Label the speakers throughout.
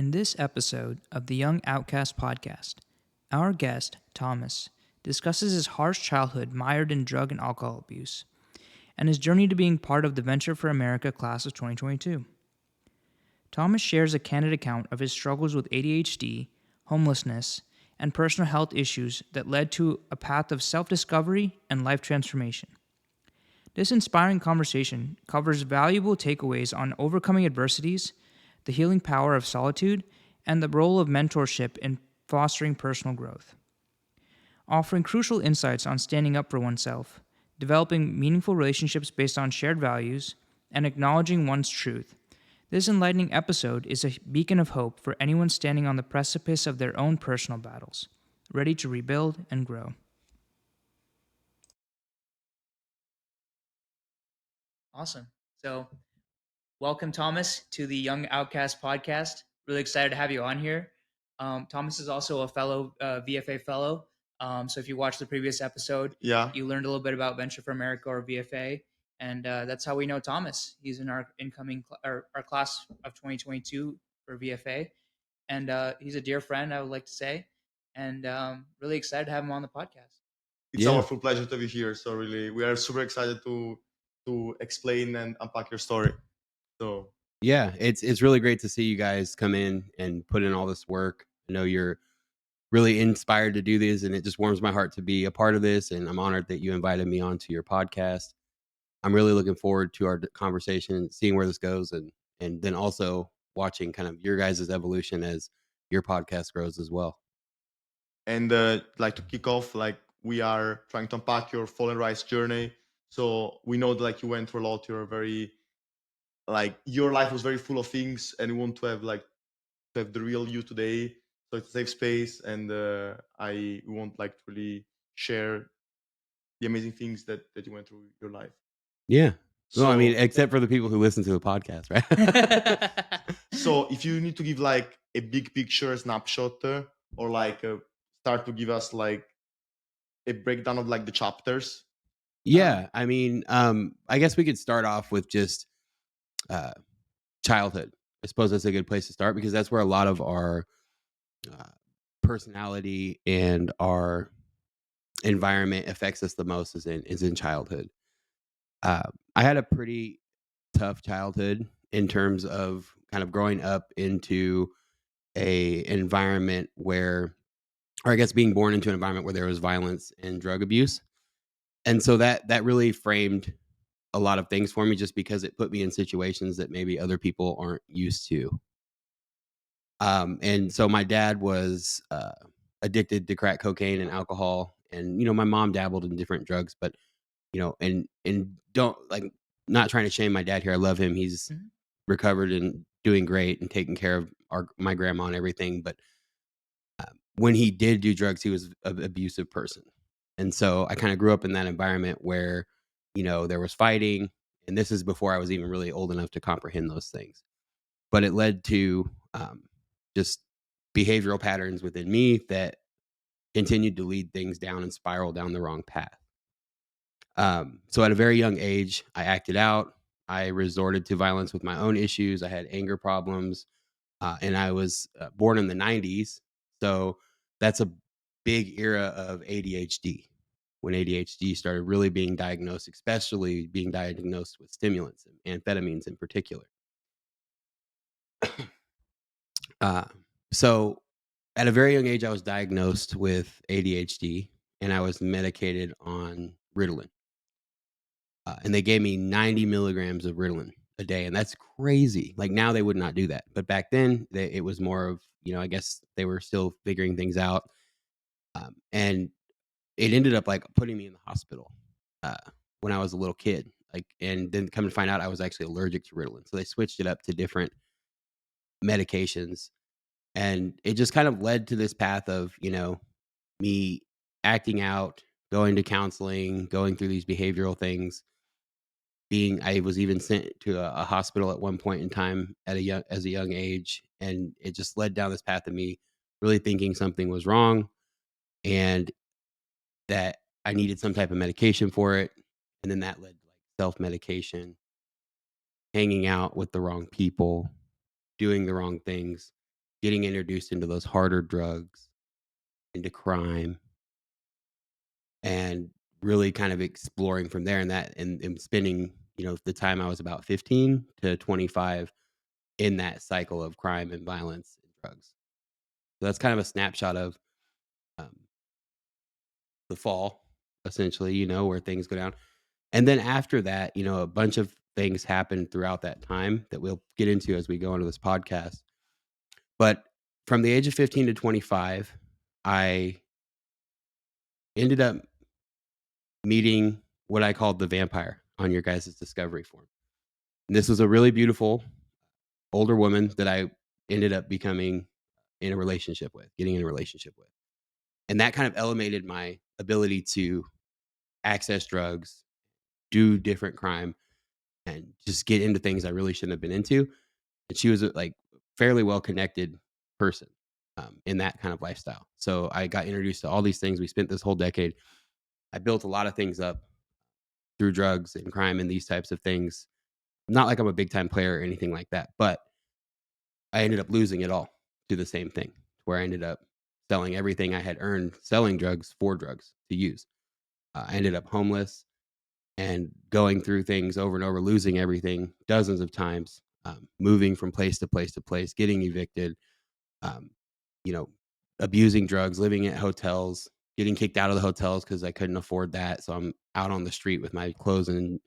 Speaker 1: In this episode of the Young Outcast podcast, our guest, Thomas, discusses his harsh childhood mired in drug and alcohol abuse and his journey to being part of the Venture for America class of 2022. Thomas shares a candid account of his struggles with ADHD, homelessness, and personal health issues that led to a path of self-discovery and life transformation. This inspiring conversation covers valuable takeaways on overcoming adversities, the healing power of solitude, and the role of mentorship in fostering personal growth. Offering crucial insights on standing up for oneself, developing meaningful relationships based on shared values, and acknowledging one's truth. This enlightening episode is a beacon of hope for anyone standing on the precipice of their own personal battles, ready to rebuild and grow. Awesome. So, welcome, Thomas, to the Young Outcast podcast. Really excited to have you on here. Thomas is also a fellow VFA fellow. So if you watched the previous episode,
Speaker 2: Yeah.
Speaker 1: you learned a little bit about Venture for America or VFA, and that's how we know Thomas. He's in our incoming our class of 2022 for VFA, and he's a dear friend, I would like to say, and really excited to have him on the podcast.
Speaker 2: It's our full pleasure to be here. So really, we are super excited to explain and unpack your story. So
Speaker 3: Yeah, it's really great to see you guys come in and put in all this work. I know you're really inspired to do this, and it just warms my heart to be a part of this. And I'm honored that you invited me onto your podcast. I'm really looking forward to our conversation, seeing where this goes, and then also watching kind of your guys' evolution as your podcast grows as well.
Speaker 2: and like to kick off, like we are trying to unpack your fallen rise journey. So we know that like you went through a lot. You're very like your life was very full of things, and we want to have the real you today. So it's a safe space, and I want like to really share the amazing things that you went through your life.
Speaker 3: Yeah. Well, I mean,
Speaker 2: So
Speaker 3: except for the people who listen to the podcast, right?
Speaker 2: so if you need to give like a big picture snapshot or like start to give us like a breakdown of like the chapters.
Speaker 3: Yeah, I mean, I guess we could start off with just childhood. I suppose that's a good place to start because that's where a lot of our uh, personality and our environment affects us the most is in childhood. I had a pretty tough childhood in terms of kind of growing up into a environment where, or I guess being born into an environment where there was violence and drug abuse, and so that really framed a lot of things for me, just because it put me in situations that maybe other people aren't used to. And so my dad was addicted to crack cocaine and alcohol, and my mom dabbled in different drugs, but and don't like not trying to shame my dad here. I love him. He's recovered and doing great and taking care of my grandma and everything. But when he did do drugs, he was an abusive person, and so I kind of grew up in that environment where there was fighting, and this is before I was even really old enough to comprehend those things. But it led to just behavioral patterns within me that continued to lead things down and spiral down the wrong path. So at a very young age, I acted out. I resorted to violence with my own issues. I had anger problems, and I was born in the '90s, so that's a big era of ADHD. When ADHD started really being diagnosed, especially being diagnosed with stimulants and amphetamines in particular. Uh, so at a very young age, I was diagnosed with ADHD, and I was medicated on Ritalin. And they gave me 90 milligrams of Ritalin a day, and that's crazy. Like now, they would not do that, but back then, it was more of I guess they were still figuring things out, and it ended up like putting me in the hospital uh, when I was a little kid. Like, and then come to find out, I was actually allergic to Ritalin, so they switched it up to different medications. And it just kind of led to this path of, me acting out, going to counseling, going through these behavioral things. I was even sent to a hospital at one point in time as a young age. And it just led down this path of me really thinking something was wrong and that I needed some type of medication for it. And then that led to like self-medication, hanging out with the wrong people, doing the wrong things. getting introduced into those harder drugs, into crime, and really kind of exploring from there, and and spending, the time I was about 15 to 25 in that cycle of crime and violence and drugs. So that's kind of a snapshot of um, the fall, essentially, where things go down. And then after that, a bunch of things happened throughout that time that we'll get into as we go into this podcast. But from the age of 15 to 25, I ended up meeting what I called the vampire on your guys' discovery form. And this was a really beautiful older woman that I ended up becoming in a relationship with, getting in a relationship with. And that kind of elevated my ability to access drugs, do different crime, and just get into things I really shouldn't have been into. And she was a, like, fairly well connected person in that kind of lifestyle. So I got introduced to all these things. We spent this whole decade. I built a lot of things up through drugs and crime and these types of things. Not like I'm a big time player or anything like that, but I ended up losing it all to the same thing, where I ended up selling everything I had earned selling drugs for drugs to use. I ended up homeless and going through things over and over, losing everything dozens of times, moving from place to place to place, getting evicted, um, you know, abusing drugs, living at hotels, getting kicked out of the hotels because I couldn't afford that. So I'm out on the street with my clothes in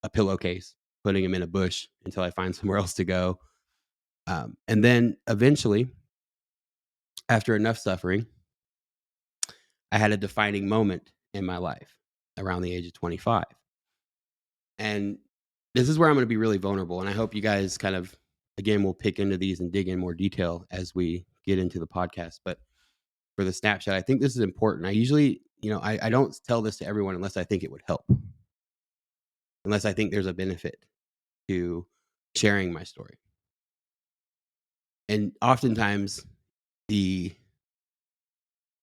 Speaker 3: a pillowcase, putting them in a bush until I find somewhere else to go. And then eventually, after enough suffering, I had a defining moment in my life around the age of 25. And this is where I'm going to be really vulnerable. And I hope you guys kind of, again, will pick into these and dig in more detail as we get into the podcast. But for the snapshot, I think this is important. I usually, I don't tell this to everyone unless I think it would help, unless I think there's a benefit to sharing my story. And oftentimes,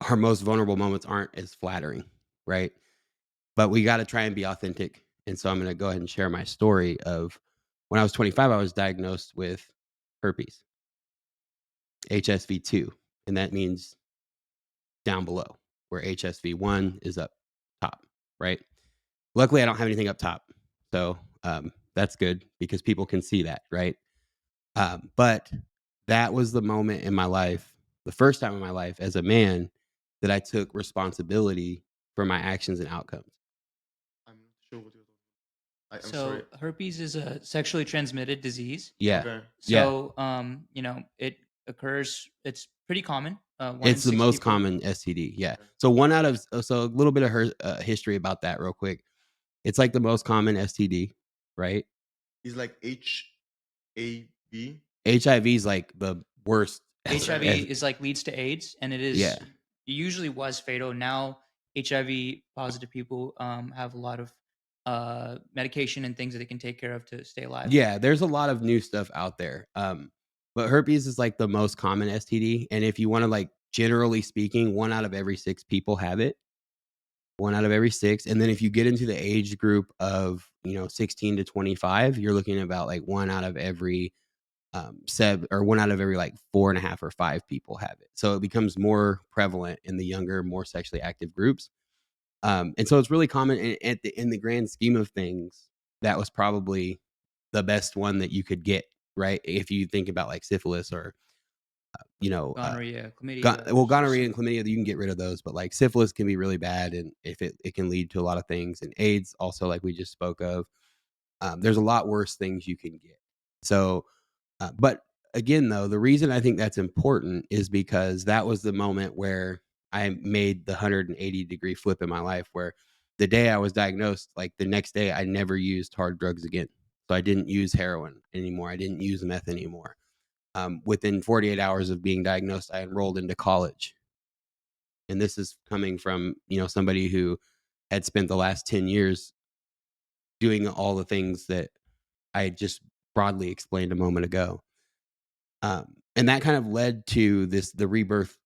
Speaker 3: our most vulnerable moments aren't as flattering, right? But we got to try and be authentic. And so I'm going to go ahead and share my story of when I was 25, I was diagnosed with herpes, HSV2. And that means down below, where HSV1 is up top, right? Luckily, I don't have anything up top. So that's good because people can see that, right? But that was the moment in my life, the first time in my life as a man, that I took responsibility for my actions and outcomes.
Speaker 2: I'm not sure what you're talking. I'm sorry.
Speaker 1: So herpes is a sexually transmitted disease.
Speaker 3: Yeah.
Speaker 2: Okay.
Speaker 3: Yeah.
Speaker 1: So it occurs. It's pretty common. One in
Speaker 3: It's the
Speaker 1: six
Speaker 3: most
Speaker 1: people.
Speaker 3: common STD. Yeah.
Speaker 2: Okay.
Speaker 3: So one out of so a little bit of her history about that real quick. It's like the most common STD, right?
Speaker 2: It's like HIV.
Speaker 3: HIV is like the worst.
Speaker 1: HIV
Speaker 3: S-
Speaker 1: is like leads to AIDS, and it
Speaker 3: yeah.
Speaker 1: usually was fatal. Now HIV positive people have a lot of medication and things that they can take care of to stay alive.
Speaker 3: Yeah, there's a lot of new stuff out there. But herpes is like the most common STD. And if you want to, like, generally speaking, 1 out of every 6 people have it. 1 out of every 6. And then if you get into the age group of, 16 to 25, you're looking at about like 1 out of every 1 out of every like 4.5 or 5 people have it. So it becomes more prevalent in the younger, more sexually active groups. And so it's really common. And in the grand scheme of things, that was probably the best one that you could get, right? If you think about like syphilis or,
Speaker 1: Gonorrhea, chlamydia.
Speaker 3: gonorrhea and chlamydia, you can get rid of those, but like syphilis can be really bad, and if it can lead to a lot of things, and AIDS also, like we just spoke of. There's a lot worse things you can get. So, but again, though, the reason I think that's important is because that was the moment where I made the 180-degree flip in my life, where the day I was diagnosed, like the next day, I never used hard drugs again. So I didn't use heroin anymore. I didn't use meth anymore. Within 48 hours of being diagnosed, I enrolled into college. And this is coming from, somebody who had spent the last 10 years doing all the things that I just broadly explained a moment ago. And that kind of led to the rebirth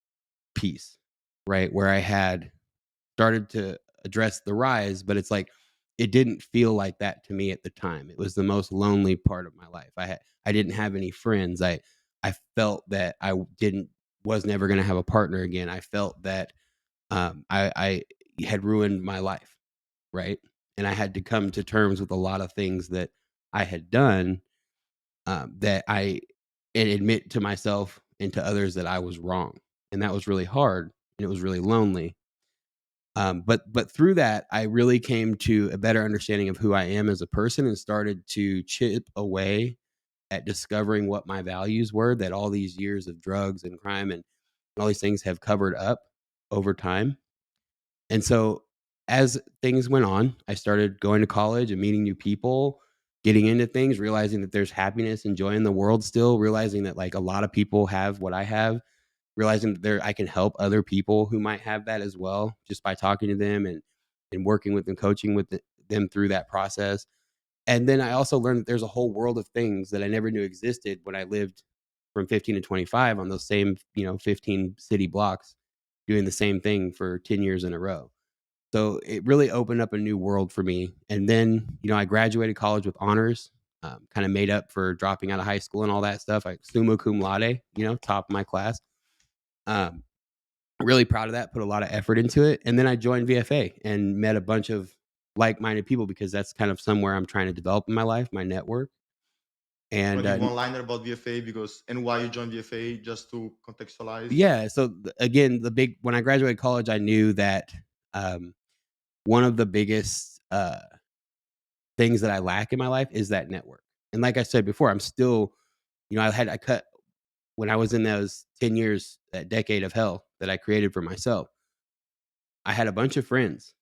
Speaker 3: piece, right? Where I had started to address the rise, but it's like, it didn't feel like that to me at the time. It was the most lonely part of my life. I didn't have any friends. I felt that was never going to have a partner again. I felt that I had ruined my life, right? And I had to come to terms with a lot of things that I had done, that and admit to myself and to others that I was wrong, and that was really hard and it was really lonely. But through that, I really came to a better understanding of who I am as a person and started to chip away at discovering what my values were that all these years of drugs and crime and all these things have covered up over time. And so as things went on, I started going to college and meeting new people, getting into things, realizing that there's happiness and joy in the world still, realizing that like a lot of people have what I have, realizing that I can help other people who might have that as well just by talking to them and working with them, coaching with them through that process. And then I also learned that there's a whole world of things that I never knew existed when I lived from 15 to 25 on those same, 15 city blocks doing the same thing for 10 years in a row. So it really opened up a new world for me. And then, I graduated college with honors, kind of made up for dropping out of high school and all that stuff. I summa cum laude, top of my class. Um, really proud of that, put a lot of effort into it. And then I joined VFA and met a bunch of like-minded people because that's kind of somewhere I'm trying to develop in my life, my network.
Speaker 2: You
Speaker 3: And
Speaker 2: want to give one liner about VFA because and why you joined VFA just to contextualize?
Speaker 3: yeah, so again, when I graduated college, I knew that um, one of the biggest things that I lack in my life is that network. And like I said before, I'm still, I cut when I was in those 10 years, that decade of hell that I created for myself. I had a bunch of friends,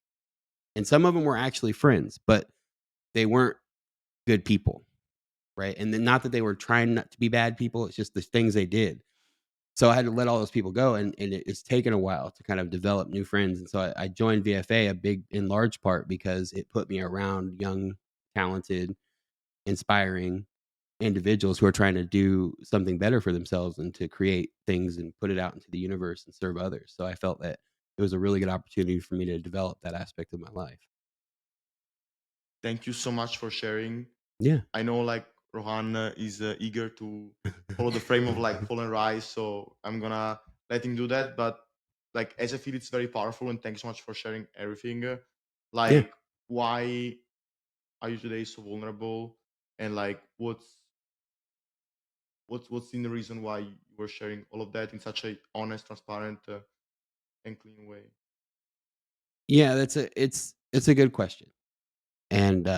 Speaker 3: and some of them were actually friends, but they weren't good people, right? And then not that they were trying not to be bad people, it's just the things they did. So I had to let all those people go, and it's taken a while to kind of develop new friends. And so I joined VFA in large part because it put me around young, talented, inspiring individuals who are trying to do something better for themselves and to create things and put it out into the universe and serve others. So I felt that it was a really good opportunity for me to develop that aspect of my life.
Speaker 2: Thank you so much for sharing.
Speaker 3: Yeah.
Speaker 2: I know like Rohan is eager to follow the frame of like fall and rise, so I'm gonna let him do that. But like as I feel it's very powerful, and thanks so much for sharing everything.
Speaker 3: Yeah.
Speaker 2: Like why are you today so vulnerable, and like what's in the reason why you were sharing all of that in such a honest, transparent, and clean way?
Speaker 3: Yeah, it's a good question. And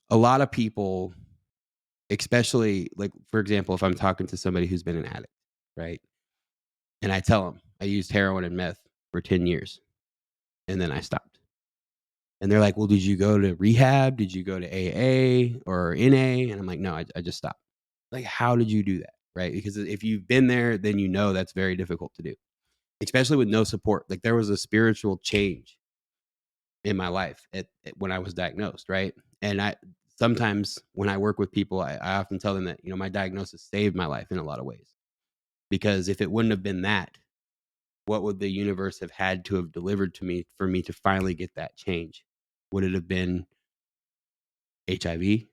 Speaker 3: a lot of people, especially like for example, if I'm talking to somebody who's been an addict, right? And I tell them I used heroin and meth for 10 years and then I stopped. And they're like, "Well, did you go to rehab? Did you go to AA or NA?" And I'm like, "No, I just stopped." Like, how did you do that? Right? Because if you've been there, then that's very difficult to do, especially with no support. Like there was a spiritual change in my life when I was diagnosed, right? And I sometimes when I work with people, I often tell them that, my diagnosis saved my life in a lot of ways. Because if it wouldn't have been that, what would the universe have had to have delivered to me for me to finally get that change? Would it have been HIV?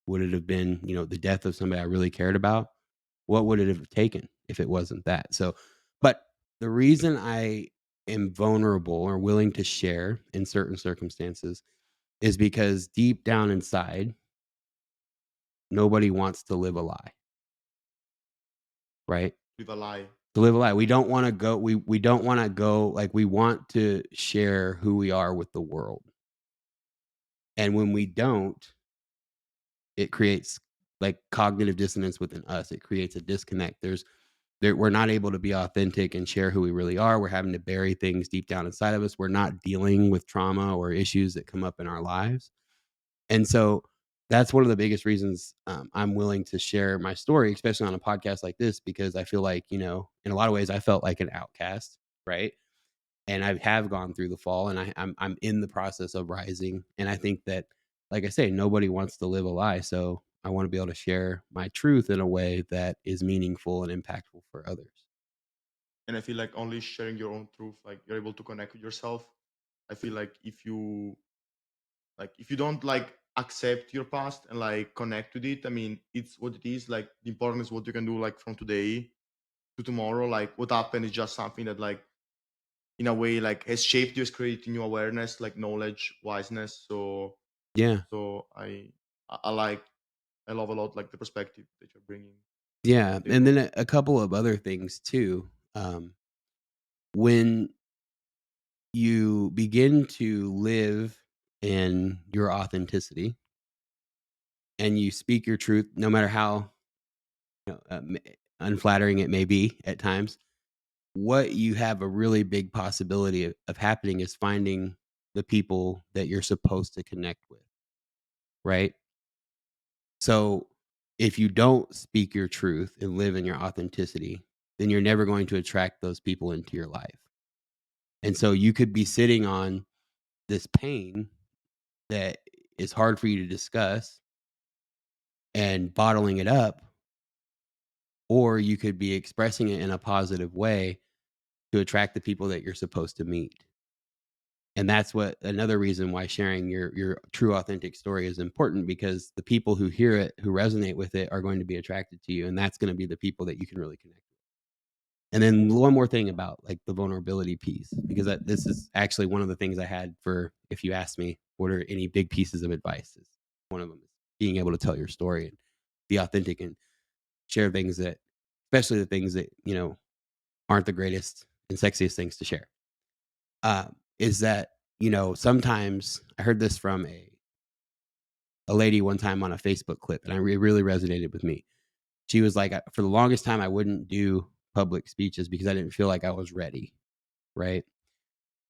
Speaker 3: Would it have been, the death of somebody I really cared about? What would it have taken if it wasn't that? So, but the reason I am vulnerable or willing to share in certain circumstances is because deep down inside, nobody wants to live a lie, right?
Speaker 2: Live a lie.
Speaker 3: To live a lie. We don't want to go, we don't want to go, like we want to share who we are with the world. And when we don't, it creates like cognitive dissonance within us. It creates a disconnect. We're not able to be authentic and share who we really are. We're having to bury things deep down inside of us. We're not dealing with trauma or issues that come up in our lives. And so that's one of the biggest reasons I'm willing to share my story, especially on a podcast like this, because I feel like, in a lot of ways, I felt like an outcast, right? And I have gone through the fall, and I'm in the process of rising. And I think that, like I say, nobody wants to live a lie. So I want to be able to share my truth in a way that is meaningful and impactful for others.
Speaker 2: And I feel like only sharing your own truth, like you're able to connect with yourself. I feel like if you don't like accept your past and like connect with it. I mean, it's what it is. Like the important is what you can do like from today to tomorrow. Like what happened is just something that like in a way like has shaped you, has created new awareness, like knowledge, wiseness. So
Speaker 3: Yeah.
Speaker 2: so I like, I love a lot like the perspective that you're bringing to
Speaker 3: Yeah.
Speaker 2: the
Speaker 3: And
Speaker 2: table.
Speaker 3: then a couple of other things too. When you begin to live in your authenticity and you speak your truth, no matter how unflattering it may be at times, what you have a really big possibility of happening is finding the people that you're supposed to connect with, right? So if you don't speak your truth and live in your authenticity, then you're never going to attract those people into your life. And so you could be sitting on this pain that is hard for you to discuss and bottling it up, or you could be expressing it in a positive way to attract the people that you're supposed to meet. And that's what another reason why sharing your true authentic story is important, because the people who hear it, who resonate with it, are going to be attracted to you, and that's going to be the people that you can really connect with. And then one more thing about like the vulnerability piece, because this is actually one of the things I had for, if you ask me what are any big pieces of advice, is one of them is being able to tell your story and be authentic and share things that, especially the things that aren't the greatest and sexiest things to share. Is that sometimes I heard this from a lady one time on a Facebook clip, and it really resonated with me. She was like, for the longest time, I wouldn't do public speeches because I didn't feel like I was ready, right?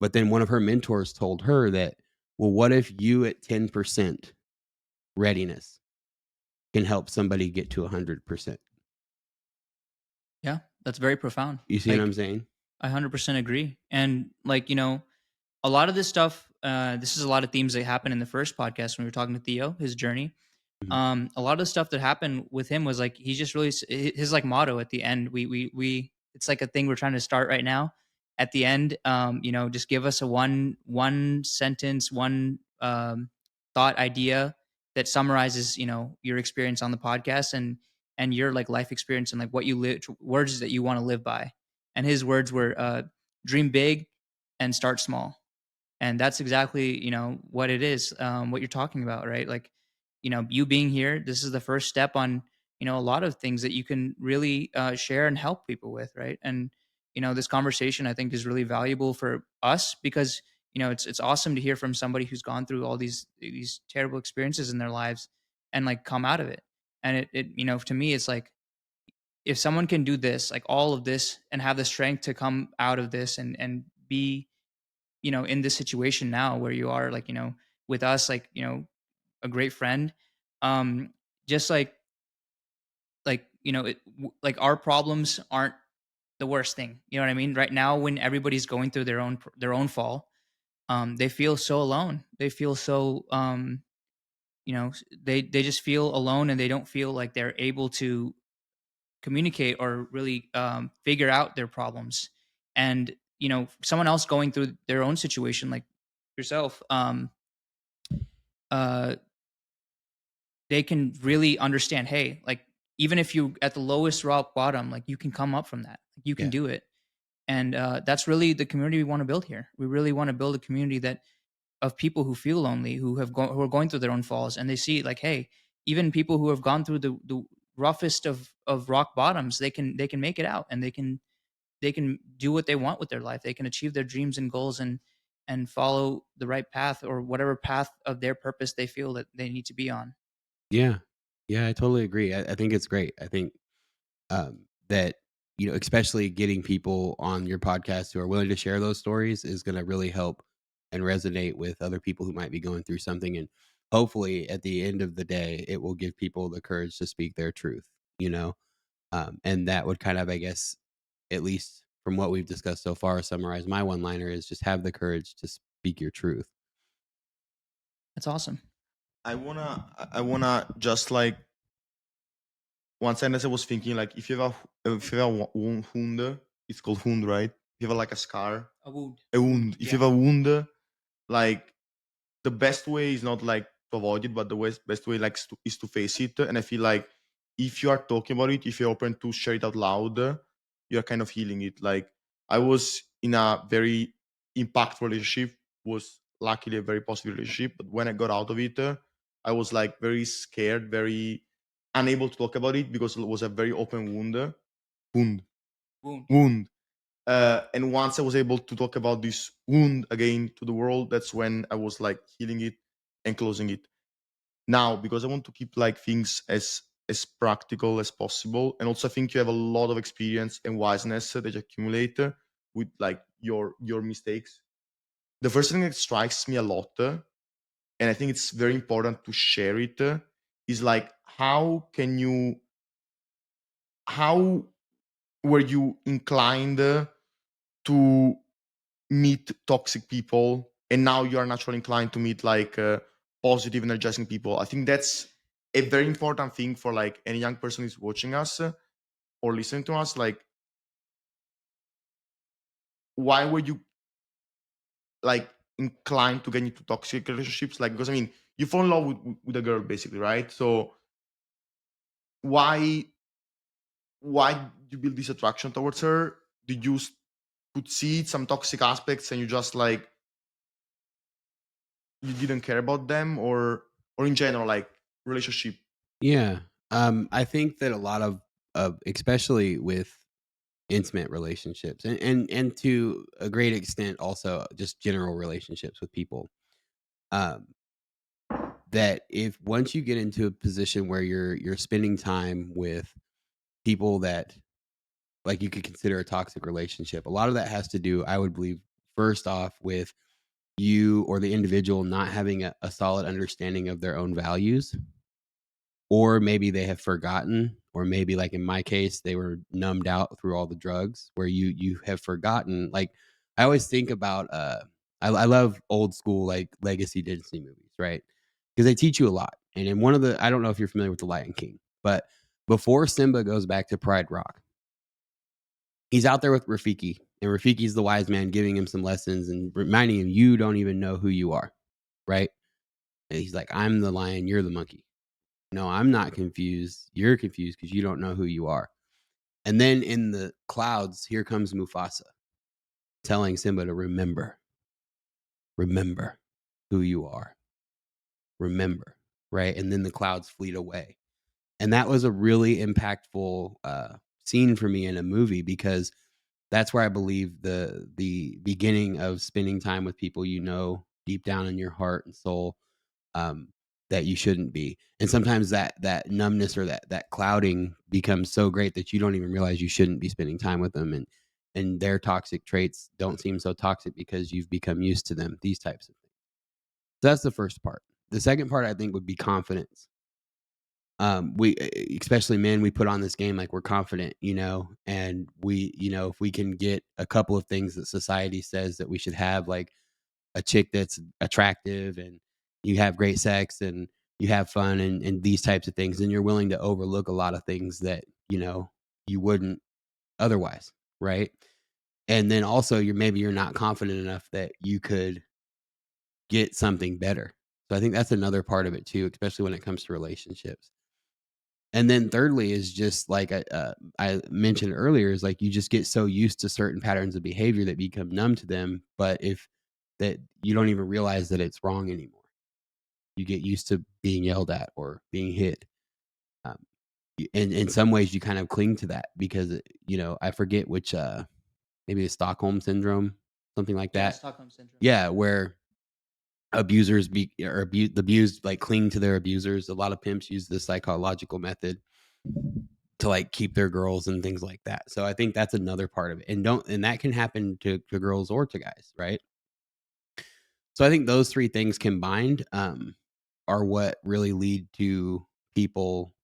Speaker 3: But then one of her mentors told her that, well, what if you at 10% readiness can help somebody get to 100%?
Speaker 1: Yeah, that's very profound.
Speaker 3: You see what I'm
Speaker 1: Like,
Speaker 3: saying?
Speaker 1: I 100% agree. And like, a lot of this stuff, this is a lot of themes that happened in the first podcast when we were talking to Theo, his journey.
Speaker 3: Mhm.
Speaker 1: A lot of the stuff that happened with him was like he just really his like motto at the end. We it's like a thing we're trying to start right now. At the end, just give us a one sentence, one thought idea that summarizes your experience on the podcast and your like life experience and like what you live, words that you want to live by. And his words were dream big and start small. And that's exactly what it is, what you're talking about, right? Like you being here, this is the first step on a lot of things that you can really share and help people with, right? And this conversation I think is really valuable for us because it's awesome to hear from somebody who's gone through all these terrible experiences in their lives and like come out of it. And it to me it's like if someone can do this, like all of this, and have the strength to come out of this and be in this situation now where you are like with us, like a great friend, um just like like our problems aren't the worst thing, you know what I mean? Right now when everybody's going through their own fall, they feel so alone, they feel so they just feel alone and they don't feel like they're able to communicate or really figure out their problems. And someone else going through their own situation like yourself, uh they can really understand, hey, like even if you at the lowest rock bottom, like you can come up from that, like, you can
Speaker 3: Yeah.
Speaker 1: do it. And that's really the community we want to build here. We really want to build a community that of people who feel lonely, who are going through their own falls, and they see like, hey, even people who have gone through the roughest of rock bottoms, they can make it out, and they can do what they want with their life. They can achieve their dreams and goals and follow the right path or whatever path of their purpose they feel that they need to be on.
Speaker 3: Yeah. Yeah, I totally agree. I think it's great. I think that especially getting people on your podcast who are willing to share those stories is going to really help and resonate with other people who might be going through something, and hopefully at the end of the day it will give people the courage to speak their truth, and that would kind of, I guess, at least from what we've discussed so far, summarize my one liner is just have the courage to speak your truth.
Speaker 1: That's awesome.
Speaker 2: I wanna just like one sentence I was thinking like if you have a wound, it's called wound, right? If you have like a scar,
Speaker 1: A wound.
Speaker 2: a wound. If you
Speaker 1: Yeah.
Speaker 2: have a wound, like the best way is not like to avoid it, but the best way like is to face it. And I feel like if you are talking about it, if you're open to share it out loud, you're kind of healing it. Like I was in a very impactful relationship, was luckily a very positive relationship, but when I got out of it, I was like very scared, very unable to talk about it because it was a very open wound,
Speaker 1: Boom.
Speaker 2: wound. And once I was able to talk about this wound again to the world, that's when I was like healing it and closing it. Now, because I want to keep like things as practical as possible, and also I think you have a lot of experience and wiseness that you accumulate with like your mistakes. The first thing that strikes me a lot, and I think it's very important to share it, is like how were you inclined to meet toxic people and now you are naturally inclined to meet like positive energizing people? I think that's a very important thing for like any young person who's watching us or listening to us. Like, why were you like inclined to get into toxic relationships? Like, because I mean, you fall in love with a girl basically, right? So why did you build this attraction towards her? Did you could see some toxic aspects and you just like you didn't care about them, or in general like relationship?
Speaker 3: Yeah. I think that a lot of especially with intimate relationships and to a great extent also just general relationships with people, um, that if once you get into a position where you're spending time with people that like you could consider a toxic relationship, a lot of that has to do, I would believe, first off with you or the individual not having a solid understanding of their own values, or maybe they have forgotten, or maybe like in my case they were numbed out through all the drugs where you have forgotten. Like I always think about I love old school like legacy Disney movies, right? Because they teach you a lot. And in one of the, I don't know if you're familiar with the Lion King, but before Simba goes back to Pride Rock, he's out there with Rafiki, and Rafiki's the wise man giving him some lessons and reminding him, you don't even know who you are, right? And he's like, I'm the lion, you're the monkey. No, I'm not confused. You're confused because you don't know who you are. And then in the clouds, here comes Mufasa telling Simba to remember who you are, remember, right? And then the clouds fleet away. And that was a really impactful scene for me in a movie because that's where I believe the beginning of spending time with people you know deep down in your heart and soul, um, that you shouldn't be. And sometimes that numbness or that clouding becomes so great that you don't even realize you shouldn't be spending time with them, and their toxic traits don't seem so toxic because you've become used to them. These types of things. So that's the first part. The second part I think would be confidence. We especially men, we put on this game like we're confident, you know, and we, you know, if we can get a couple of things that society says that we should have, like a chick that's attractive and you have great sex and you have fun and these types of things, then you're willing to overlook a lot of things that, you know, you wouldn't otherwise, right? And then also you're not confident enough that you could get something better. So I think that's another part of it too, especially when it comes to relationships. And then thirdly is just like I mentioned earlier, is like you just get so used to certain patterns of behavior that become numb to them. But if that you don't even realize that it's wrong anymore. You get used to being yelled at or being hit. Um, and in some ways, you kind of cling to that because you know I forget which maybe the Stockholm syndrome, something like
Speaker 1: Yeah,
Speaker 3: that.
Speaker 1: Stockholm syndrome.
Speaker 3: Yeah, where abusers the abused like cling to their abusers. A lot of pimps use this psychological method to like keep their girls and things like that. So I think that's another part of it. And that can happen to girls or to guys, right? So I think those three things combined are what really lead to people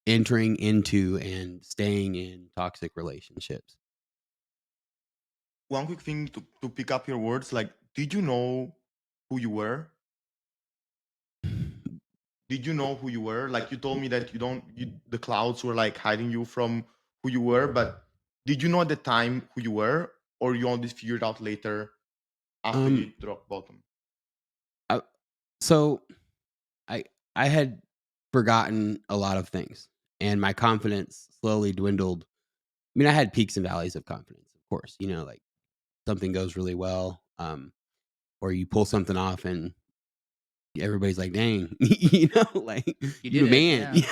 Speaker 3: entering into and staying in toxic relationships.
Speaker 2: One quick thing to pick up your words, like, did you know who you were? Did you know who you were? Like, you told me that the clouds were like hiding you from who you were, but did you know at the time who you were, or you only figured out later after you
Speaker 3: Um
Speaker 2: hit rock bottom?
Speaker 3: I, so I I had forgotten a lot of things, and my confidence slowly dwindled. I mean, I had peaks and valleys of confidence, of course. Like something goes really well, or you pull something off, and everybody's like, "Dang, like
Speaker 1: You
Speaker 3: you
Speaker 1: did
Speaker 3: the
Speaker 1: it,
Speaker 3: man." Like,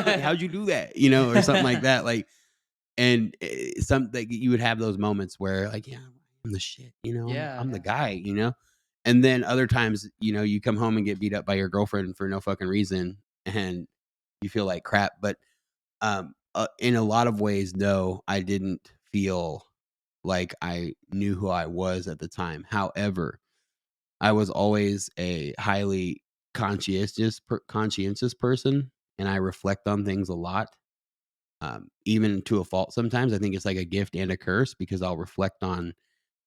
Speaker 1: yeah.
Speaker 3: how'd you do that? Or something like that. Like, and some like you would have those moments where, like, yeah, I'm the shit.
Speaker 1: Yeah,
Speaker 3: I'm the
Speaker 1: yeah.
Speaker 3: guy. And then other times, you come home and get beat up by your girlfriend for no fucking reason, and you feel like crap. But in a lot of ways, no, I didn't feel like I knew who I was at the time. However, I was always a highly conscientious person, and I reflect on things a lot, even to a fault sometimes. I think it's like a gift and a curse because I'll reflect on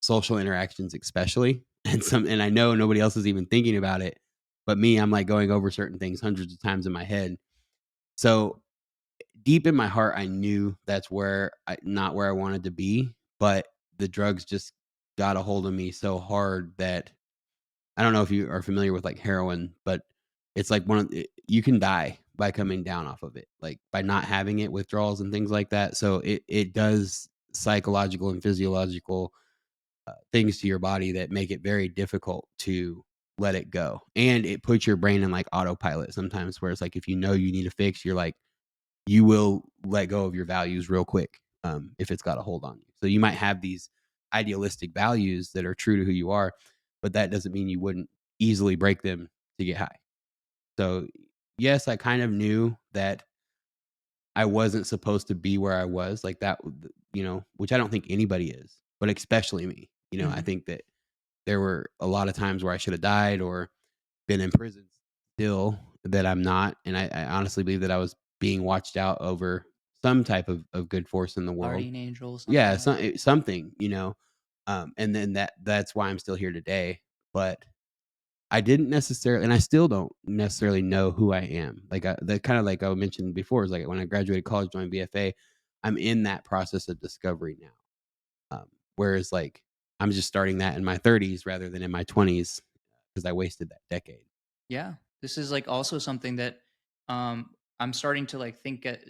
Speaker 3: social interactions especially, and I know nobody else is even thinking about it, but me, I'm, like, going over certain things hundreds of times in my head. So, deep in my heart, I knew that's not where I wanted to be, but the drugs just got a hold of me so hard that I don't know if you are familiar with, like, heroin, but it's like you can die by coming down off of it, like, by not having it, withdrawals and things like that. So it does psychological and physiological, things to your body that make it very difficult to let it go, and it puts your brain in, like, autopilot sometimes where it's like, if you need a fix, you're like you will let go of your values real quick, if it's got a hold on you. So you might have these idealistic values that are true to who you are, but that doesn't mean you wouldn't easily break them to get high. So yes, I kind of knew that I wasn't supposed to be where I was like that, which I don't think anybody is, but especially me. I
Speaker 1: Mhm.
Speaker 3: think that there were a lot of times where I should have died or been in prison still that I'm not, and I honestly believe that I was being watched out over some type of good force in the world.
Speaker 1: Guardian angel, something
Speaker 3: Yeah,
Speaker 1: like that.
Speaker 3: something, and then that's why I'm still here today, but I didn't necessarily and I still don't necessarily know who I am. Like, the kinda like I mentioned before is, like, when I graduated college, joined BFA, I'm in that process of discovery now, whereas, like, I'm just starting that in my 30s rather than in my 20s because I wasted that decade.
Speaker 1: Yeah. This is like also something that I'm starting to like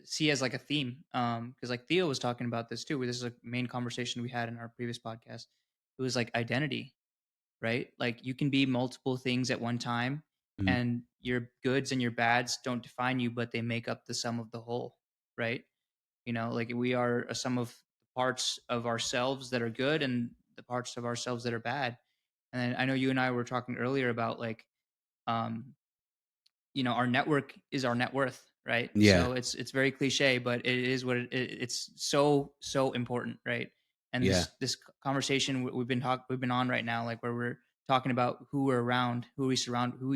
Speaker 1: see as like a theme. Because like Theo was talking about this too. This is a main conversation we had in our previous podcast. It was like identity, right? Like you can be multiple things at one time,
Speaker 3: Mhm.
Speaker 1: and your goods and your bads don't define you, but they make up the sum of the whole, right? Like we are a sum of parts of ourselves that are good and the parts of ourselves that are bad. And then I know you and I were talking earlier about like um our network is our net worth, right?
Speaker 3: Yeah,
Speaker 1: So it's very cliche, but it is what it's so important, right? And
Speaker 3: yeah,
Speaker 1: this conversation we've been on right now, like where we're talking about who we're around, who we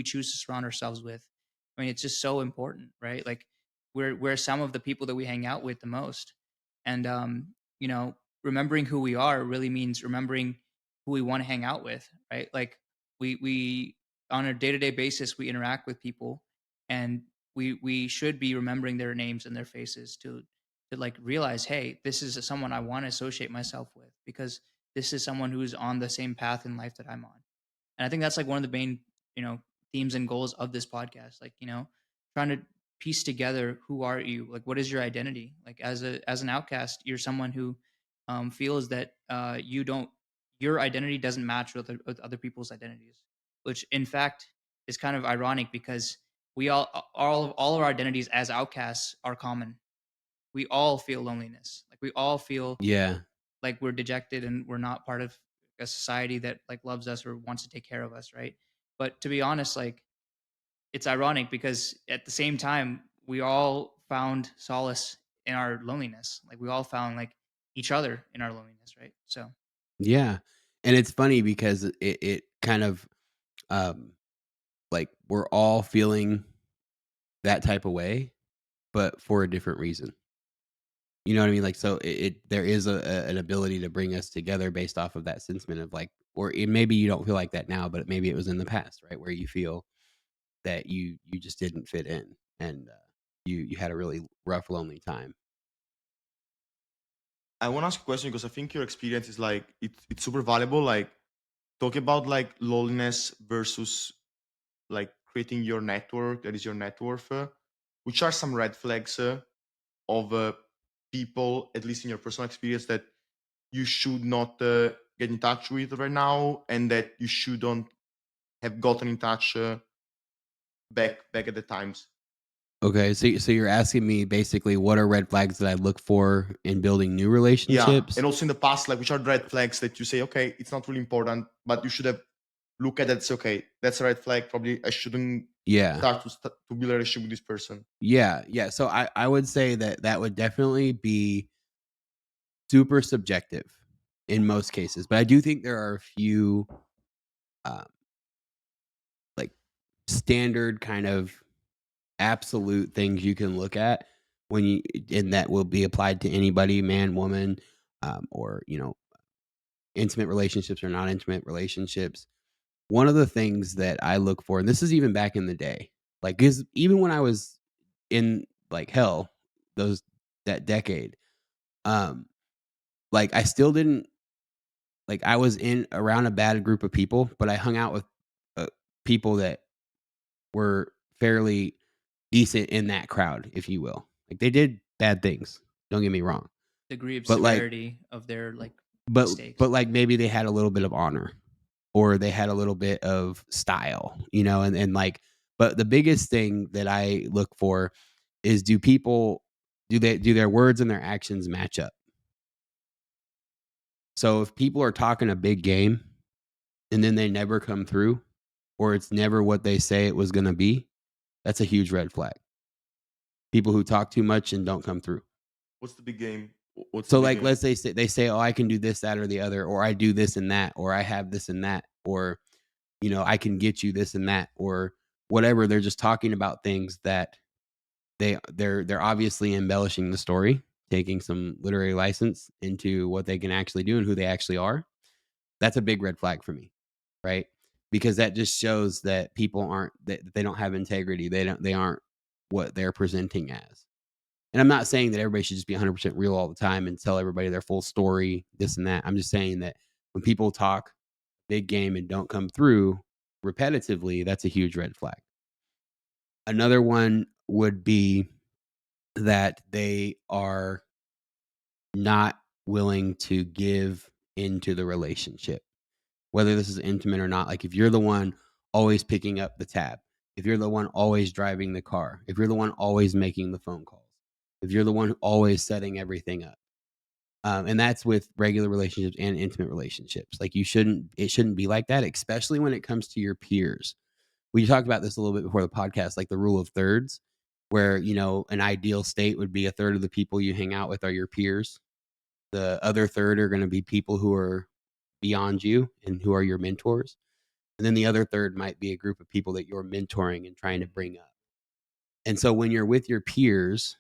Speaker 1: choose to surround ourselves with. I mean, it's just so important, right? Like we're some of the people that we hang out with the most, and remembering who we are really means remembering who we want to hang out with, right? Like we on a day-to-day basis we interact with people, and we should be remembering their names and their faces to like realize, hey, this is someone I want to associate myself with because this is someone who's on the same path in life that I'm on. And I think that's like one of the main, you know, themes and goals of this podcast. Like, trying to piece together who are you? Like, what is your identity? Like, as an outcast, you're someone who feels that your identity doesn't match with other people's identities, which in fact is kind of ironic because we all of our identities as outcasts are common. We all feel loneliness. Like we all feel
Speaker 3: yeah,
Speaker 1: like we're dejected and we're not part of a society that like loves us or wants to take care of us, right? But to be honest, like it's ironic because at the same time we all found solace in our loneliness. Like we all found like each other in our loneliness, right? So
Speaker 3: yeah. And it's funny because it kind of, um, like, we're all feeling that type of way, but for a different reason. You know what I mean? Like, so there is an ability to bring us together based off of that sentiment of like, maybe you don't feel like that now, but maybe it was in the past, right? Where you feel that you just didn't fit in, and you had a really rough, lonely time.
Speaker 2: I want to ask a question because I think your experience is like it's super valuable. Like talk about like loneliness versus like creating your network, that is your net worth, which are some red flags of people, at least in your personal experience, that you should not get in touch with right now, and that you shouldn't have gotten in touch back at the times.
Speaker 3: Okay, so you're asking me basically what are red flags that I look for in building new
Speaker 2: Yeah,
Speaker 3: relationships?
Speaker 2: and also in the past, like which are the red flags that you say, okay, it's not really important, but you should have look at it and say, okay, that's a red flag. Probably I shouldn't
Speaker 3: Yeah.
Speaker 2: to build a relationship with this person.
Speaker 3: Yeah, yeah. So I would say that that would definitely be super subjective in most cases, but I do think there are a few um, like standard kind of absolute things you can look at when you and that will be applied to anybody, man, woman, or intimate relationships or not intimate relationships. One of the things that I look for, and this is even back in the day, like because even when I was in like hell, those that decade, um, like I still didn't like I was in around a bad group of people, but I hung out with uh, people that were fairly decent in that crowd, if you will. Like they did bad things. Don't get me wrong,
Speaker 1: Degree of
Speaker 3: but like,
Speaker 1: severity of their like
Speaker 3: but
Speaker 1: mistakes.
Speaker 3: but like maybe they had a little bit of honor, or they had a little bit of style, and like. But the biggest thing that I look for is do their words and their actions match up? So if people are talking a big game and then they never come through, or it's never what they say it was going to be, that's a huge red flag. People who talk too much and don't come through.
Speaker 2: What's the big game? What's the
Speaker 3: So,
Speaker 2: big
Speaker 3: like,
Speaker 2: game?
Speaker 3: let's say they say, "Oh, I can do this, that, or the other," or "I do this and that," or "I have this and that," or "I can get you this and that," or whatever. They're just talking about things that they're obviously embellishing the story, taking some literary license into what they can actually do and who they actually are. That's a big red flag for me, right? Because that just shows that people aren't that they don't have integrity. They aren't what they're presenting as. And I'm not saying that everybody should just be 100% real all the time and tell everybody their full story, this and that. I'm just saying that when people talk big game and don't come through repetitively, that's a huge red flag. Another one would be that they are not willing to give into the relationship, whether this is intimate or not. Like if you're the one always picking up the tab, if you're the one always driving the car, if you're the one always making the phone calls, if you're the one always setting everything up. And that's with regular relationships and intimate relationships. Like it shouldn't be like that, especially when it comes to your peers. We talked about this a little bit before the podcast, like the rule of thirds, where, an ideal state would be a third of the people you hang out with are your peers. The other third are going to be people who are beyond you and who are your mentors. And then the other third might be a group of people that you're mentoring and trying to bring up. And so when you're with your peers,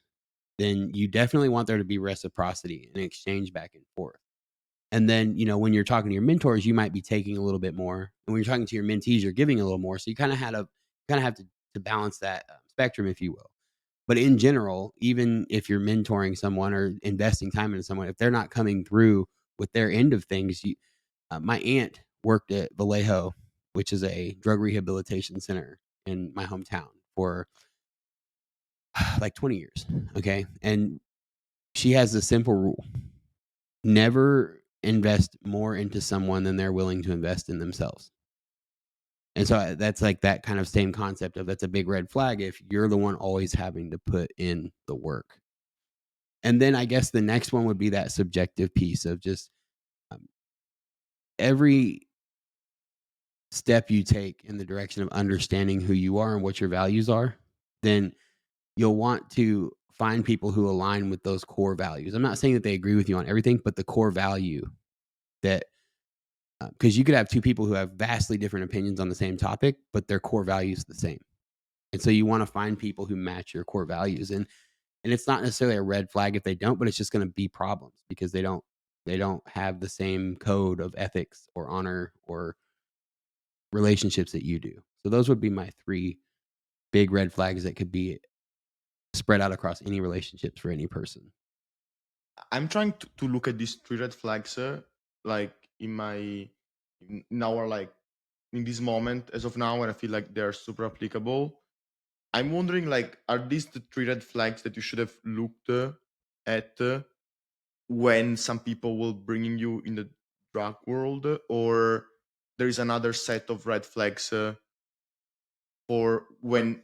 Speaker 3: then you definitely want there to be reciprocity and exchange back and forth. And then, when you're talking to your mentors, you might be taking a little bit more. And when you're talking to your mentees, you're giving a little more. So you kind of have to balance that spectrum, if you will. But in general, even if you're mentoring someone or investing time into someone, if they're not coming through with their end of things, my aunt worked at Vallejo, which is a drug rehabilitation center in my hometown for like 20 years. Okay. And she has a simple rule: never invest more into someone than they're willing to invest in themselves. And so that's like that kind of same concept of that's a big red flag if you're the one always having to put in the work. And then I guess the next one would be that subjective piece of just um, every step you take in the direction of understanding who you are and what your values are, then you'll want to find people who align with those core values. I'm not saying that they agree with you on everything, but the core value that because you could have two people who have vastly different opinions on the same topic, but their core values are the same. And so you want to find people who match your core values. And it's not necessarily a red flag if they don't, but it's just going to be problems because they don't have the same code of ethics or honor or relationships that you do. So those would be my three big red flags that could be spread out across any relationships for any person.
Speaker 2: I'm trying to look at these three red flags, like in our like in this moment as of now, and I feel like they're super applicable. I'm wondering, like, are these the three red flags that you should have looked at when some people will bringing you in the drug world, or there is another set of red flags for when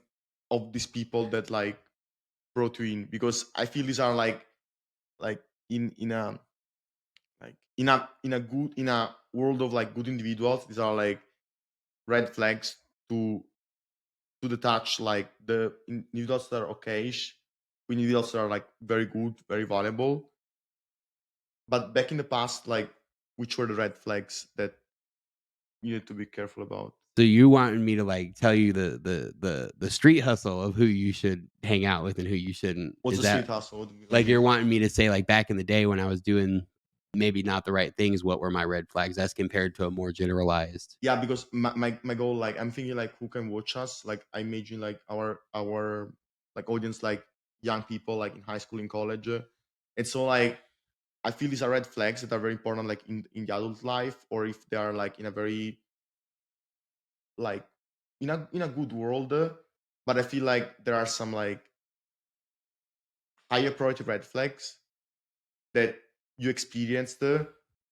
Speaker 2: of these people that like brought you in? Because I feel these are like in a like in a world of like good individuals, these are like red flags to detach like the individuals that are okayish, individuals that are like very good, very valuable. But back in the past, like, which were the red flags that you need to be careful about?
Speaker 3: So you wanting me to like tell you the street hustle of who you should hang out with and who you shouldn't?
Speaker 2: What's
Speaker 3: Is
Speaker 2: the street
Speaker 3: that
Speaker 2: hustle? What do you
Speaker 3: like
Speaker 2: mean?
Speaker 3: you're wanting me to say like back in the day when I was doing maybe not the right things, what were my red flags? That's compared to a more generalized.
Speaker 2: Yeah, because my goal, like, I'm thinking like who can watch us. Like, I imagine like our like audience, like young people, like in high school, in college, and so like I feel these are red flags that are very important, like in the adult life, or if they are like in a very like in a good world. But I feel like there are some like higher priority red flags that you experienced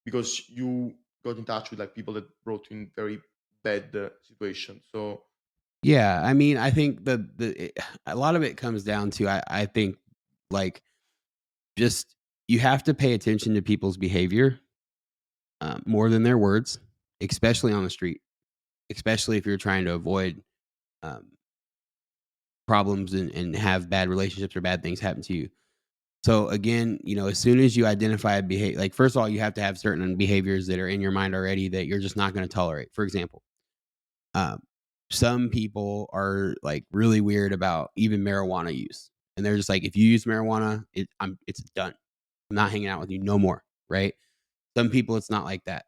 Speaker 2: because you got in touch with like people that brought you in very bad situations. So
Speaker 3: Yeah, I mean, I think a lot of it comes down to I think like just you have to pay attention to people's behavior more than their words, especially on the street, especially if you're trying to avoid um, problems and have bad relationships or bad things happen to you. So again, as soon as you identify a behavior, like first of all, you have to have certain behaviors that are in your mind already that you're just not going to tolerate. For example, um, some people are like really weird about even marijuana use, and they're just like, if you use marijuana, it's done. I'm not hanging out with you no more. Right? Some people, it's not like that.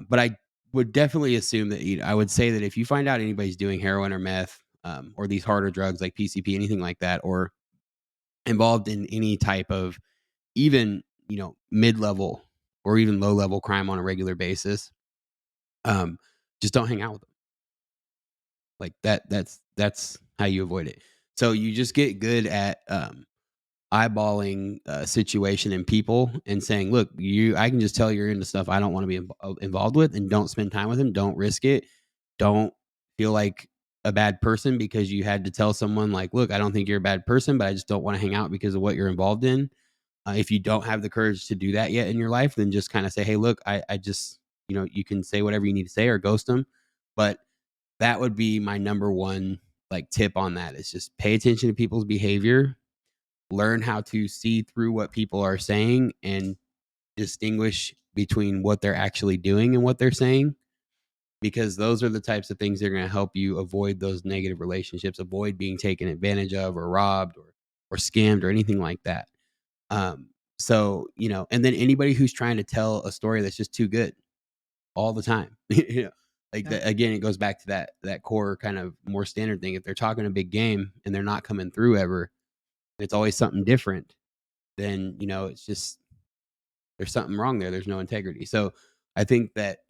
Speaker 3: But I would definitely assume that I would say that if you find out anybody's doing heroin or meth or these harder drugs like PCP, anything like that, or involved in any type of even mid-level or even low-level crime on a regular basis, um, just don't hang out with them. Like that's how you avoid it. So you just get good at eyeballing a situation and people and saying, "Look, I can just tell you're into stuff I don't want to be involved with, and don't spend time with him. Don't risk it. Don't feel like a bad person because you had to tell someone like, look, I don't think you're a bad person, but I just don't want to hang out because of what you're involved in." If you don't have the courage to do that yet in your life, then just kind of say, "Hey, look, I just, you can say whatever you need to say or ghost them." But that would be my number one like tip on that is just pay attention to people's behavior, learn how to see through what people are saying and distinguish between what they're actually doing and what they're saying, because those are the types of things that are going to help you avoid those negative relationships, avoid being taken advantage of or robbed or scammed or anything like that. Um, so, and then anybody who's trying to tell a story that's just too good all the time, like
Speaker 1: Yeah.
Speaker 3: that, again, it goes back to that core kind of more standard thing. If they're talking a big game and they're not coming through ever, it's always something different. Then, it's just, there's something wrong there. There's no integrity. So I think that,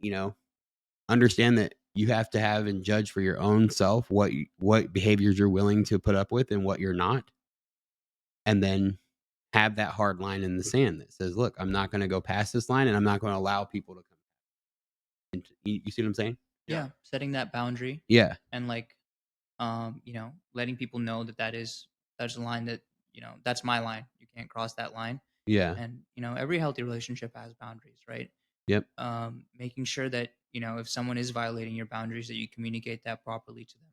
Speaker 3: understand that you have to have and judge for your own self what behaviors you're willing to put up with and what you're not. And then have that hard line in the sand that says, look, I'm not going to go past this line and I'm not going to allow people to come into, you see what I'm saying?
Speaker 2: yeah,
Speaker 1: Yeah, setting that boundary
Speaker 3: Yeah.
Speaker 1: and like letting people know that that's a line that, that's my line. You can't cross that line.
Speaker 3: Yeah.
Speaker 1: And, every healthy relationship has boundaries, right?
Speaker 3: Yep.
Speaker 1: Making sure that, if someone is violating your boundaries, that you communicate that properly to them.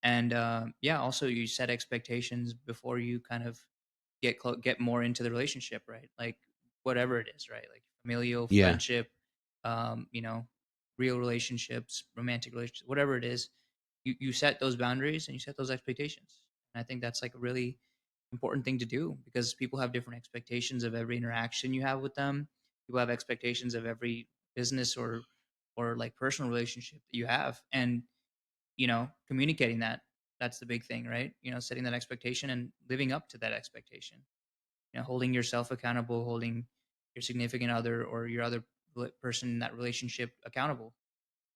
Speaker 1: And yeah, also you set expectations before you kind of get more into the relationship, right? Like whatever it is, right? Like familial,
Speaker 3: Yeah.
Speaker 1: friendship, um, you know, real relationships, romantic relationships, whatever it is, you set those boundaries and you set those expectations. And I think that's like a really important thing to do because people have different expectations of every interaction you have with them. People have expectations of every business or like personal relationship that you have. And communicating that's the big thing, right? Setting that expectation and living up to that expectation, holding yourself accountable, holding your significant other or your other person in that relationship accountable.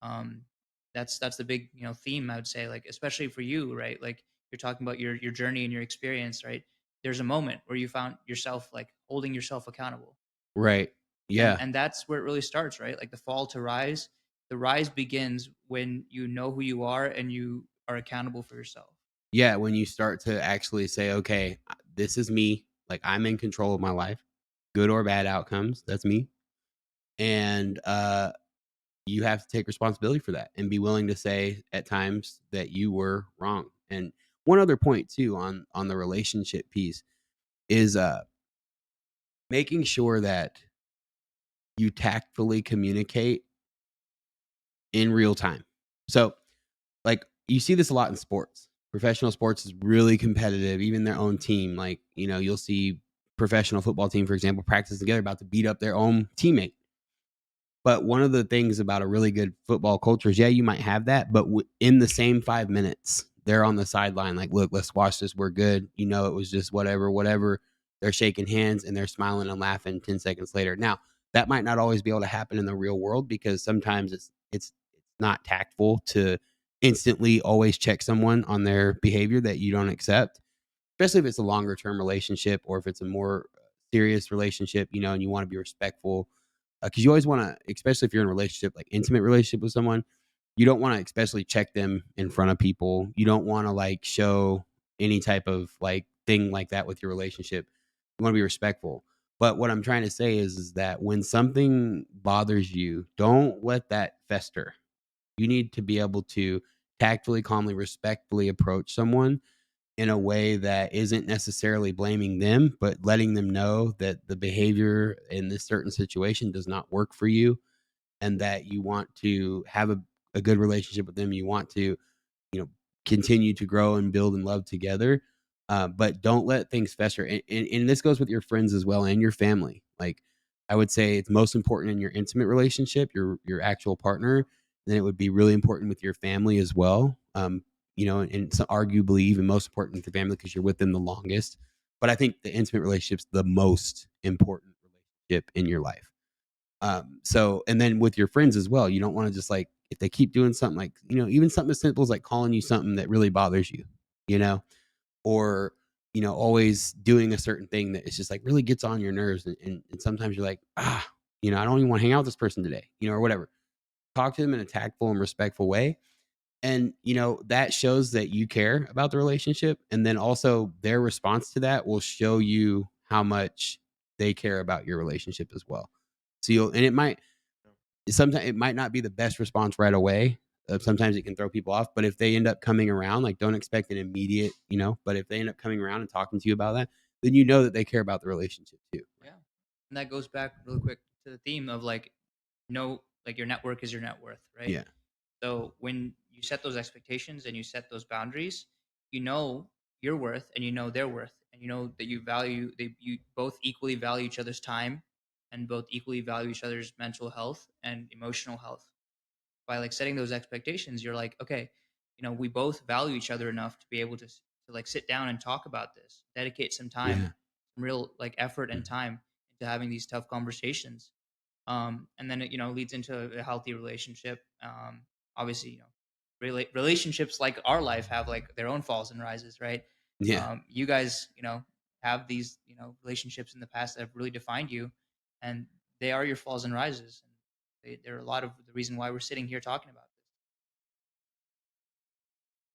Speaker 1: um that's the big, theme, I would say, like, especially for you, right? Like, you're talking about your journey and your experience, right? There's a moment where you found yourself like holding yourself accountable,
Speaker 3: Right.
Speaker 1: and
Speaker 3: Yeah.
Speaker 1: and that's where it really starts, right? Like the fall to rise. The rise begins when you know who you are and you are accountable for yourself.
Speaker 3: Yeah. When you start to actually say, okay, this is me. Like I'm in control of my life, good or bad outcomes. That's me. And you have to take responsibility for that and be willing to say at times that you were wrong. And one other point too on the relationship piece is making sure that you tactfully communicate in real time. So, like, you see this a lot in sports. Professional sports is really competitive, even their own team. Like, you'll see professional football team, for example, practice together about to beat up their own teammate. But one of the things about a really good football culture is, yeah, you might have that, but in the same 5 minutes, they're on the sideline, like, look, let's watch this. We're good. It was just whatever, whatever. They're shaking hands and they're smiling and laughing 10 seconds later. Now, that might not always be able to happen in the real world because sometimes it's not tactful to instantly always check someone on their behavior that you don't accept, especially if it's a longer term relationship or if it's a more serious relationship, and you want to be respectful. Because you always want to, especially if you're in a relationship, like intimate relationship with someone, you don't want to especially check them in front of people. You don't want to like show any type of like thing like that with your relationship. You want to be respectful. But what I'm trying to say is that when something bothers you, don't let that fester. You need to be able to tactfully, calmly, respectfully approach someone in a way that isn't necessarily blaming them, but letting them know that the behavior in this certain situation does not work for you and that you want to have a good relationship with them. You want to, you know, continue to grow and build and love together. But don't let things fester. And this goes with your friends as well and your family. Like I would say it's most important in your intimate relationship, your actual partner. Then it would be really important with your family as well. And so arguably even most important with your family because you're with them the longest. But I think the intimate relationship's the most important relationship in your life. So, and then with your friends as well, you don't want to just like, if they keep doing something like, even something as simple as like calling you something that really bothers you, you know, or, always doing a certain thing that is just like really gets on your nerves. And sometimes you're like, I don't even want to hang out with this person today, or whatever. Talk to them in a tactful and respectful way. And, that shows that you care about the relationship. And then also their response to that will show you how much they care about your relationship as well. So and sometimes it might not be the best response right away. Sometimes it can throw people off, but if they end up coming around, like don't expect an immediate, but if they end up coming around and talking to you about that, then you know that they care about the relationship too.
Speaker 1: Yeah. And that goes back really quick to the theme of like, like your network is your net worth, right?
Speaker 3: Yeah.
Speaker 1: So when you set those expectations and you set those boundaries, you know your worth and you know their worth, and you know that you both equally value each other's time and both equally value each other's mental health and emotional health. By like setting those expectations, you're like, okay, we both value each other enough to be able to like sit down and talk about this, dedicate some time,
Speaker 3: Yeah.
Speaker 1: some real like effort and time into having these tough conversations. And then it leads into a healthy relationship. Obviously, relationships like our life have like their own falls and rises, right?
Speaker 3: Yeah.
Speaker 1: You guys, have these relationships in the past that have really defined you, and they are your falls and rises. And they're a lot of the reason why we're sitting here talking about this.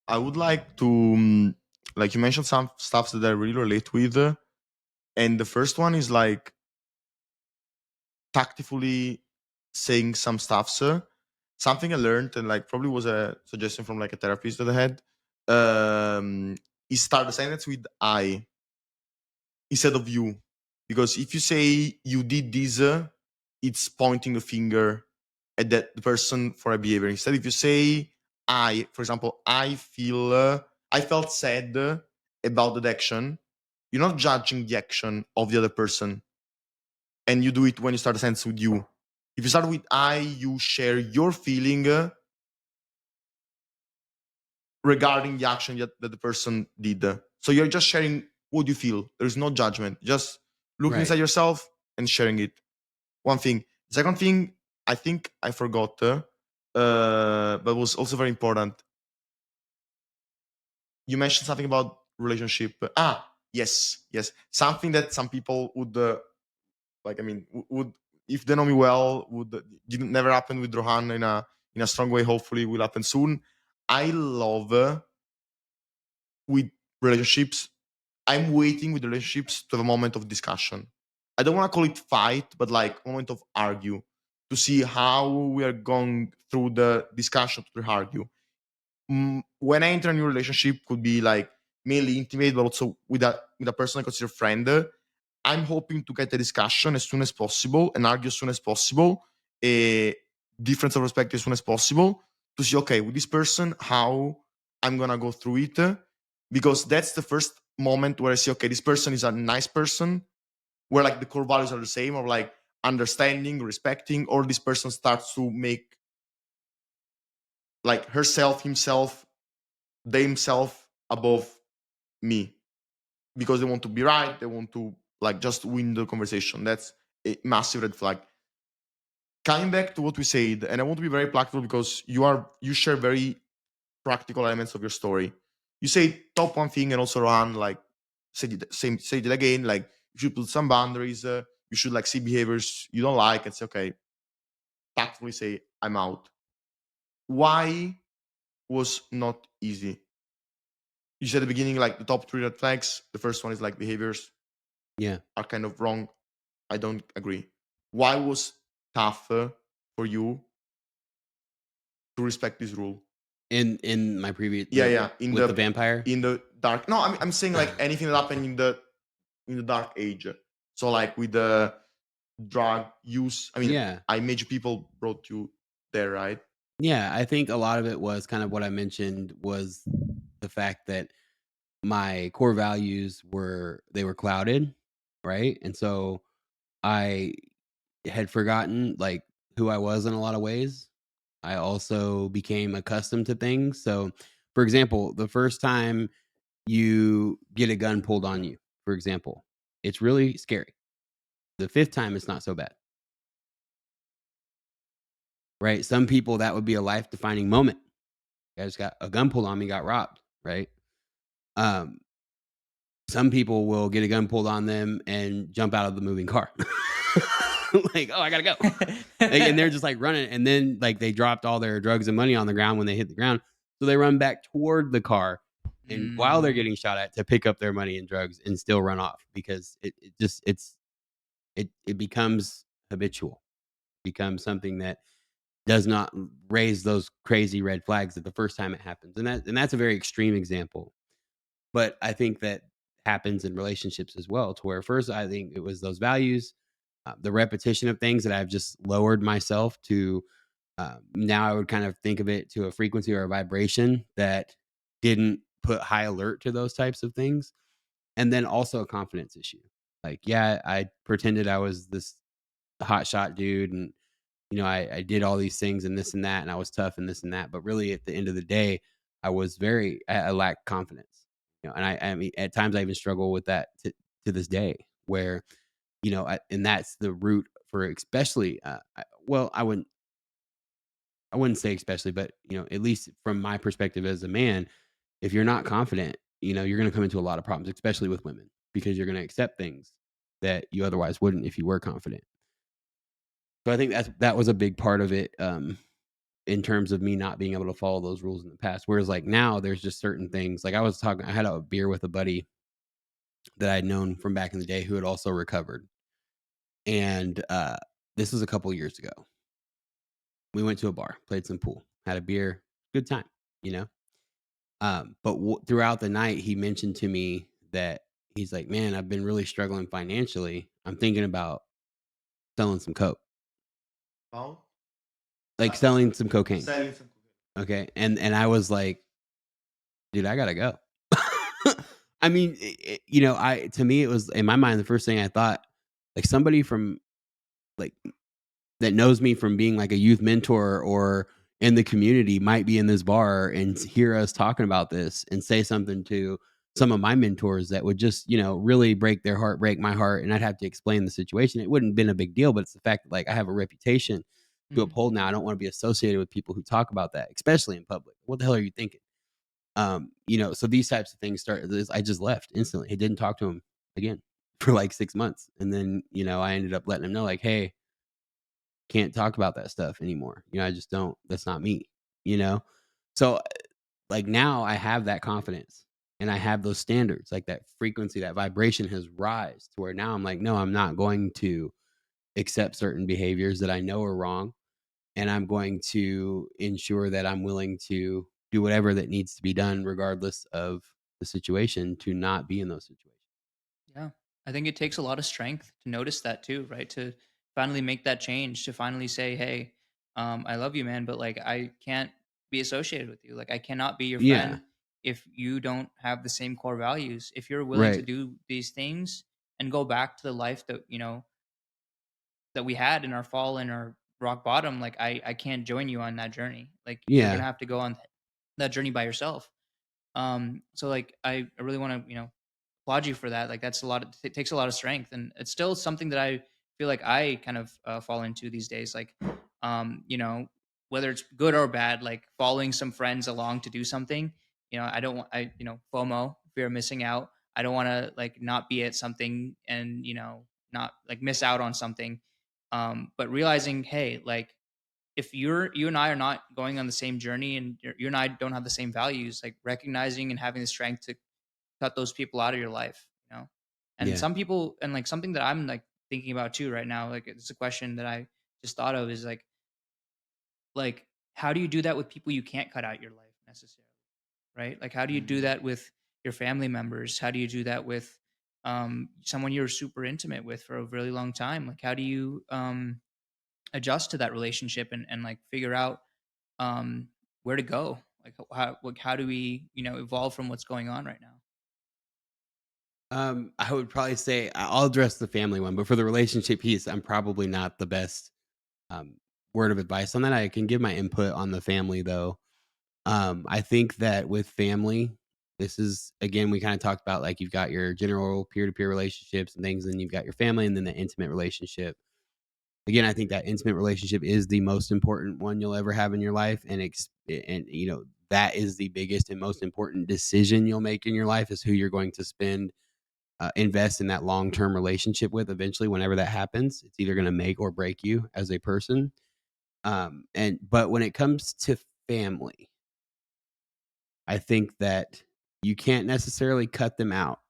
Speaker 2: I would like to, like you mentioned some stuff that I really relate with. And the first one is like tactfully saying some stuff, sir. Something I learned and like probably was a suggestion from like a therapist that I had. Is start the sentence with I instead of you. Because if you say you did this, it's pointing the finger at that the person for a behavior. Instead, if you say I, for example, I felt sad about the action, you're not judging the action of the other person. And you do it when you start a sentence with you. If you start with I, you share your feeling regarding the action that the person did. So you're just sharing what you feel. There's no judgment. Just looking
Speaker 3: Right.
Speaker 2: inside yourself and sharing it. One thing. Second thing, I think I forgot. but was also very important. You mentioned something about relationship. Yes, something that some people would like. I mean, would, if they know me well, would didn't never happen with Rohan in a strong way. Hopefully, will happen soon. I love with relationships. I'm waiting with relationships to have a moment of discussion. I don't want to call it fight, but like a moment of argue to see how we are going through the discussion to argue. When I enter a new relationship, could be like mainly intimate, but also with a person I consider friend. I'm hoping to get a discussion as soon as possible and argue as soon as possible, a difference of perspective as soon as possible to see, okay, with this person, how I'm gonna go through it, because that's the first moment where I see, okay, this person is a nice person, where like the core values are the same, or like understanding, respecting, or this person starts to make like herself, himself, themselves above me because they want to be right, they want to like just win the conversation. That's a massive red flag. Coming back to what we said, and I want to be very practical because you share very practical elements of your story. You say top one thing, and also run like say it again, like you should put some boundaries, you should like see behaviors you don't like and say, okay, tactfully say I'm out. Why was not easy? You said at the beginning like the top three red flags. The first one is like behaviors
Speaker 3: Yeah.
Speaker 2: are kind of wrong. I don't agree. Why was tougher for you to respect this rule?
Speaker 3: In my previous
Speaker 2: Yeah. In
Speaker 3: with the vampire.
Speaker 2: in the dark. No, I'm saying like anything that happened in the dark age. So like with the drug use. I mean,
Speaker 3: Yeah.
Speaker 2: I major people brought you there, right?
Speaker 3: Yeah, I think a lot of it was kind of what I mentioned was the fact that my core values were clouded, right? And so I had forgotten like who I was in a lot of ways. I also became accustomed to things. So, for example, the first time you get a gun pulled on you, for example, it's really scary. The fifth time, it's not so bad, right? Some people that would be a life defining moment. I just got a gun pulled on me, got robbed, right? Um, some people will get a gun pulled on them and jump out of the moving car. Like, oh, I gotta go. And they're just like running. And then like they dropped all their drugs and money on the ground when they hit the ground. So they run back toward the car and while they're getting shot at to pick up their money and drugs and still run off because it becomes habitual, becomes something that does not raise those crazy red flags at the first time it happens. And that's a very extreme example. But I think that happens in relationships as well, to where first I think it was those values, the repetition of things that I've just lowered myself to. Now I would kind of think of it to a frequency or a vibration that didn't put high alert to those types of things. And then also a confidence issue. Like, yeah, I pretended I was this hot shot dude and I did all these things and this and that, and I was tough and this and that. But really, at the end of the day, I lacked confidence. And I mean, at times I even struggle with that to this day, where and that's the root for especially. Well, I wouldn't say especially, but at least from my perspective as a man, if you're not confident, you're going to come into a lot of problems, especially with women, because you're going to accept things that you otherwise wouldn't if you were confident. So I think that was a big part of it. In terms of me not being able to follow those rules in the past. Whereas like now there's just certain things like I had a beer with a buddy that I'd known from back in the day who had also recovered. And this was a couple years ago. We went to a bar, played some pool, had a beer, good time, you know? But throughout the night, he mentioned to me that he's like, man, I've been really struggling financially. I'm thinking about selling some coke,
Speaker 2: How?
Speaker 3: like selling some cocaine.
Speaker 2: Selling some.
Speaker 3: Okay. And I was like, dude, I gotta go. I mean, to me, it was in my mind, the first thing I thought, like somebody from like that knows me from being like a youth mentor or in the community might be in this bar and hear us talking about this and say something to some of my mentors that would just, really break their heart, break my heart. And I'd have to explain the situation. It wouldn't have been a big deal, but it's the fact that like I have a reputation to
Speaker 1: Mm.
Speaker 3: uphold now. I don't want to be associated with people who talk about that, especially in public. What the hell are you thinking? So these types of things I just left instantly. I didn't talk to him again for like 6 months. And then, I ended up letting him know, like, hey, can't talk about that stuff anymore. I just don't, that's not me, you know? So like now I have that confidence and I have those standards, like that frequency, that vibration has rise to where now I'm like, no, I'm not going to accept certain behaviors that I know are wrong. And I'm going to ensure that I'm willing to do whatever that needs to be done, regardless of the situation, to not be in those situations.
Speaker 1: Yeah. I think it takes a lot of strength to notice that too, right? To finally make that change, to finally say, "Hey, I love you, man, but like I can't be associated with you. Like I cannot be your
Speaker 3: Yeah.
Speaker 1: friend if you don't have the same core values. If you're willing to
Speaker 3: Right.
Speaker 1: do these things and go back to the life that, that we had in our fall and our rock bottom, like I can't join you on that journey. Like you're going
Speaker 3: Yeah.
Speaker 1: to have to go on that journey by yourself." So like I really want to, applaud you for that. Like that's a lot. It takes a lot of strength, and it's still something that I feel like I kind of fall into these days. Like, whether it's good or bad, like following some friends along to do something. I don't want FOMO, fear of missing out. I don't want to like not be at something and not like miss out on something. But realizing, hey, like if you and I are not going on the same journey and you and I don't have the same values, like recognizing and having the strength to cut those people out of your life. And
Speaker 3: Yeah.
Speaker 1: some people, and like something that I'm like thinking about too right now, like it's a question that I just thought of is like how do you do that with people you can't cut out your life necessarily, right? Like how do you do that with your family members? How do you do that with someone you're super intimate with for a really long time? Like how do you adjust to that relationship and like figure out um, where to go. How do we evolve from what's going on right now?
Speaker 3: I would probably say I'll address the family one, but for the relationship piece, I'm probably not the best um, word of advice on that. I can give my input on the family though. I think that with family, this is again, we kind of talked about like you've got your general peer to peer relationships and things, and you've got your family, and then the intimate relationship. Again, I think that intimate relationship is the most important one you'll ever have in your life, and that is the biggest and most important decision you'll make in your life is who you're going to invest in that long term relationship with. Eventually, whenever that happens, it's either going to make or break you as a person. But when it comes to family, I think that you can't necessarily cut them out,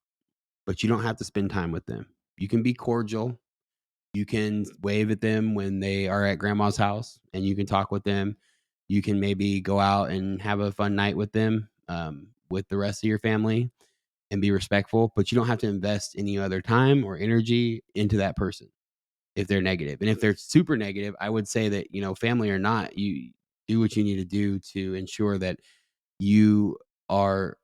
Speaker 3: but you don't have to spend time with them. You can be cordial. You can wave at them when they are at grandma's house and you can talk with them. You can maybe go out and have a fun night with them, with the rest of your family and be respectful, but you don't have to invest any other time or energy into that person if they're negative. And if they're super negative, I would say that, family or not, you do what you need to do to ensure that you are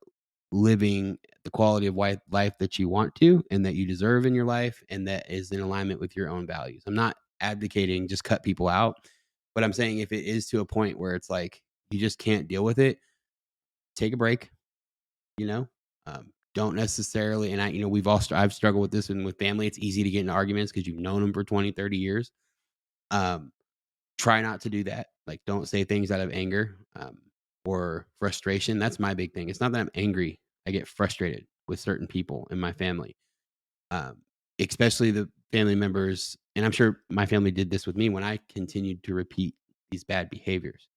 Speaker 3: living the quality of life that you want to and that you deserve in your life and that is in alignment with your own values. I'm not advocating just cut people out, but I'm saying if it is to a point where it's like you just can't deal with it, take a break, you know? Don't necessarily, and I've struggled with this and with family. It's easy to get into arguments because you've known them for 20, 30 years. Um, Try not to do that. Like, don't say things out of anger or frustration. That's my big thing. It's not that I'm angry. I get frustrated with certain people in my family, um, especially the family members. And I'm sure my family did this with me when I continued to repeat these bad behaviors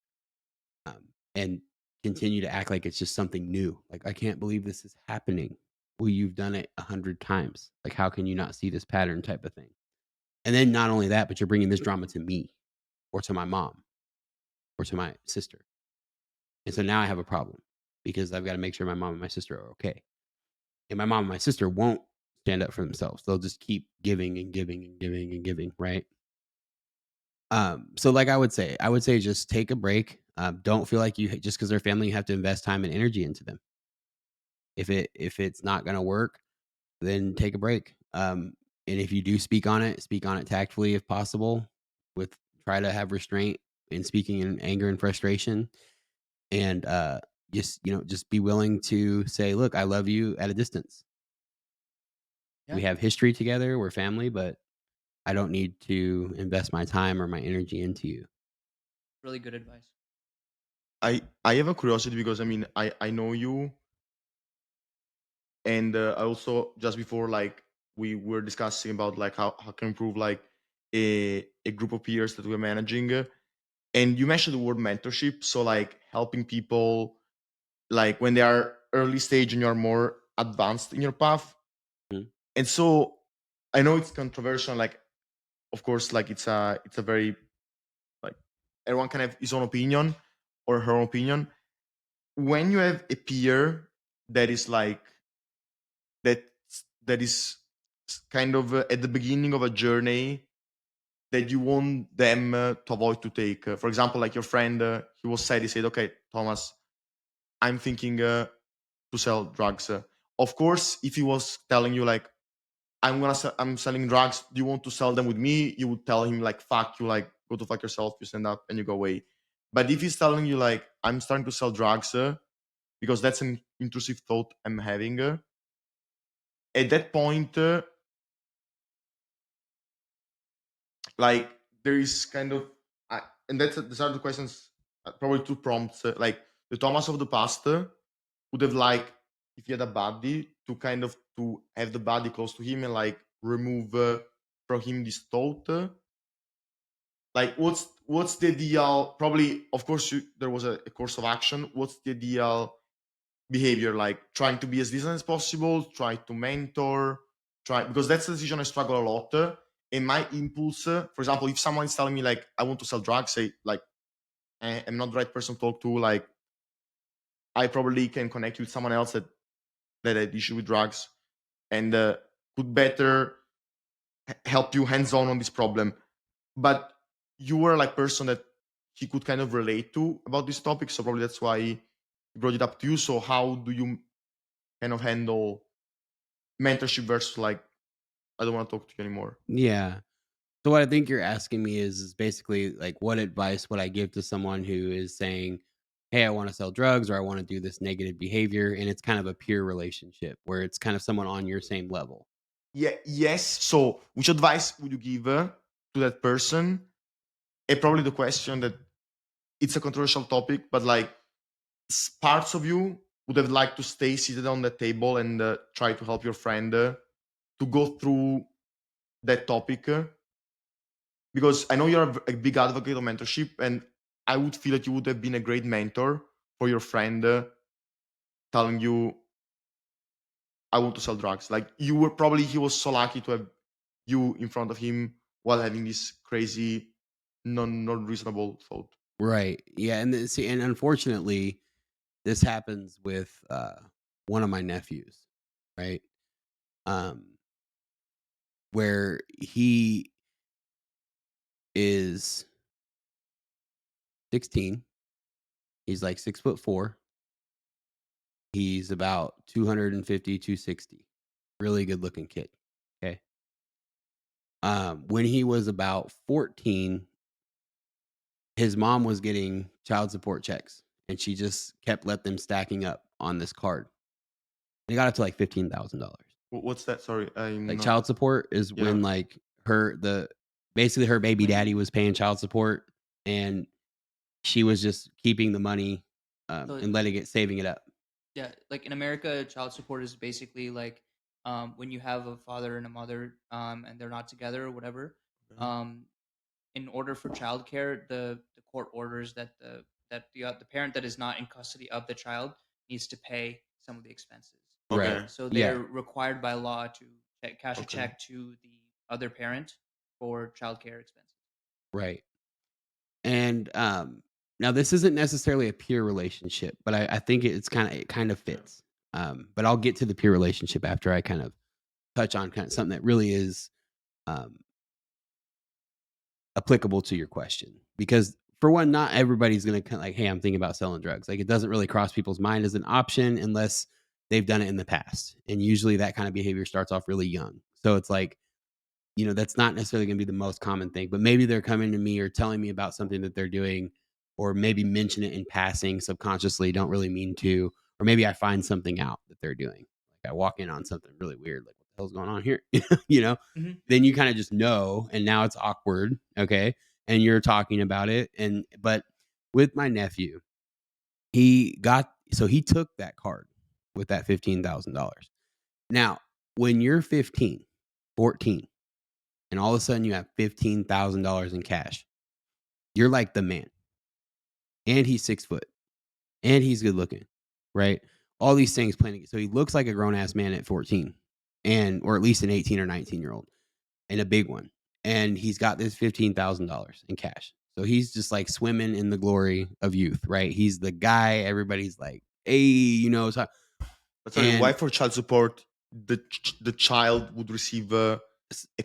Speaker 3: and continue to act like it's just something new. Like, I can't believe this is happening. Well, you've done it 100 times. Like, how can you not see this pattern type of thing? And then not only that, but you're bringing this drama to me or to my mom or to my sister. And so now I have a problem because I've got to make sure my mom and my sister are okay. And my mom and my sister won't stand up for themselves. They'll just keep giving and giving and giving and giving, right? So like I would say just take a break. Don't feel like just because they're family, you have to invest time and energy into them. If it's not gonna work, then take a break. And if you do speak on it tactfully if possible. With Try to have restraint in speaking in anger and frustration and just be willing to say, look, I love you at a distance.
Speaker 1: Yeah.
Speaker 3: We have history together, we're family, but I don't need to invest my time or my energy into you.
Speaker 1: really good advice.
Speaker 2: I have a curiosity because I mean I know you, and I also just before like we were discussing about like how can improve like a group of peers that we're managing, and you mentioned the word mentorship, so like helping people like when they are early stage and you're more advanced in your path.
Speaker 3: Mhm.
Speaker 2: And so I know it's controversial, like of course like it's a very like everyone can have his own opinion or her own opinion. When you have a peer that is like that that is kind of at the beginning of a journey that you want them to avoid to take, for example, like your friend, he said, okay, Thomas, I'm thinking to sell drugs. Of course, if he was telling you like I'm selling drugs, do you want to sell them with me, you would tell him like fuck you, like go to fuck yourself, you stand up and you go away. But if he's telling you like I'm starting to sell drugs because that's an intrusive thought I'm having, at that point, like there is kind of and these are the questions, probably two prompts, like the Thomas of the past would have liked if he had a buddy to kind of to have the buddy close to him and like remove from him this thought, like what's the ideal, probably of course there was a course of action, what's the ideal behavior, like trying to be as distant as possible, try to mentor, try, because that's the decision I struggle a lot, and my impulse, for example, if someone is telling me like I want to sell drugs, say like I'm not the right person to talk to, like I probably can connect you with someone else that had issue with drugs and could better help you hands on this problem. But you were like person that he could kind of relate to about this topic, so probably that's why he brought it up to you. So how do you kind of handle mentorship versus like I don't want to talk to you anymore?
Speaker 3: Yeah. So what I think you're asking me is basically like what advice would I give to someone who is saying, "Hey, I want to sell drugs or I want to do this negative behavior," and it's kind of a peer relationship where it's kind of someone on your same level.
Speaker 2: Yeah, yes. So which advice would you give to that person? And probably the question that it's a controversial topic, but like parts of you would have liked to stay seated on the table and try to help your friend to go through that topic, because I know you're a big advocate of mentorship, and I would feel that you would have been a great mentor for your friend telling you, I want to sell drugs. Like you were probably, he was so lucky to have you in front of him while having this crazy, non reasonable thought.
Speaker 3: Right. Yeah, and see, and unfortunately, this happens with one of my nephews, right? Um where he is 16. He's like 6'4". He's about 250, 260. Really good looking kid. Okay. When he was about 14, his mom was getting child support checks and she just kept let them stacking up on this card. They got up to like $15,000.
Speaker 2: What's that? Sorry, I'm
Speaker 3: Like
Speaker 2: not.
Speaker 3: child support is
Speaker 2: Yeah.
Speaker 3: when like basically her baby
Speaker 1: When
Speaker 3: daddy was paying child support and she was just keeping the money
Speaker 1: so
Speaker 3: and saving it up.
Speaker 1: yeah, like in America, child support is basically like when you have a father and a mother and they're not together or whatever.
Speaker 2: Okay.
Speaker 1: Um, in order for childcare, the court orders that the parent that is not in custody of the child needs to pay some of the expenses.
Speaker 3: Right.
Speaker 2: Okay.
Speaker 1: So
Speaker 3: Yeah.
Speaker 1: they're required by law to cash a
Speaker 2: Okay.
Speaker 1: check to the other parent for childcare expenses.
Speaker 3: Right. And now this isn't necessarily a peer relationship, but I think it kind of
Speaker 2: Yeah.
Speaker 3: fits. But I'll get to the peer relationship after I kind of touch on kind of something that really is um, applicable to your question. Because for one, not everybody's going to like, hey, I'm thinking about selling drugs. Like it doesn't really cross people's mind as an option unless they've done it in the past. And usually that kind of behavior starts off really young. So it's like, that's not necessarily going to be the most common thing, but maybe they're coming to me or telling me about something that they're doing, or maybe mention it in passing subconsciously, don't really mean to, or maybe I find something out that they're doing. Like I walk in on something really weird, like what the hell's going on here? you know,
Speaker 1: Mm-hmm.
Speaker 3: then you kind of just know, and now it's awkward. Okay. And you're talking about it. But with my nephew. He took that card with that $15,000. Now, when you're 15, 14, and all of a sudden you have $15,000 in cash, you're like the man. And he's 6 foot. And he's good looking, right? All these things playing. So he looks like a grown ass man at 14, or at least an 18 or 19-year-old, and a big one. And he's got this $15,000 in cash. So he's just like swimming in the glory of youth, right? He's the guy everybody's like, hey, so.
Speaker 2: But sorry,
Speaker 3: And
Speaker 2: why for child support the child would receive a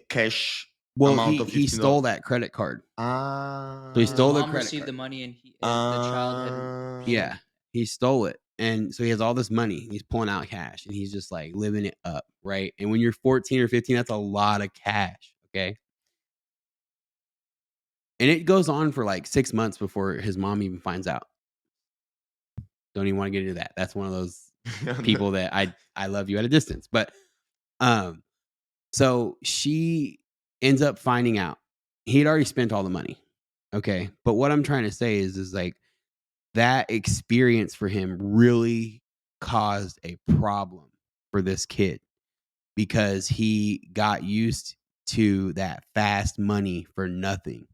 Speaker 2: cash
Speaker 3: well,
Speaker 2: amount of
Speaker 3: he
Speaker 2: $15?
Speaker 3: stole that credit card.
Speaker 2: Ah.
Speaker 3: So he
Speaker 1: His
Speaker 3: stole the
Speaker 1: mom
Speaker 3: credit
Speaker 1: received
Speaker 3: card.
Speaker 1: the money, and the child had received
Speaker 3: Yeah, he stole it. And so he has all this money. He's pulling out cash and he's just like living it up, right? And when you're 14 or 15, that's a lot of cash, okay? And it goes on for like 6 months before his mom even finds out. Don't even want to get into that. That's one of those people that I love you at a distance. But so she ends up finding out. He had already spent all the money. Okay. But what I'm trying to say is like that experience for him really caused a problem for this kid because he got used to that fast money for nothing.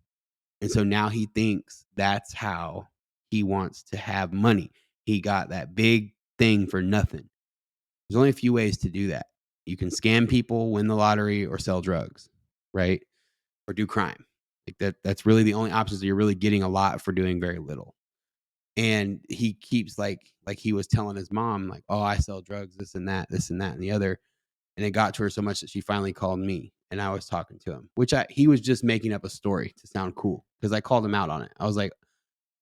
Speaker 3: And so now he thinks that's how he wants to have money. He got that big thing for nothing. There's only a few ways to do that. You can scam people, win the lottery, or sell drugs, right? Or do crime. Like that's really the only options that you're really getting a lot for doing very little. And he keeps like he was telling his mom, like, oh, I sell drugs, this and that, and the other. And it got to her so much that she finally called me and I was talking to him, which he was just making up a story to sound cool because I called him out on it. I was like,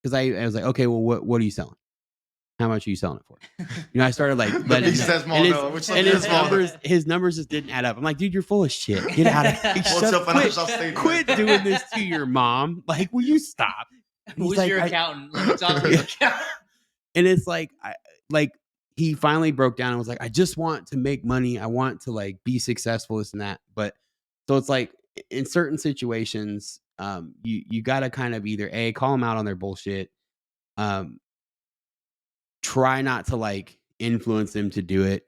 Speaker 3: because I was like, okay, well, what are you selling? How much are you selling it for? I started like letting his numbers just didn't add up. I'm like, dude, you're full of shit. Get out of here.
Speaker 2: What's your financial statement?
Speaker 3: Quit doing this to your mom. Like, will you stop?
Speaker 1: Who's your accountant? Let me talk to your accountant.
Speaker 3: And it's like, he finally broke down and was like, I just want to make money. I want to like be successful, this and that. But so it's like in certain situations, you got to kind of either call them out on their bullshit, try not to like influence them to do it.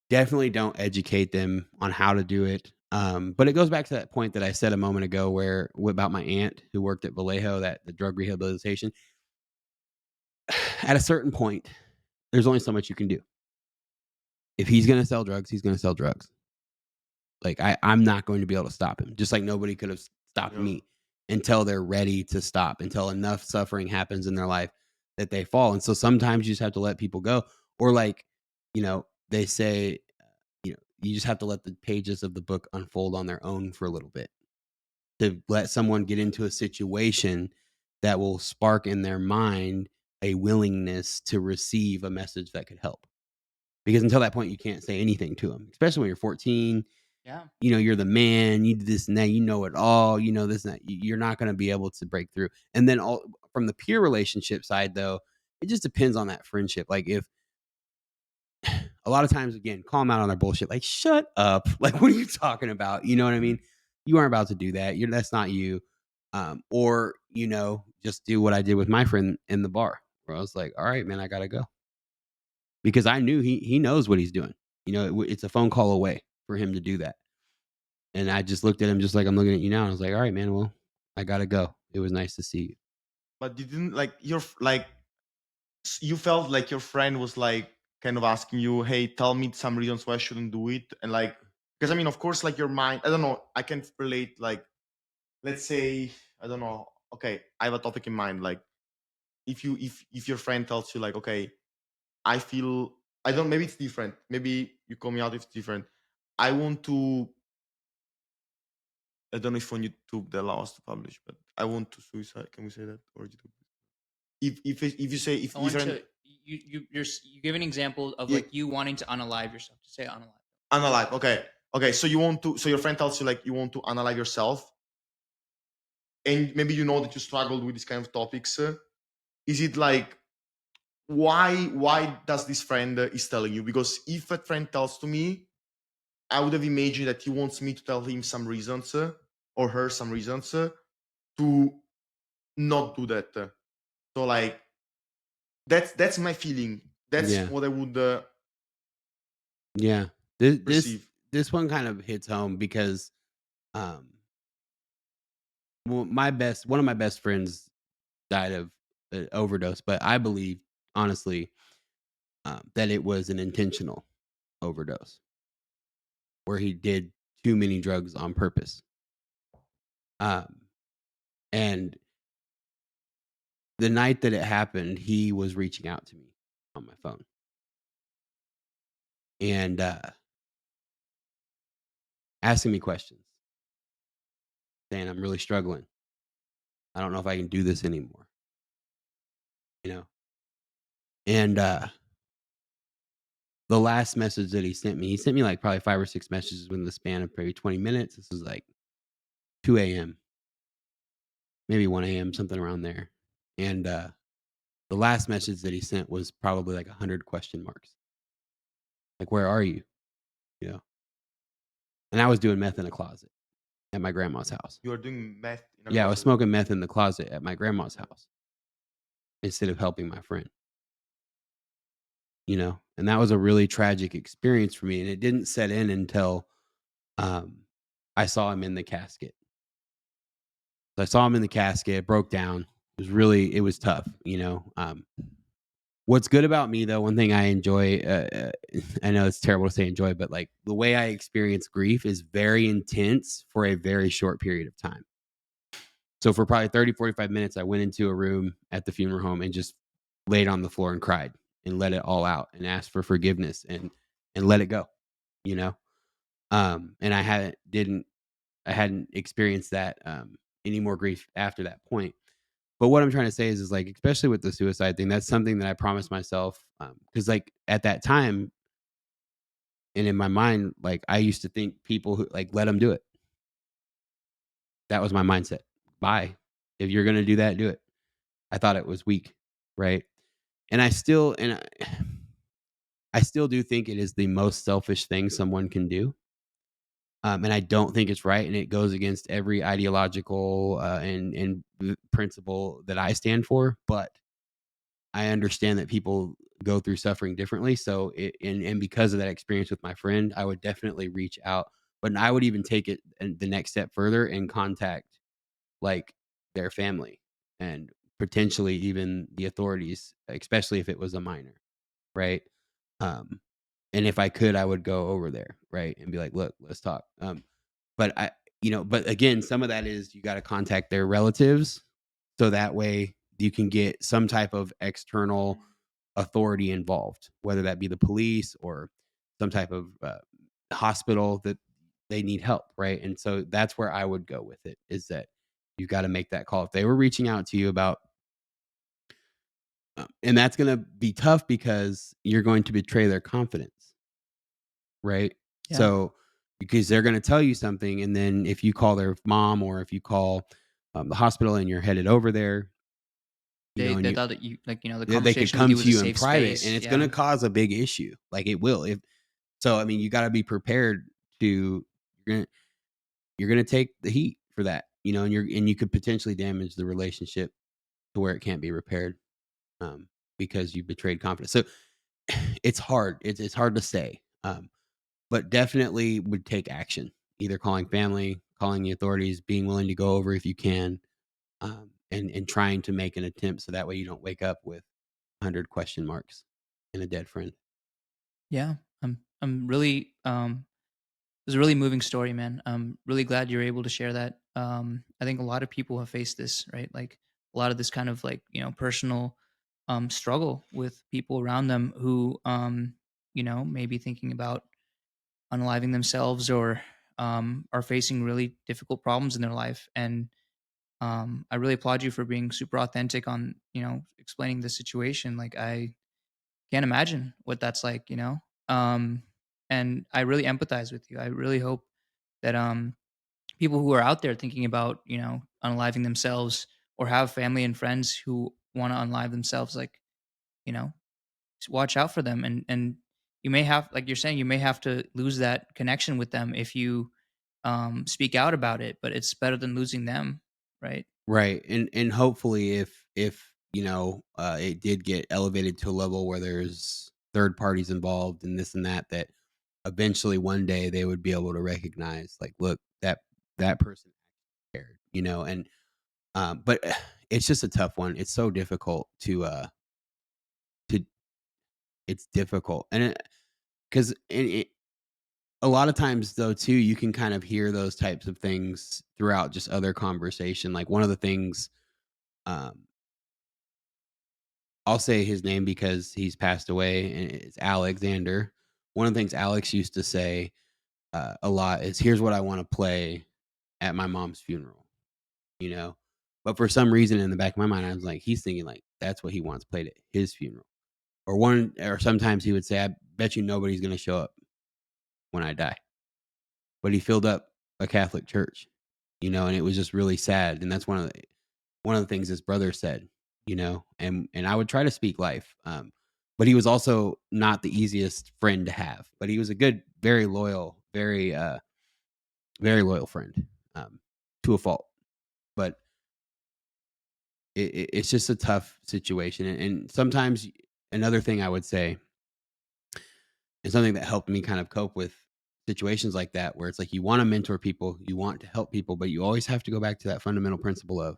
Speaker 3: Definitely don't educate them on how to do it. But it goes back to that point that I said a moment ago about my aunt who worked at Vallejo, the drug rehabilitation. At a certain point, there's only so much you can do. If he's going to sell drugs, he's going to sell drugs. Like I'm not going to be able to stop him. Just like nobody could have stopped me until they're ready to stop, until enough suffering happens in their life that they fall. And so sometimes you just have to let people go. Or like, they say, you just have to let the pages of the book unfold on their own for a little bit to let someone get into a situation that will spark in their mind a willingness to receive a message that could help. Because until that point, you can't say anything to them, especially when you're 14.
Speaker 1: Yeah.
Speaker 3: You're the man, you do this and that, you know it all, this and that. You're not going to be able to break through. And then from the peer relationship side, though, it just depends on that friendship. Like if a lot of times, again, call them out on their bullshit. Like, shut up. Like, what are you talking about? You know what I mean? You aren't about to do that. That's not you. Or, just do what I did with my friend in the bar where I was like, all right, man, I got to go. Because I knew he knows what he's doing. It's a phone call away for him to do that. And I just looked at him just like I'm looking at you now. And I was like, all right, man, well, I got to go. It was nice to see you.
Speaker 2: But you didn't you felt like your friend was like kind of asking you, hey, tell me some reasons why I shouldn't do it. And like, because I mean, of course, like your mind, I don't know, I can relate, like, let's say, I don't know, okay, I have a topic in mind. Like if your friend tells you like, okay, I feel, I don't, maybe it's different. Maybe you call me out if it's different. I want to, I don't know if on YouTube they allow us to publish, but I want to suicide. Can we say that? Or YouTube? If you say, if
Speaker 1: I want
Speaker 2: different,
Speaker 1: to you give an example of
Speaker 2: Yeah.
Speaker 1: like you wanting to unalive yourself. To say unalive.
Speaker 2: Unalive. Okay. So you want to, so your friend tells you like you want to unalive yourself, and maybe you know that you struggled with these kind of topics. Is it like, why does this friend is telling you? Because if a friend tells to me, I would have imagined that he wants me to tell him some reasons or her some reasons to not do that. So like that's my feeling. That's
Speaker 3: Yeah.
Speaker 2: what I would
Speaker 3: Yeah. This
Speaker 2: perceive.
Speaker 3: this one kind of hits home because um well, one of my best friends died of overdose, but I believe honestly that it was an intentional overdose where he did too many drugs on purpose. Um, and the night that it happened, he was reaching out to me on my phone and asking me questions, saying, "I'm really struggling. I don't know if I can do this anymore." You know, and the last message that he sent me like probably 5 or 6 messages within the span of maybe 20 minutes. This was like 2 a.m., maybe 1 a.m., something around there. And the last message that he sent was probably like 100 question marks. Like, where are you? You know, and I was doing meth in a closet at my grandma's house.
Speaker 2: You are doing math in a
Speaker 3: Yeah, I was
Speaker 2: closet.
Speaker 3: smoking meth in the closet at my grandma's house instead of helping my friend, you know? And that was a really tragic experience for me. And it didn't set in until um, I saw him in the casket. So I saw him in the casket, it broke down. It was tough, you know? What's good about me, though, one thing I enjoy, I know it's terrible to say enjoy, but like the way I experience grief is very intense for a very short period of time. So for probably 30, 45 minutes, I went into a room at the funeral home and just laid on the floor and cried and let it all out and asked for forgiveness and let it go, you know? And I hadn't experienced that any more grief after that point. But what I'm trying to say is like, especially with the suicide thing, that's something that I promised myself. Cause like at that time and in my mind, like I used to think people who like, let them do it. That was my mindset. Bye. If you're going to do that, do it. I thought it was weak, right? And I still do think it is the most selfish thing someone can do. And I don't think it's right, and it goes against every ideological and principle that I stand for. But I understand that people go through suffering differently. So, and because of that experience with my friend, I would definitely reach out. But I would even take it the next step further and contact like their family and potentially even the authorities, especially if it was a minor, right? Um, and if I could, I would go over there, right, and be like, "Look, let's talk." But but again, some of that is you got to contact their relatives, so that way you can get some type of external authority involved, whether that be the police or some type of hospital that they need help, right? And so that's where I would go with it is that you got to make that call. If they were reaching out to you about, and that's going to be tough because you're going to betray their confidence, right?
Speaker 1: Yeah.
Speaker 3: So because they're going to tell you something, and then if you call their mom or if you call the hospital and you're headed over there, you know, and
Speaker 1: They
Speaker 3: you
Speaker 1: thought that you like, the
Speaker 3: they could
Speaker 1: conversation with
Speaker 3: come
Speaker 1: you
Speaker 3: to
Speaker 1: was a
Speaker 3: you in
Speaker 1: safe
Speaker 3: private, and
Speaker 1: space.
Speaker 3: it's going to
Speaker 1: Yeah.
Speaker 3: cause a big issue. Like it will. If so, I mean, you got to be prepared to you're gonna you're gonna take the heat for that, you know, and you could potentially damage the relationship to where it can't be repaired um, because you betrayed confidence. So it's hard. It's hard to say, but definitely would take action. Either calling family, calling the authorities, being willing to go over if you can, and trying to make an attempt so that way you don't wake up with 100 question marks and a dead friend.
Speaker 1: Yeah. I'm really it was a really moving story, man. I'm really glad you're able to share that. I think a lot of people have faced this, right? Like a lot of this kind of like, personal struggle with people around them who may be thinking about unaliving themselves or are facing really difficult problems in their life. And I really applaud you for being super authentic on, explaining the situation. Like I can't imagine what that's like. Um, and I really empathize with you. I really hope that people who are out there thinking about, unaliving themselves or have family and friends who want to unalive themselves, like, you know, just watch out for them. And you may have, like you're saying, you may have to lose that connection with them if you speak out about it, but it's better than losing them, right?
Speaker 3: Right. And hopefully if it did get elevated to a level where there's third parties involved and this and that eventually one day they would be able to recognize, like, look, that person cared, and but it's just a tough one. It's so difficult to it's difficult. And because a lot of times though too, you can kind of hear those types of things throughout just other conversation. Like one of the things, um, I'll say his name because he's passed away, and it's Alexander. One of the things Alex used to say a lot is, "Here's what I want to play at my mom's funeral," you know. But for some reason, in the back of my mind, I was like, he's thinking like that's what he wants played at his funeral. Or sometimes he would say, "I bet you nobody's going to show up when I die." But he filled up a Catholic church, and it was just really sad. And that's one of the things his brother said, and I would try to speak life. But he was also not the easiest friend to have. But he was a good, very loyal, very loyal friend, to a fault. But it's just a tough situation. And sometimes another thing I would say, and something that helped me kind of cope with situations like that, where it's like you want to mentor people, you want to help people, but you always have to go back to that fundamental principle of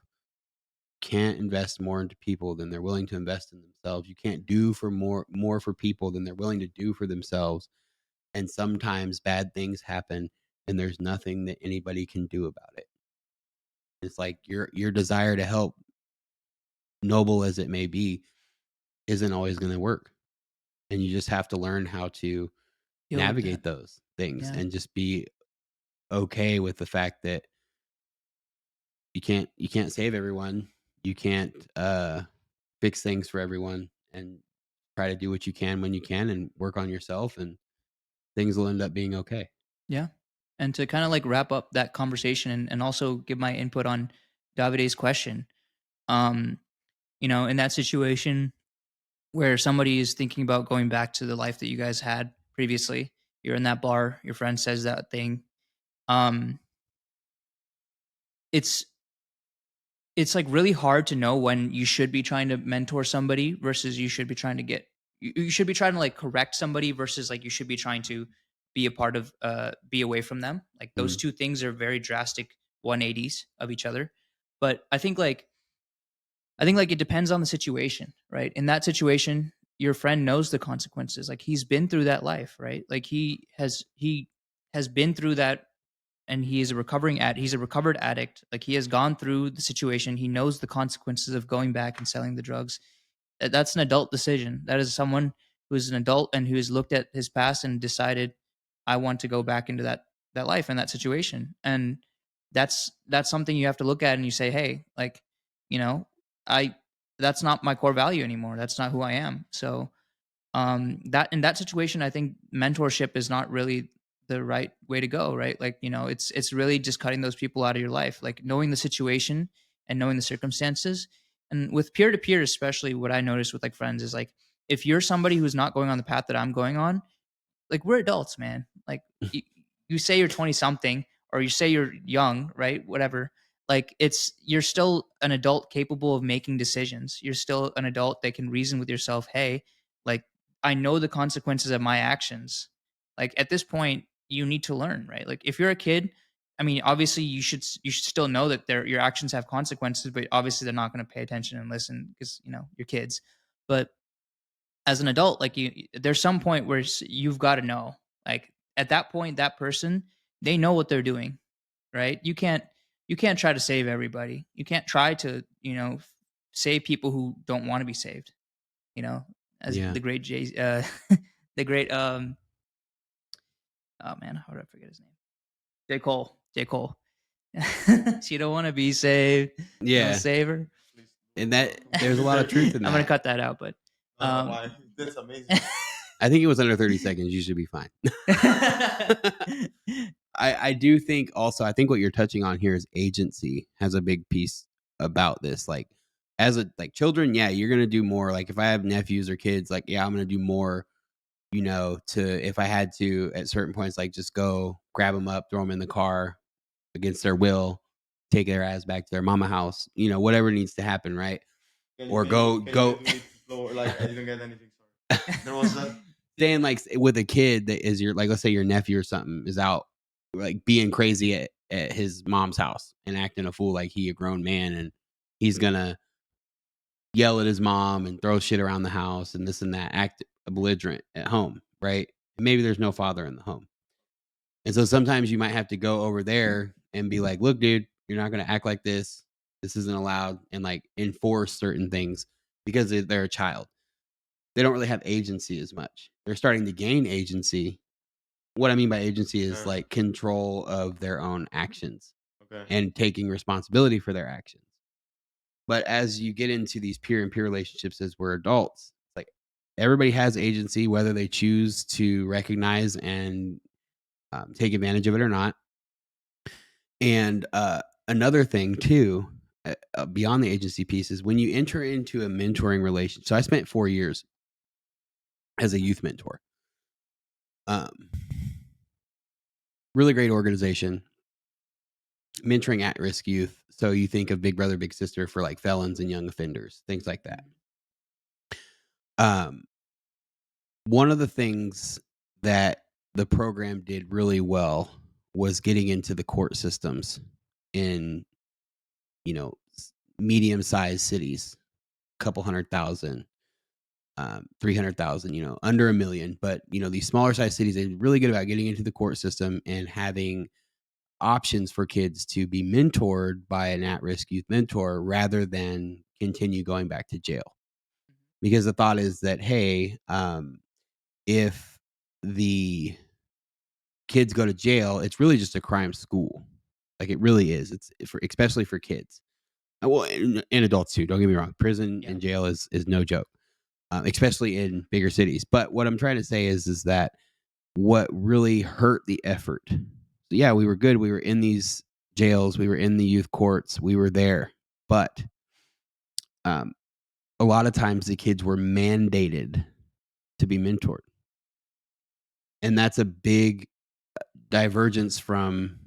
Speaker 3: can't invest more into people than they're willing to invest in themselves. You can't do for more for people than they're willing to do for themselves. And sometimes bad things happen and there's nothing that anybody can do about it. It's like your desire to help, noble as it may be, isn't always going to work. And you just have to learn how to
Speaker 1: Deal with that.
Speaker 3: navigate those things
Speaker 1: Yeah.
Speaker 3: and just be okay with the fact that you can't save everyone. You can't fix things for everyone, and try to do what you can when you can and work on yourself, and things will end up being okay.
Speaker 1: Yeah. And to kind of like wrap up that conversation and also give my input on Davide's question. Um, in that situation where somebody is thinking about going back to the life that you guys had previously, you're in that bar, your friend says that thing. Um, it's it's like really hard to know when you should be trying to mentor somebody versus you should be trying to you should be trying to like correct somebody versus like you should be trying to be a part of be away from them. Like those
Speaker 3: Mm,
Speaker 1: two things are very drastic 180s of each other. But I think like it depends on the situation, right? In that situation, your friend knows the consequences. Like he's been through that life, right? Like he has been through that, and he's a recovered addict. Like he has gone through the situation. He knows the consequences of going back and selling the drugs. That's an adult decision. That is someone who is an adult and who has looked at his past and decided, I want to go back into that life and that situation. And that's something you have to look at and you say, hey, like, you know, I that's not my core value anymore. That's not who I am. So that in that situation, I think mentorship is not really the right way to go, right? Like, it's really just cutting those people out of your life, like knowing the situation and knowing the circumstances. And with peer to peer, especially, what I noticed with like friends is like, if you're somebody who's not going on the path that I'm going on, like we're adults, man. Like you, you say you're 20 something or you say you're young, right? Whatever. Like you're still an adult capable of making decisions. You're still an adult that can reason with yourself, hey, like I know the consequences of my actions. Like at this point, you need to learn, right? Like if you're a kid, I mean, obviously you should still know that your actions have consequences, but obviously they're not going to pay attention and listen because you're kids. But as an adult, like there's some point where you've got to know, like at that point, that person, they know what they're doing, right? You can't try to save everybody. You can't try to save people who don't want to be saved, you know as
Speaker 3: yeah.
Speaker 1: the great the great oh man, how did I forget his name? J Cole. She don't want to be saved, don't
Speaker 3: Yeah.
Speaker 1: save her.
Speaker 2: Please
Speaker 3: And
Speaker 2: don't
Speaker 3: that
Speaker 2: don't
Speaker 3: there's a
Speaker 2: do
Speaker 3: lot of
Speaker 2: that.
Speaker 3: truth in
Speaker 1: I'm gonna
Speaker 3: that.
Speaker 1: cut that out, but um
Speaker 2: Why? That's amazing.
Speaker 3: I think it was under 30 seconds. You should be fine. I do think also, I think what you're touching on here is agency has a big piece about this. Like as a like children, yeah, you're gonna do more. Like if I have nephews or kids, like yeah, I'm gonna do more, to if I had to at certain points, like just go grab them up, throw them in the car against their will, take their ass back to their mama house, whatever needs to happen, right? or
Speaker 2: can you
Speaker 3: go
Speaker 2: do it slower? Like I didn't get anything. Sorry. There was a
Speaker 3: saying like with a kid that is your, like, let's say your nephew or something is out like being crazy at his mom's house and acting a fool like he a grown man, and he's gonna yell at his mom and throw shit around the house and this and that, act belligerent at home, right? And maybe there's no father in the home. And so sometimes you might have to go over there and be like, look, dude, you're not going to act like this. This isn't allowed. And like enforce certain things because they're a child. They don't really have agency as much. They're starting to gain agency. What I mean by agency is
Speaker 2: yeah.
Speaker 3: like control of their own actions
Speaker 2: Okay.
Speaker 3: and taking responsibility for their actions. But as you get into these peer and peer relationships as we're adults, it's like everybody has agency, whether they choose to recognize and take advantage of it or not. And another thing too, beyond the agency piece, is when you enter into a mentoring relationship. So I spent 4 years as a youth mentor. Really great organization, mentoring at-risk youth. So you think of Big Brother, Big Sister for like felons and young offenders, things like that. One of the things that the program did really well was getting into the court systems in, you know, medium-sized cities, couple 100,000, 300,000, under 1 million. But, these smaller size cities, they're really good about getting into the court system and having options for kids to be mentored by an at-risk youth mentor rather than continue going back to jail. Because the thought is that, hey, if the kids go to jail, it's really just a crime school. Like it really is. It's especially for kids. Well, and adults too. Don't get me wrong. Prison and jail is no joke, especially in bigger cities. But what I'm trying to say is that what really hurt the effort. So yeah, we were good. We were in these jails. We were in the youth courts. We were there, but a lot of times the kids were mandated to be mentored, and that's a big divergence from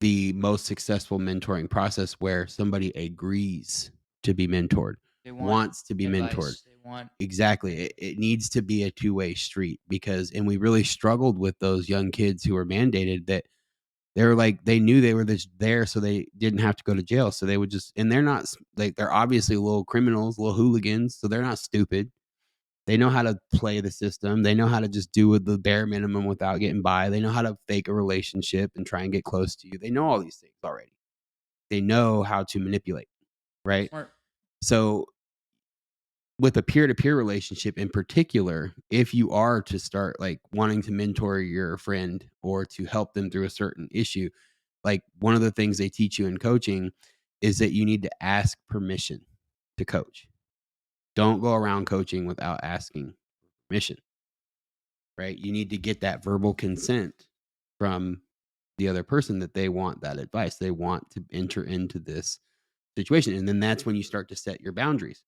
Speaker 3: the most successful mentoring process where somebody agrees to be mentored,
Speaker 1: They
Speaker 3: wants to be mentored.
Speaker 1: advice. They want
Speaker 3: Exactly. It needs to be a two-way street and we really struggled with those young kids who were mandated that they were like, they knew they were there so they didn't have to go to jail. So they would just, and they're not like, they're obviously little criminals, little hooligans. So they're not stupid. They know how to play the system. They know how to just do the bare minimum without getting by. They know how to fake a relationship and try and get close to you. They know all these things already. They know how to manipulate, right?
Speaker 1: smart.
Speaker 3: So with a peer-to-peer relationship in particular, if you are to start like wanting to mentor your friend or to help them through a certain issue, like one of the things they teach you in coaching is that you need to ask permission to coach. Don't go around coaching without asking permission, right? You need to get that verbal consent from the other person that they want that advice. They want to enter into this situation. And then that's when you start to set your boundaries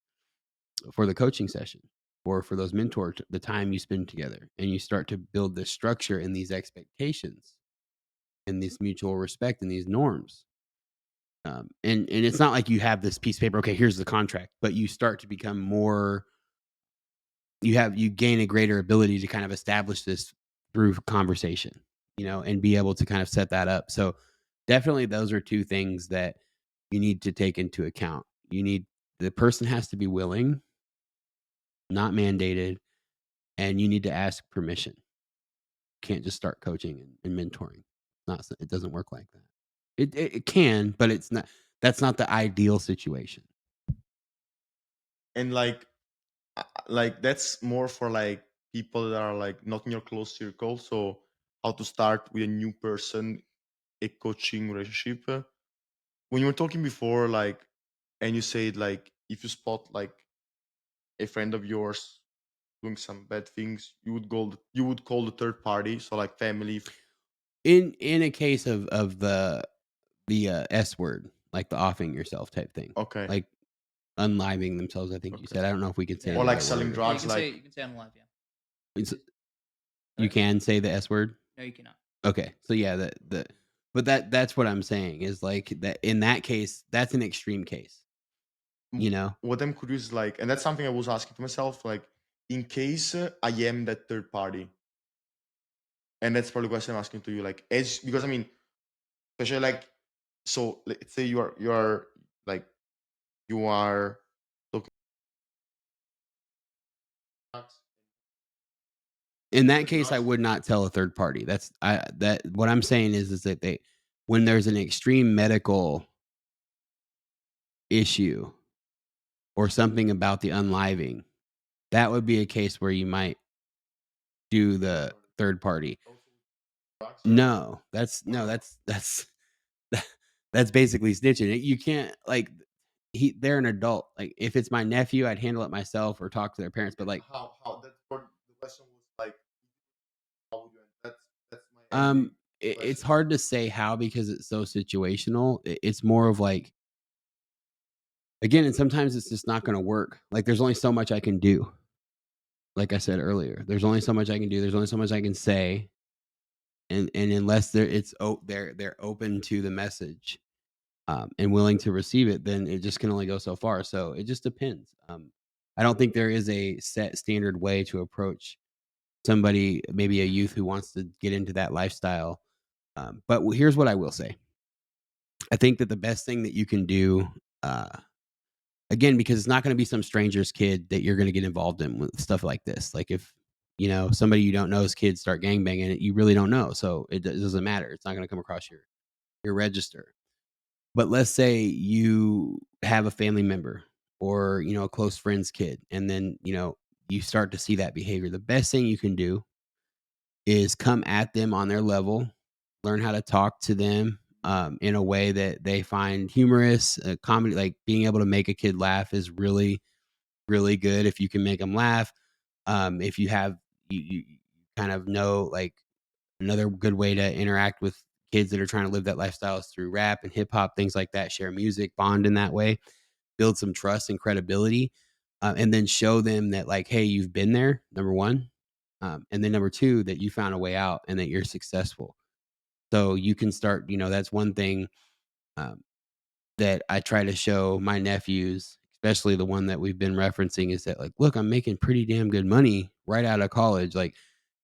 Speaker 3: for the coaching session or for those mentors, the time you spend together. And you start to build this structure and these expectations and this mutual respect and these norms. And it's not like you have this piece of paper, okay, here's the contract, but you start to become more, you gain a greater ability to kind of establish this through conversation, and be able to kind of set that up. So definitely those are two things that you need to take into account. The person has to be willing, not mandated, and you need to ask permission. You can't just start coaching and mentoring. It doesn't work like that. It can, but it's not. That's not the ideal situation.
Speaker 2: And like that's more for like people that are like not in your close circle. So how to start with a new person, a coaching relationship. When you were talking before, like, and you said like if you spot like a friend of yours doing some bad things, you would call the third party, so like family.
Speaker 3: In a case of the S word, like the offing yourself type thing,
Speaker 2: Okay.
Speaker 3: like unliving themselves. I think you
Speaker 2: Okay.
Speaker 3: said. I don't know if we could say
Speaker 2: Or
Speaker 3: the
Speaker 2: like
Speaker 3: other
Speaker 2: selling
Speaker 3: word.
Speaker 1: Yeah,
Speaker 2: drugs, like
Speaker 1: you can say I'm alive. Yeah.
Speaker 3: You can say the S word.
Speaker 1: No, you cannot.
Speaker 3: Okay, so yeah, but that's what I'm saying is like that in that case, that's an extreme case. you know?
Speaker 2: what I'm curious is like, and that's something I was asking to myself, like, in case I am that third party, and that's probably the question I'm asking to you, like, as because I mean, especially like, so let's say you are like you are talking.
Speaker 3: In that case, I would not tell a third party. That's I that what I'm saying is that they when there's an extreme medical issue or something about the unliving, that would be a case where you might do the third party. No, that's that's basically snitching. You can't like they're an adult. Like if it's my nephew, I'd handle it myself or talk to their parents. But like
Speaker 2: How that's for the question was like, how would you? That's my ending
Speaker 3: it's
Speaker 2: question.
Speaker 3: hard to say how because it's so situational. It's more of like again, and sometimes it's just not going to work. Like there's only so much I can do. Like I said earlier, there's only so much I can do. There's only so much I can say, and unless they're open to the message and willing to receive it, then it just can only go so far. So it just depends. I don't think there is a set standard way to approach somebody, maybe a youth who wants to get into that lifestyle. But here's what I will say: I think that the best thing that you can do, uh, again, because it's not going to be some stranger's kid that you're going to get involved in with stuff like this. Like if somebody you don't know's kids start gangbanging, you really don't know, so it doesn't matter. It's not going to come across your register. But let's say you have a family member or, a close friend's kid, and then, you start to see that behavior. The best thing you can do is come at them on their level, learn how to talk to them in a way that they find humorous. Comedy, like being able to make a kid laugh, is really, really good if you can make them laugh. If you have, you kind of know like another good way to interact with kids that are trying to live that lifestyle is through rap and hip hop, things like that. Share music, bond in that way, build some trust and credibility, and then show them that, like, hey, you've been there, number one. And then number two, that you found a way out and that you're successful. So you can start, that's one thing um, that I try to show my nephews, especially the one that we've been referencing, is that like, look, I'm making pretty damn good money right out of college. Like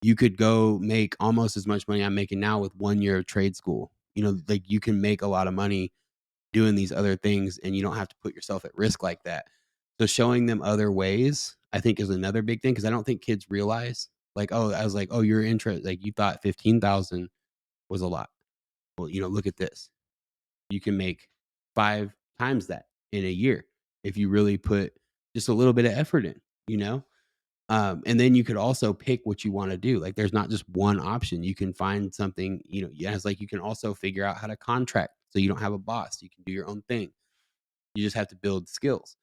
Speaker 3: you could go make almost as much money I'm making now with 1 year of trade school. Like you can make a lot of money doing these other things and you don't have to put yourself at risk like that. So showing them other ways, I think, is another big thing because I don't think kids realize like, oh, I was like, oh, you're interested. Like you thought 15,000 was a lot. Well, look at this. You can make 5 times that in a year if you really put just a little bit of effort in, you know? And then you could also pick what you want to do. Like there's not just one option. You can find something, yeah, it's like you can also figure out how to contract so you don't have a boss. You can do your own thing. You just have to build skills,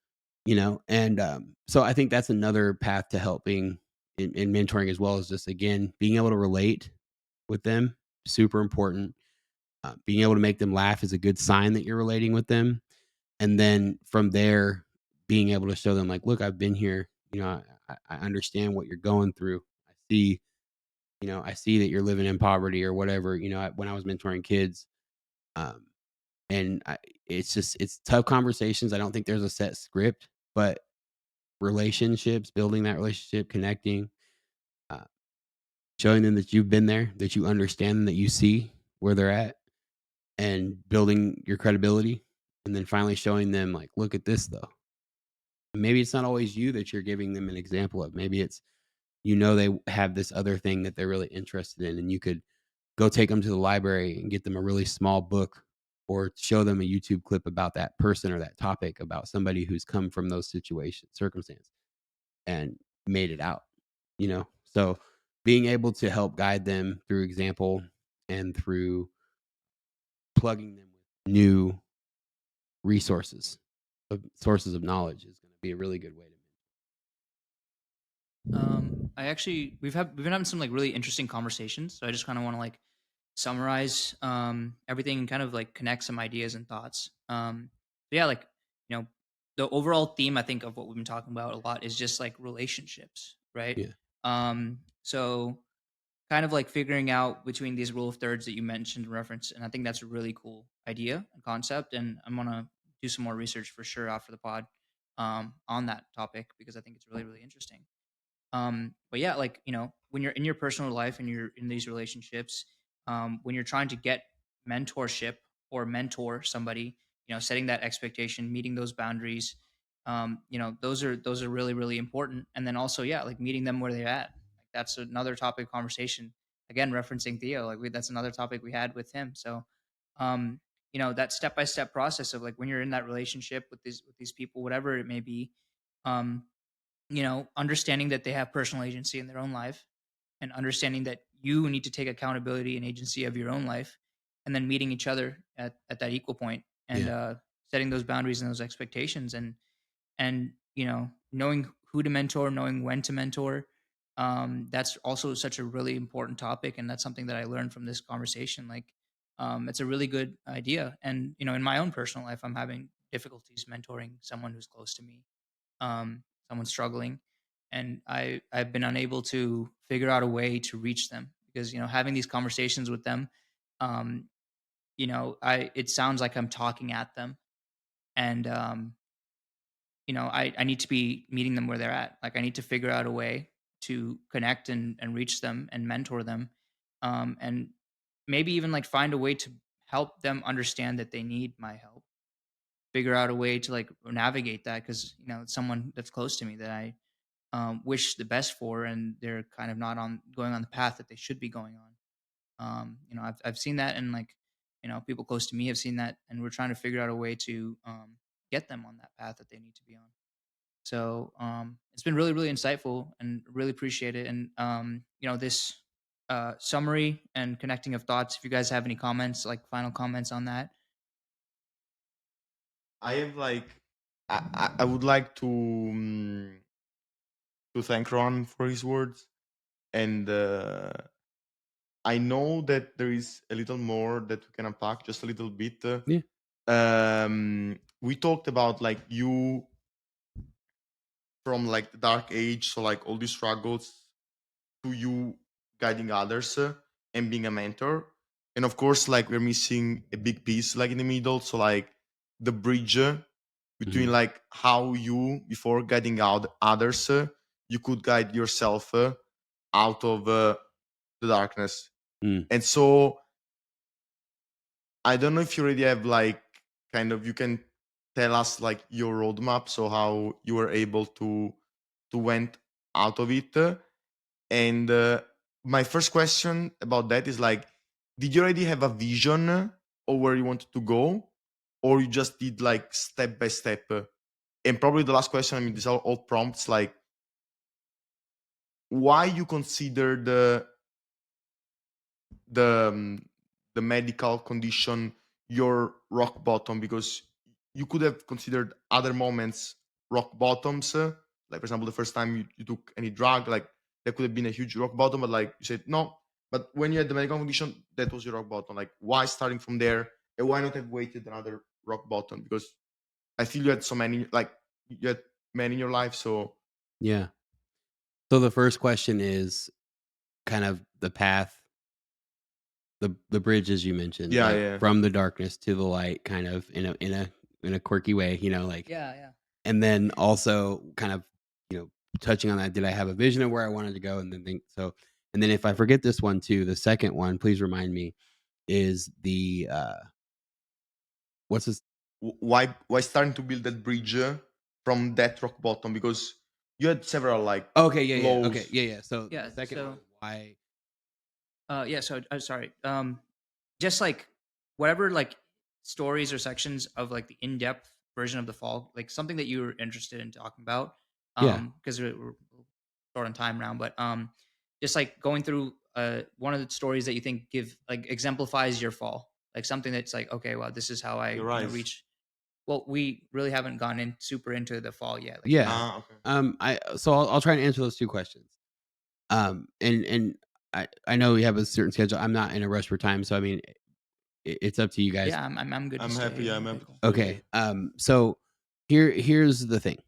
Speaker 3: And so I think that's another path to helping in mentoring as well, is just again being able to relate with them. Super important. Being able to make them laugh is a good sign that you're relating with them. And then from there, being able to show them like, look, I've been here. I understand what you're going through. I see, I see that you're living in poverty or whatever. When I was mentoring kids, um, and it's tough conversations. I don't think there's a set script, but relationships, building that relationship, connecting, uh, showing them that you've been there, that you understand them, that you see where they're at, and building your credibility, and then finally showing them like, look at this though. Maybe it's not always you that you're giving them an example of. Maybe it's they have this other thing that they're really interested in, and you could go take them to the library and get them a really small book, or show them a YouTube clip about that person or that topic, about somebody who's come from those circumstances and made it out. So being able to help guide them through example and through plugging them with new resources, sources of knowledge, is going to be a really good way to.
Speaker 1: I actually we've been having some like really interesting conversations. So I just kind of want to like summarize everything and kind of like connect some ideas and thoughts. Yeah, like you know, the overall theme I think of what we've been talking about a lot is just like relationships, right?
Speaker 3: Yeah.
Speaker 1: So kind of like figuring out between these rule of thirds that you mentioned and reference, and I think that's a really cool idea and concept. And I'm gonna do some more research for sure after the pod. on that topic because I think it's really, really interesting. But yeah, like, when you're in your personal life and you're in these relationships, when you're trying to get mentorship or mentor somebody, setting that expectation, meeting those boundaries, those are really, really important. And then also, yeah, like meeting them where they're at. Like that's another topic of conversation. Again, referencing Theo, like that's another topic we had with him. So, um, that step by step process of like when you're in that relationship with these people, whatever it may be, um, understanding that they have personal agency in their own life and understanding that you need to take accountability and agency of your own life, and then meeting each other at that equal point and
Speaker 3: Yeah.
Speaker 1: setting those boundaries and those expectations, and knowing who to mentor, knowing when to mentor. That's also such a really important topic, and that's something that I learned from this conversation. Like, it's a really good idea, and in my own personal life, I'm having difficulties mentoring someone who's close to me, someone struggling, and I've been unable to figure out a way to reach them because having these conversations with them, um, I it sounds like I'm talking at them, and I need to be meeting them where they're at. Like I need to figure out a way to connect and reach them and mentor them, and maybe even like find a way to help them understand that they need my help. Figure out a way to like navigate that because it's someone that's close to me that I wish the best for, and they're kind of not on going on the path that they should be going on. I've seen that, and like people close to me have seen that, and we're trying to figure out a way to get them on that path that they need to be on. So it's been really, really insightful, and really appreciate it. And this summary and connecting of thoughts. If you guys have any comments, like final comments on that.
Speaker 2: I have like I would like to thank Ron for his words, and I know that there is a little more that we can unpack, just a little bit.
Speaker 3: Yeah.
Speaker 2: We talked about like you from like the dark age, so like all these struggles, to you guiding others and being a mentor. And of course, like we're missing a big piece like in the middle, so like the bridge between
Speaker 3: Mhm.
Speaker 2: like how you before guiding out others, you could guide yourself out of the darkness.
Speaker 3: Mm.
Speaker 2: And so I don't know if you already have like kind of you can tell us like your roadmap, so how you were able to went out of it. And my first question about that is like, did you already have a vision of where you wanted to go, or you just did like step by step? And probably the last question, I mean, these are all prompts like why you consider the the medical condition your rock bottom, because you could have considered other moments rock bottoms, like for example the first time you took any drug, like that could have been a huge rock bottom, but like you said no. But when you had the medical condition, that was your rock bottom. Like why starting from there, and why not have waited another rock bottom? Because I feel you had so many, like you had many in your life. So
Speaker 3: Yeah. So the first question is kind of the path, the bridge as you mentioned,
Speaker 2: yeah,
Speaker 3: like
Speaker 2: yeah.
Speaker 3: from the darkness to the light, kind of in a quirky way, like,
Speaker 1: Yeah, yeah.
Speaker 3: and then also kind of touching on that. Did I have a vision of where I wanted to go, and then think so, and then if I forget this one too, the second one, please remind me, is the what's this?
Speaker 2: Why starting to build that bridge from that rock bottom? Because you had several like
Speaker 3: Okay, yeah, okay,
Speaker 2: lows.
Speaker 3: yeah. So
Speaker 1: Yeah.
Speaker 3: the second one
Speaker 1: So
Speaker 3: is why.
Speaker 1: yeah. So sorry. Just like whatever like stories or sections of like the in-depth version of the fall, like something that you were interested in talking about,
Speaker 3: Yeah.
Speaker 1: because we're short on time now, but just like going through one of the stories that you think give like exemplifies your fall, like something that's like, okay, well, this is how I
Speaker 2: Your eyes.
Speaker 1: reach. Well, we really haven't gone in super into the fall yet. Like we
Speaker 3: Yeah.
Speaker 1: haven't.
Speaker 2: Ah, okay.
Speaker 3: I'll try and answer those two questions. And I know we have a certain schedule. I'm not in a rush for time, so I mean, it's up to you guys.
Speaker 1: Yeah, I'm good to
Speaker 2: I'm
Speaker 1: stay.
Speaker 2: happy.
Speaker 1: Yeah.
Speaker 2: I'm
Speaker 1: Okay,
Speaker 2: happy to
Speaker 1: cool.
Speaker 2: stay. Yeah.
Speaker 3: Okay. So here's the thing.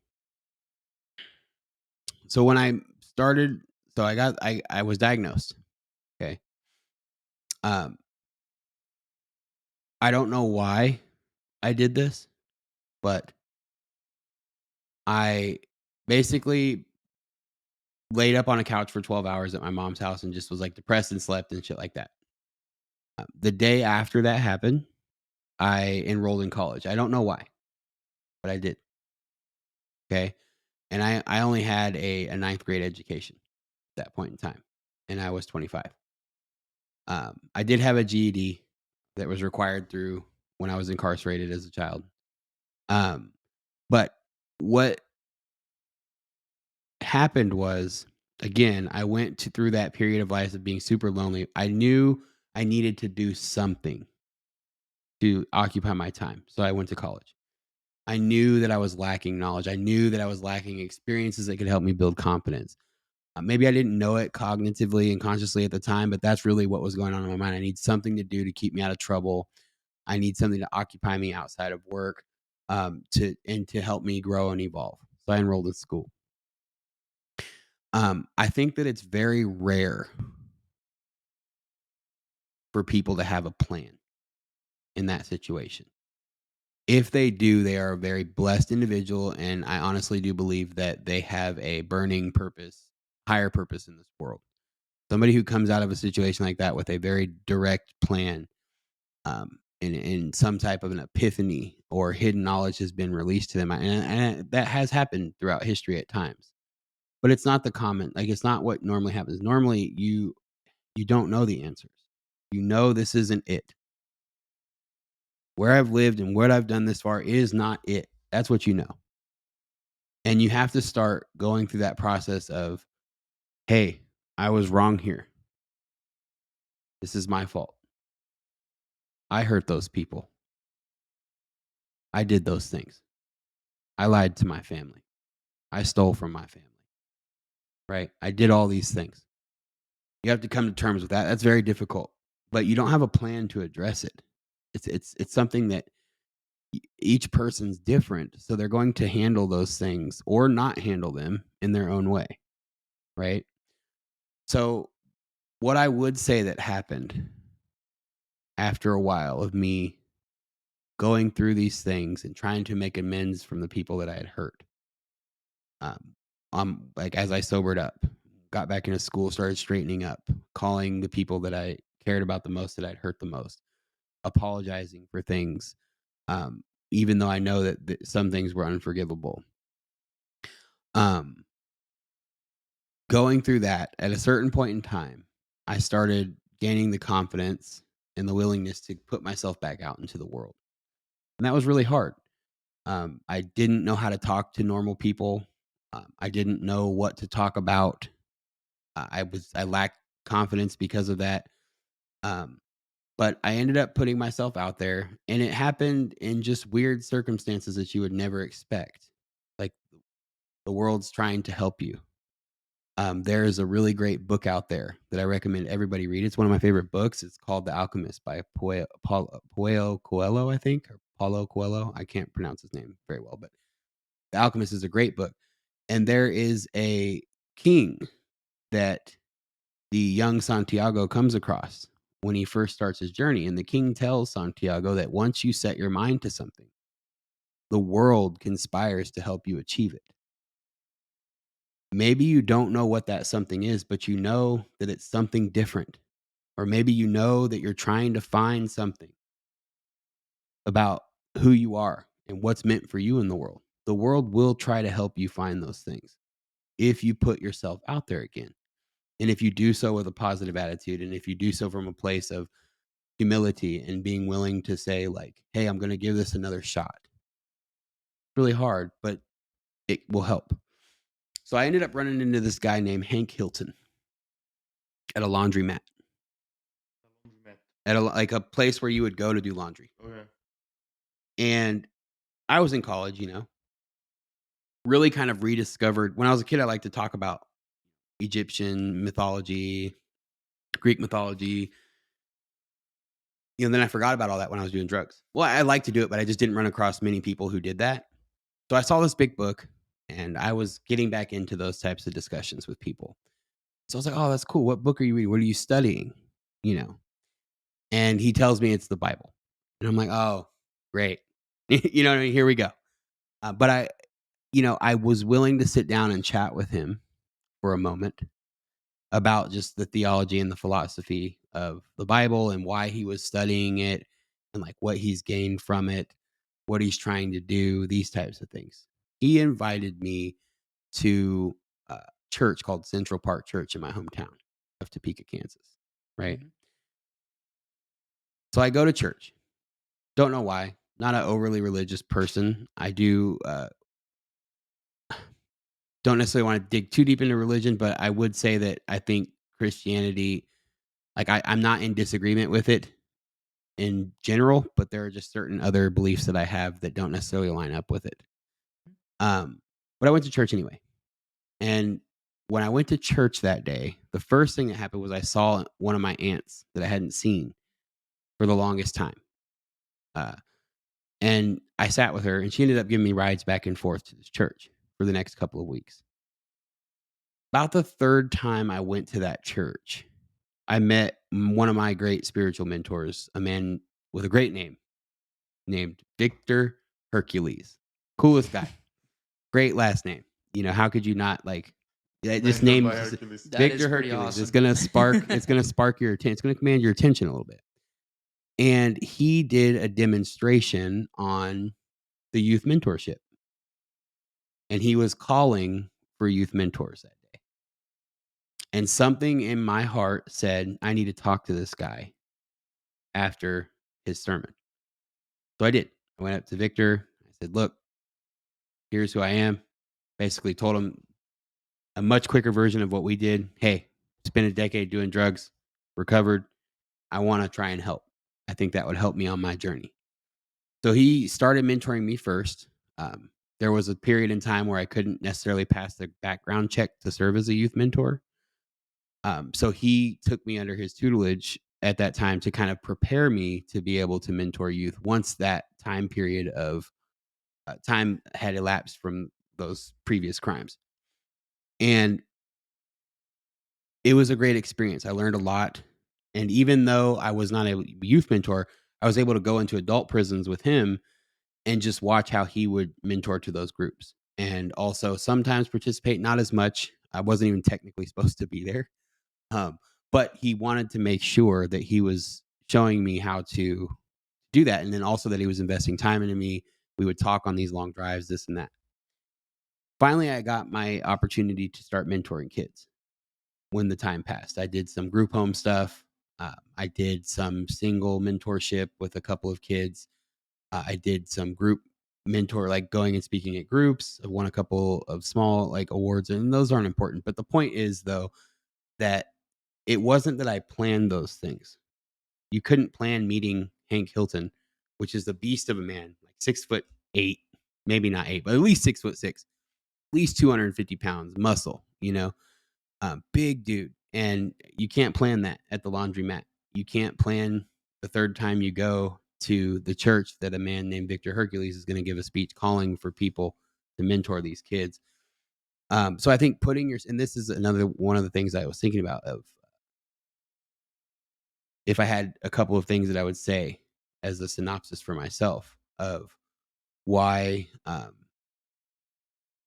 Speaker 3: So when I started, so I was diagnosed. Okay. Um, I don't know why I did this, but I basically laid up on a couch for 12 hours at my mom's house and just was like depressed and slept and shit like that. The day after that happened, I enrolled in college. I don't know why, but I did. Okay. And I only had a ninth grade education at that point in time, and I was 25. I did have a GED that was required through when I was incarcerated as a child. Um, but what happened was, again, I went through that period of life of being super lonely. I knew I needed to do something to occupy my time. So I went to college. I knew that I was lacking knowledge. I knew that I was lacking experiences that could help me build confidence. Maybe I didn't know it cognitively and consciously at the time, but that's really what was going on in my mind. I need something to do to keep me out of trouble. I need something to occupy me outside of work, to help me grow and evolve. So I enrolled in school. I think that it's very rare for people to have a plan in that situation. If they do, they are a very blessed individual, and I honestly do believe that they have a burning purpose, higher purpose in this world. Somebody who comes out of a situation like that with a very direct plan, and some type of an epiphany or hidden knowledge has been released to them, and that has happened throughout history at times. But it's not the common, like it's not what normally happens. Normally, you don't know the answers. You know this isn't it. Where I've lived and what I've done this far is not it. That's what you know. And you have to start going through that process of, hey, I was wrong here. This is my fault. I hurt those people. I did those things. I lied to my family. I stole from my family. Right? I did all these things. You have to come to terms with that. That's very difficult. But you don't have a plan to address it. It's something that each person's different. So they're going to handle those things or not handle them in their own way. Right? So what I would say that happened after a while of me going through these things and trying to make amends from the people that I had hurt. Um, like as I sobered up, got back into school, started straightening up, calling the people that I cared about the most, that I'd hurt the most, apologizing for things, um, even though I know that some things were unforgivable. Um, Going through that at a certain point in time, I started gaining the confidence and the willingness to put myself back out into the world. And that was really hard. I didn't know how to talk to normal people. I didn't know what to talk about. I lacked confidence because of that. Um, but I ended up putting myself out there, and it happened in just weird circumstances that you would never expect. Like the world's trying to help you. There is a really great book out there that I recommend everybody read. It's one of my favorite books. It's called The Alchemist by Paulo Coelho, I think, or Paulo Coelho. I can't pronounce his name very well, but The Alchemist is a great book. And there is a king that the young Santiago comes across when he first starts his journey. And the king tells Santiago that once you set your mind to something, the world conspires to help you achieve it. Maybe you don't know what that something is, but you know that it's something different. Or maybe you know that you're trying to find something about who you are and what's meant for you in the world. The world will try to help you find those things if you put yourself out there again. And if you do so with a positive attitude, and if you do so from a place of humility and being willing to say, like, hey, I'm going to give this another shot. Really hard, but it will help. So I ended up running into this guy named Hank Hilton at a laundromat, at like a place where you would go to do laundry.
Speaker 2: Okay.
Speaker 3: And I was in college, really kind of rediscovered. When I was a kid, I liked to talk about Egyptian mythology, Greek mythology. Then I forgot about all that when I was doing drugs. Well, I like to do it, but I just didn't run across many people who did that. So I saw this big book, and I was getting back into those types of discussions with people. So I was like, oh, that's cool. What book are you reading? What are you studying? And he tells me it's the Bible. And I'm like, oh, great. You know what I mean? Here we go. But I was willing to sit down and chat with him for a moment about just the theology and the philosophy of the Bible and why he was studying it and like what he's gained from it, what he's trying to do, these types of things. He invited me to a church called Central Park Church in my hometown of Topeka, Kansas. Right.
Speaker 1: Mhm.
Speaker 3: So I go to church. Don't know why. Not an overly religious person. I don't necessarily want to dig too deep into religion, but I would say that I think Christianity, like I'm not in disagreement with it in general, but there are just certain other beliefs that I have that don't necessarily line up with it. But I went to church anyway. And when I went to church that day, the first thing that happened was I saw one of my aunts that I hadn't seen for the longest time. Uh, and I sat with her, and she ended up giving me rides back and forth to this church for the next couple of weeks. About the third time I went to that church, I met one of my great spiritual mentors, a man with a great name named Victor Hercules. Coolest guy. Great last name. How could you not like this
Speaker 2: Mentored
Speaker 3: name?
Speaker 2: by Hercules.
Speaker 1: That
Speaker 3: Victor
Speaker 1: is pretty
Speaker 3: Hercules. It's
Speaker 1: awesome.
Speaker 3: gonna spark. It's gonna spark your attention. It's gonna command your attention a little bit. And he did a demonstration on the youth mentorship, and he was calling for youth mentors that day. And something in my heart said, I need to talk to this guy after his sermon. So I did. I went up to Victor. I said, look, here's who I am. Basically told him a much quicker version of what we did. Hey, spent a decade doing drugs, recovered. I want to try and help. I think that would help me on my journey. So he started mentoring me first. There was a period in time where I couldn't necessarily pass the background check to serve as a youth mentor. So he took me under his tutelage at that time to kind of prepare me to be able to mentor youth once that time period of time had elapsed from those previous crimes. And it was a great experience. I learned a lot. And even though I was not a youth mentor, I was able to go into adult prisons with him and just watch how he would mentor to those groups. And also sometimes participate, not as much. I wasn't even technically supposed to be there. Um, but he wanted to make sure that he was showing me how to do that. And then also that he was investing time into me. We would talk on these long drives, this and that. Finally, I got my opportunity to start mentoring kids when the time passed. I did some group home stuff. I did some single mentorship with a couple of kids. I did some group mentor, like going and speaking at groups. I won a couple of small like awards, and those aren't important. But the point is, though, that it wasn't that I planned those things. You couldn't plan meeting Hank Hilton, which is the beast of a man, like 6'8", maybe not 8, but at least 6'6", at least 250 pounds, muscle, big dude. And you can't plan that at the laundromat. You can't plan the third time you go to the church that a man named Victor Hercules is going to give a speech calling for people to mentor these kids. So I think and this is another one of the things I was thinking about of if I had a couple of things that I would say as a synopsis for myself of why,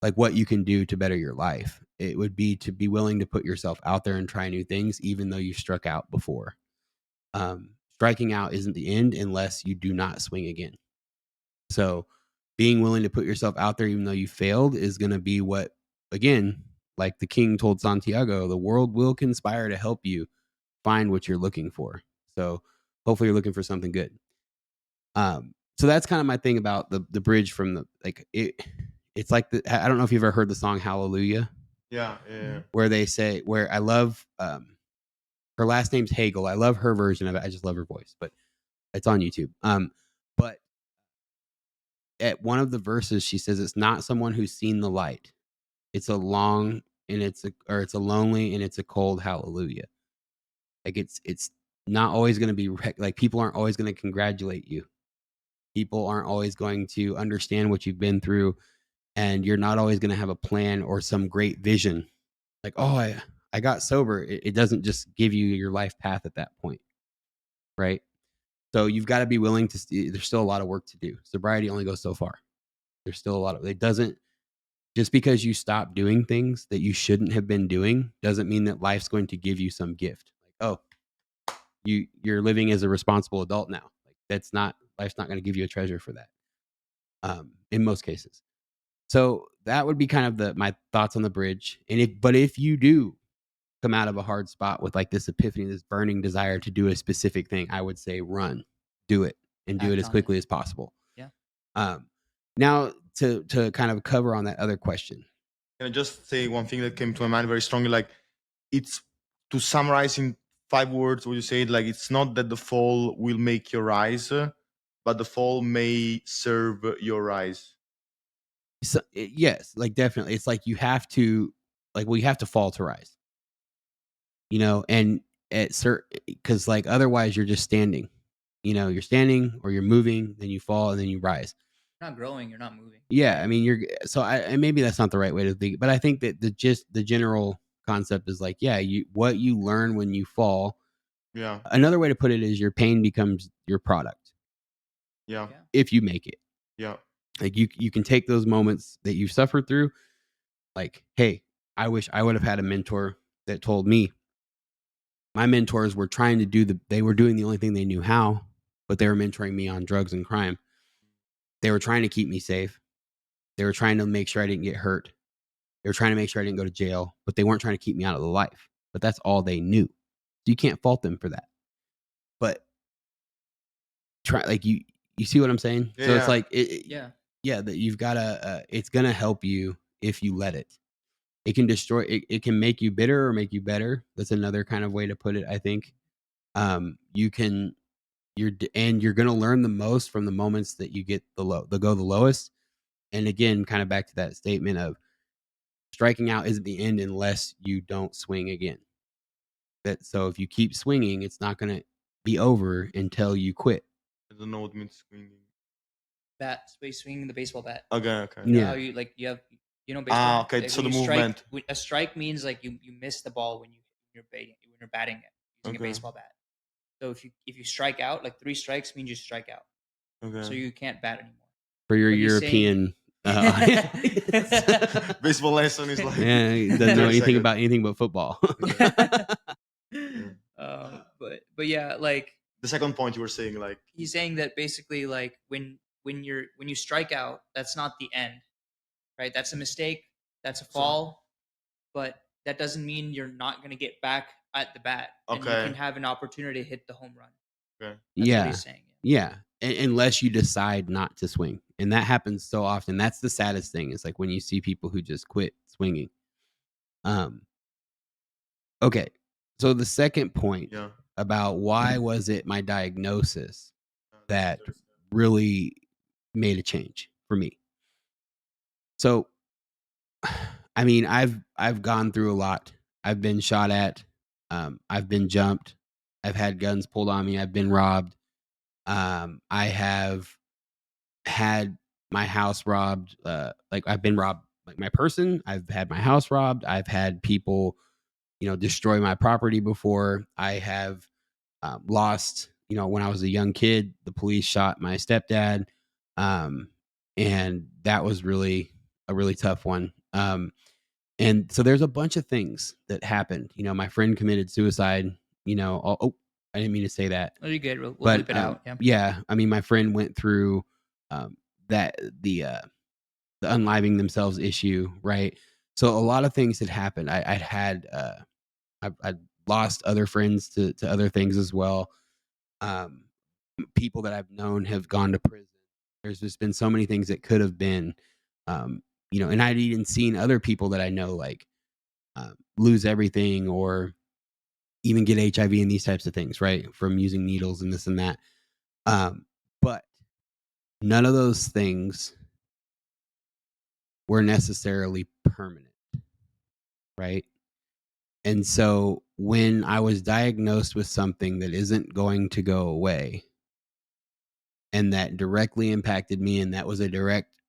Speaker 3: like what you can do to better your life, it would be to be willing to put yourself out there and try new things, even though you struck out before. Striking out isn't the end unless you do not swing again. So being willing to put yourself out there, even though you failed, is going to be what, again, like the king told Santiago, the world will conspire to help you find what you're looking for. So hopefully you're looking for something good. So that's kind of my thing about the bridge from the, like, it's like I don't know if you've ever heard the song Hallelujah,
Speaker 2: Yeah, yeah.
Speaker 3: where they say, where I love, her last name's Hagel. I love her version of it. I just love her voice, but it's on YouTube. But at one of the verses, she says, it's not someone who's seen the light. It's a long and it's a lonely and it's a cold hallelujah. Like it's not always going to be like people aren't always going to congratulate you. People aren't always going to understand what you've been through, and you're not always going to have a plan or some great vision. Like, oh, I got sober. It doesn't just give you your life path at that point, right? So you've got to be willing to. There's still a lot of work to do. Sobriety only goes so far. There's still a lot of it doesn't. Just because you stop doing things that you shouldn't have been doing doesn't mean that life's going to give you some gift. Like, oh, you're living as a responsible adult now. Like, that's not, life's not going to give you a treasure for that. In most cases. So that would be kind of my thoughts on the bridge. And if you do come out of a hard spot with like this epiphany, this burning desire to do a specific thing, I would say run, do it, and do it
Speaker 1: Act
Speaker 3: as
Speaker 1: on it.
Speaker 3: quickly as possible.
Speaker 1: Yeah.
Speaker 3: Now to kind of cover on that other question.
Speaker 2: Can I just say one thing that came to my mind very strongly? Like, it's to summarize in 5 words what you said. Like, it's not that the fall will make you rise, but the fall may serve your rise.
Speaker 3: So, yes, like definitely. It's like you have to, like, well, you have to fall to rise. You know, and at certain, because like otherwise you're just standing. You know, you're standing or you're moving, then you fall and then you rise.
Speaker 1: You're not growing, you're not moving.
Speaker 3: Yeah, I mean, and maybe that's not the right way to think, but I think that the general concept is like, yeah, what you learn when you fall.
Speaker 2: Yeah.
Speaker 3: Another way to put it is your pain becomes your product.
Speaker 2: Yeah.
Speaker 3: If you make it.
Speaker 2: Yeah.
Speaker 3: Like you can take those moments that you've suffered through, like, hey, I wish I would have had a mentor that told me. My mentors were trying to they were doing the only thing they knew how, but they were mentoring me on drugs and crime. They were trying to keep me safe. They were trying to make sure I didn't get hurt. They were trying to make sure I didn't go to jail, but they weren't trying to keep me out of the life. But that's all they knew. So you can't fault them for that. But you see what I'm saying?
Speaker 2: Yeah,
Speaker 3: So it's
Speaker 2: yeah.
Speaker 3: like that you've got to it's going to help you if you let it. It can destroy it can make you bitter or make you better. That's another kind of way to put it, I think. You're going to learn the most from the moments that you get the lowest. And again, kind of back to that statement of striking out isn't the end unless you don't swing again. So if you keep swinging, it's not going to be over until you quit.
Speaker 2: I don't know what means swinging.
Speaker 1: Swinging the baseball bat.
Speaker 2: Okay.
Speaker 1: You know
Speaker 3: Yeah.
Speaker 1: how you have baseball.
Speaker 2: Okay.
Speaker 1: Like
Speaker 2: So
Speaker 1: when
Speaker 2: the
Speaker 1: you strike,
Speaker 2: movement.
Speaker 1: a strike means like you miss the ball when you're batting it using a
Speaker 2: Okay.
Speaker 1: baseball bat. So if you strike out, like 3 strikes means you strike out.
Speaker 2: Okay.
Speaker 1: So you can't bat anymore.
Speaker 3: For your
Speaker 1: But he's
Speaker 3: European
Speaker 2: baseball lesson is like,
Speaker 3: yeah, he doesn't know anything about anything but football.
Speaker 1: But yeah, like
Speaker 2: the second point you were saying, like,
Speaker 1: he's saying that basically, like when you strike out, that's not the end, right? That's a mistake, that's a fall, but that doesn't mean you're not going to get back at the bat, and you can have an opportunity to hit the home run.
Speaker 2: Okay.
Speaker 1: That's what he's saying.
Speaker 3: Yeah. Unless you decide not to swing. And that happens so often. That's the saddest thing. It's like when you see people who just quit swinging. Okay. So the second point about why was it my diagnosis that really made a change for me. So, I mean, I've gone through a lot. I've been shot at. I've been jumped. I've had guns pulled on me. I've been robbed. I have had my house robbed. Like I've been robbed, like my person. I've had my house robbed. I've had people, destroy my property before. I have lost, when I was a young kid, the police shot my stepdad. And that was really a really tough one. And so there's a bunch of things that happened. My friend committed suicide, I didn't mean to say that.
Speaker 1: Oh, you're good. We'll bleep it out.
Speaker 3: Yeah. I mean, my friend went through that the unliving themselves issue, right? So a lot of things had happened. I'd lost other friends to other things as well. People that I've known have gone to prison. There's just been so many things that could have been, and I'd even seen other people that I know like lose everything or even get HIV and these types of things, right? From using needles and this and that. But none of those things were necessarily permanent, right? And so when I was diagnosed with something that isn't going to go away and that directly impacted me, and that was a direct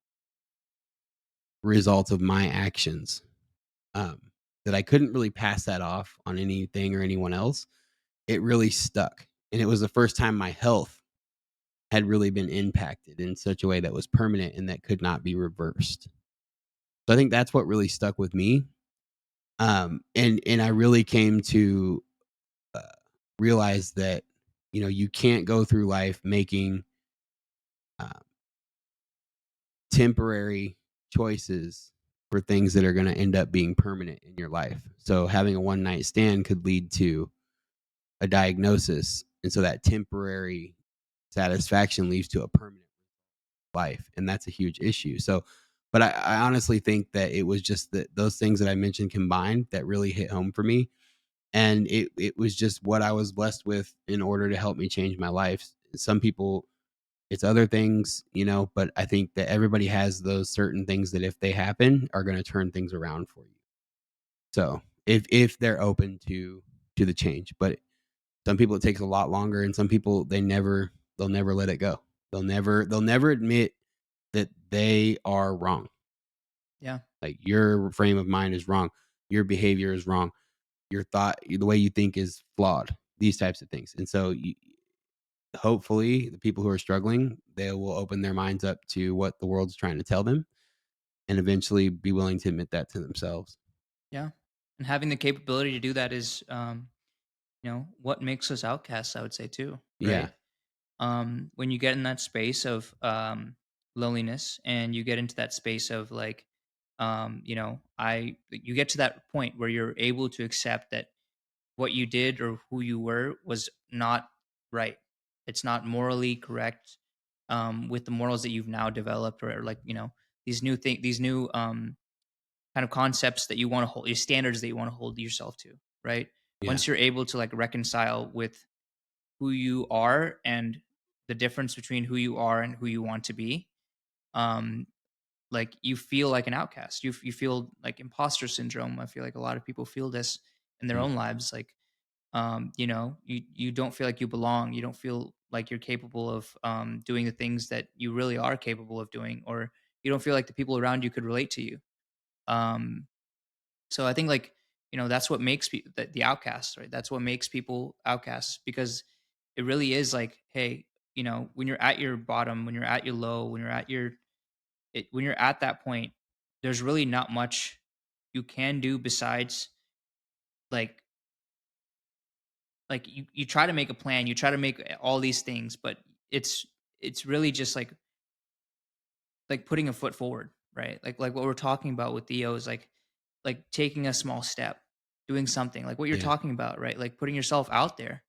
Speaker 3: result of my actions, that I couldn't really pass that off on anything or anyone else, it really stuck. And it was the first time my health had really been impacted in such a way that was permanent and that could not be reversed. So I think that's what really stuck with me. And I really came to uh, realize that, you can't go through life making uh, temporary choices for things that are going to end up being permanent in your life. So having a one night stand could lead to a diagnosis. And so that temporary satisfaction leads to a permanent life. And that's a huge issue. So, but I honestly think that it was just that those things that I mentioned combined that really hit home for me. And it was just what I was blessed with in order to help me change my life. Some people, it's other things, but I think that everybody has those certain things that if they happen are going to turn things around for you. So if they're open to the change, but some people it takes a lot longer, and some people they'll never let it go. They'll never admit that they are wrong.
Speaker 1: Yeah.
Speaker 3: Like your frame of mind is wrong, your behavior is wrong, your thought, the way you think is flawed. These types of things, and so hopefully the people who are struggling, they will open their minds up to what the world's trying to tell them, and eventually be willing to admit that to themselves.
Speaker 1: Yeah. And having the capability to do that is, what makes us outcasts, I would say too,
Speaker 3: Yeah,
Speaker 1: right? When you get in that space of loneliness and you get into that space of like, you get to that point where you're able to accept that what you did or who you were was not right. It's not morally correct with the morals that you've now developed, or like, these new kind of concepts that you want to hold, your standards that you want to hold yourself to, right?
Speaker 3: yeah,
Speaker 1: Once you're able to like reconcile with who you are and the difference between who you are and who you want to be, um, like you feel like an outcast. You feel like imposter syndrome. I feel like a lot of people feel this in their
Speaker 3: mm,
Speaker 1: own lives. Like, you don't feel like you belong. You don't feel like you're capable of doing the things that you really are capable of doing, or you don't feel like the people around you could relate to you. Um, so I think like, that's what makes the outcasts, right? That's what makes people outcasts, because it really is like, hey, when you're at your bottom, when you're at your low, when you're at that point, there's really not much you can do besides like you try to make a plan, you try to make all these things, but it's it's really just like putting a foot forward, right? Like what we're talking about with Theo is like taking a small step, doing something like what you're
Speaker 3: yeah,
Speaker 1: talking about, right? Like putting yourself out there,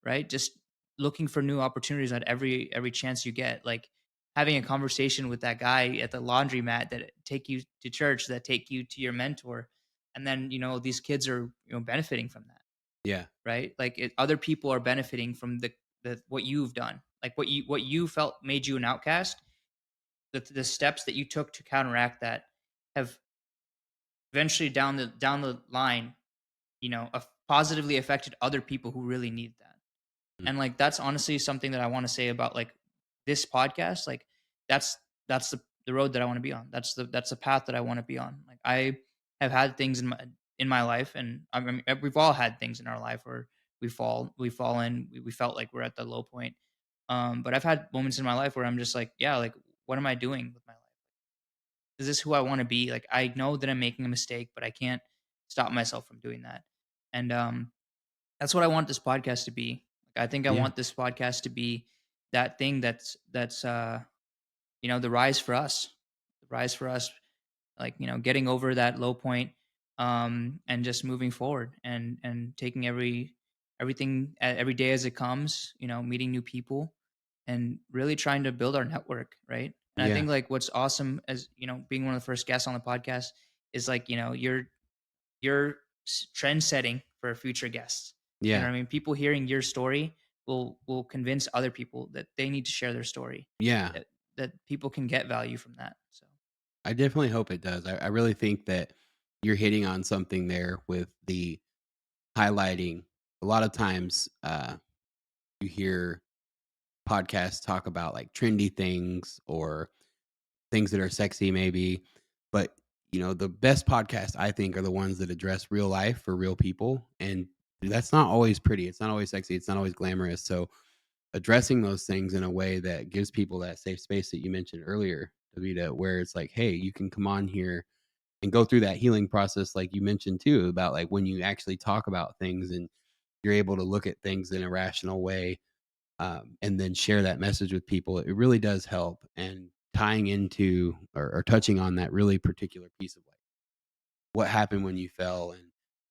Speaker 1: right? Just looking for new opportunities at every chance you get. Like having a conversation with that guy at the laundromat that take you to church, that take you to your mentor, and then these kids are benefiting from that,
Speaker 3: yeah,
Speaker 1: right? Like other people are benefiting from the what you've done, like what you felt made you an outcast. The steps that you took to counteract that have eventually down the line, positively affected other people who really need that.
Speaker 3: mm,
Speaker 1: And like that's honestly something that I want to say about like this podcast. Like that's that's the road that I want to be on. That's the path that I want to be on. Like I have had things in my life, and I mean we've all had things in our life where we felt like we're at the low point. But I've had moments in my life where I'm just like, yeah, like what am I doing with my life? Is this who I want to be? Like I know that I'm making a mistake, but I can't stop myself from doing that. And that's what I want this podcast to be. Like I think I
Speaker 3: yeah,
Speaker 1: want this podcast to be that thing that's the rise for us. The rise for us, like, getting over that low point, and just moving forward and taking every day as it comes, meeting new people and really trying to build our network, right? And I
Speaker 3: yeah,
Speaker 1: think like what's awesome, as being one of the first guests on the podcast, is like, you're trend setting for future guests. You know
Speaker 3: yeah,
Speaker 1: what I mean? People hearing your story will convince other people that they need to share their story,
Speaker 3: yeah.
Speaker 1: that people can get value from that. So
Speaker 3: I definitely hope it does. I really think that you're hitting on something there with the highlighting. A lot of times, you hear podcasts talk about like trendy things or things that are sexy, maybe. But, the best podcasts I think are the ones that address real life for real people. And that's not always pretty. It's not always sexy. It's not always glamorous. So, addressing those things in a way that gives people that safe space that you mentioned earlier, Davida, where it's like, hey, you can come on here and go through that healing process, like you mentioned too, about like when you actually talk about things and you're able to look at things in a rational way, and then share that message with people. It really does help. And tying into or touching on that really particular piece of like what happened when you fell and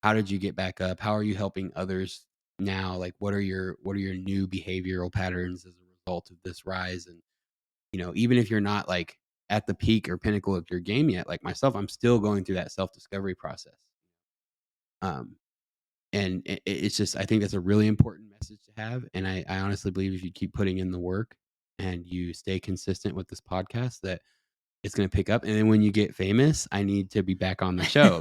Speaker 3: how did you get back up? How are you helping others now? Like what are your new behavioral patterns as a result of this rise? And even if you're not like at the peak or pinnacle of your game yet, like myself, I'm still going through that self-discovery process. Um, and it's just, I think that's a really important message to have. And I honestly believe if you keep putting in the work and you stay consistent with this podcast, that it's going to pick up. And then when you get famous, I need to be back on the show.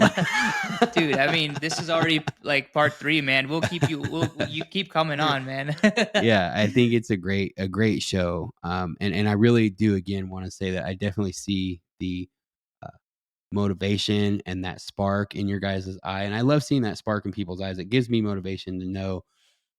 Speaker 1: Dude, I mean, this is already like part 3, man. We'll keep you. You keep coming on, man.
Speaker 3: Yeah, I think it's a great show. And I really do again want to say that I definitely see the uh, motivation and that spark in your guys' eye, and I love seeing that spark in people's eyes. It gives me motivation to know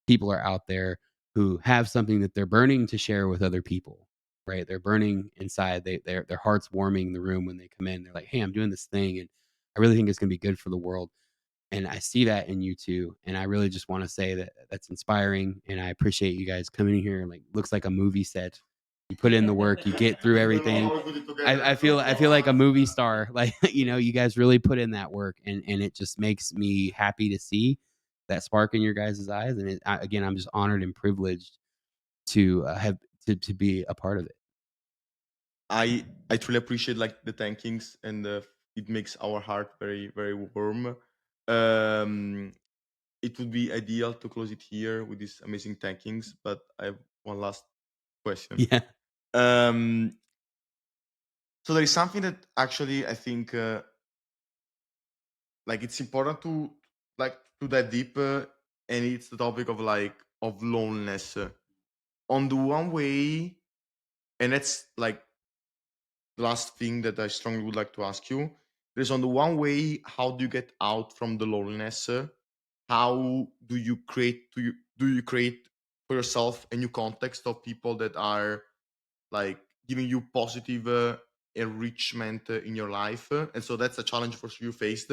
Speaker 3: people are out there who have something that they're burning to share with other people. Right? They're burning inside. Their hearts warming the room when they come in. They're like, "Hey, I'm doing this thing, and I really think it's going to be good for the world." And I see that in you too. And I really just want to say that that's inspiring. And I appreciate you guys coming here. Like, looks like a movie set. You put in the work, you get through
Speaker 2: We don't know
Speaker 3: everything.
Speaker 2: how we put it together.
Speaker 3: I feel like a movie star. Like, you guys really put in that work, and it just makes me happy to see that spark in your guys' eyes. And again, I'm just honored and privileged to have to be a part of it.
Speaker 2: I truly appreciate like the thankings, and it makes our heart very very warm. Um, it would be ideal to close it here with these amazing thankings, but I have one last question.
Speaker 3: Yeah.
Speaker 2: Um, so there is something that actually I think like it's important to like to dive deep, and it's the topic of like of loneliness. On the one way, and that's like the last thing that I strongly would like to ask you. There's on the one way, how do you get out from the loneliness? How do you create for yourself a new context of people that are like giving you positive enrichment in your life? And so that's a challenge for you faced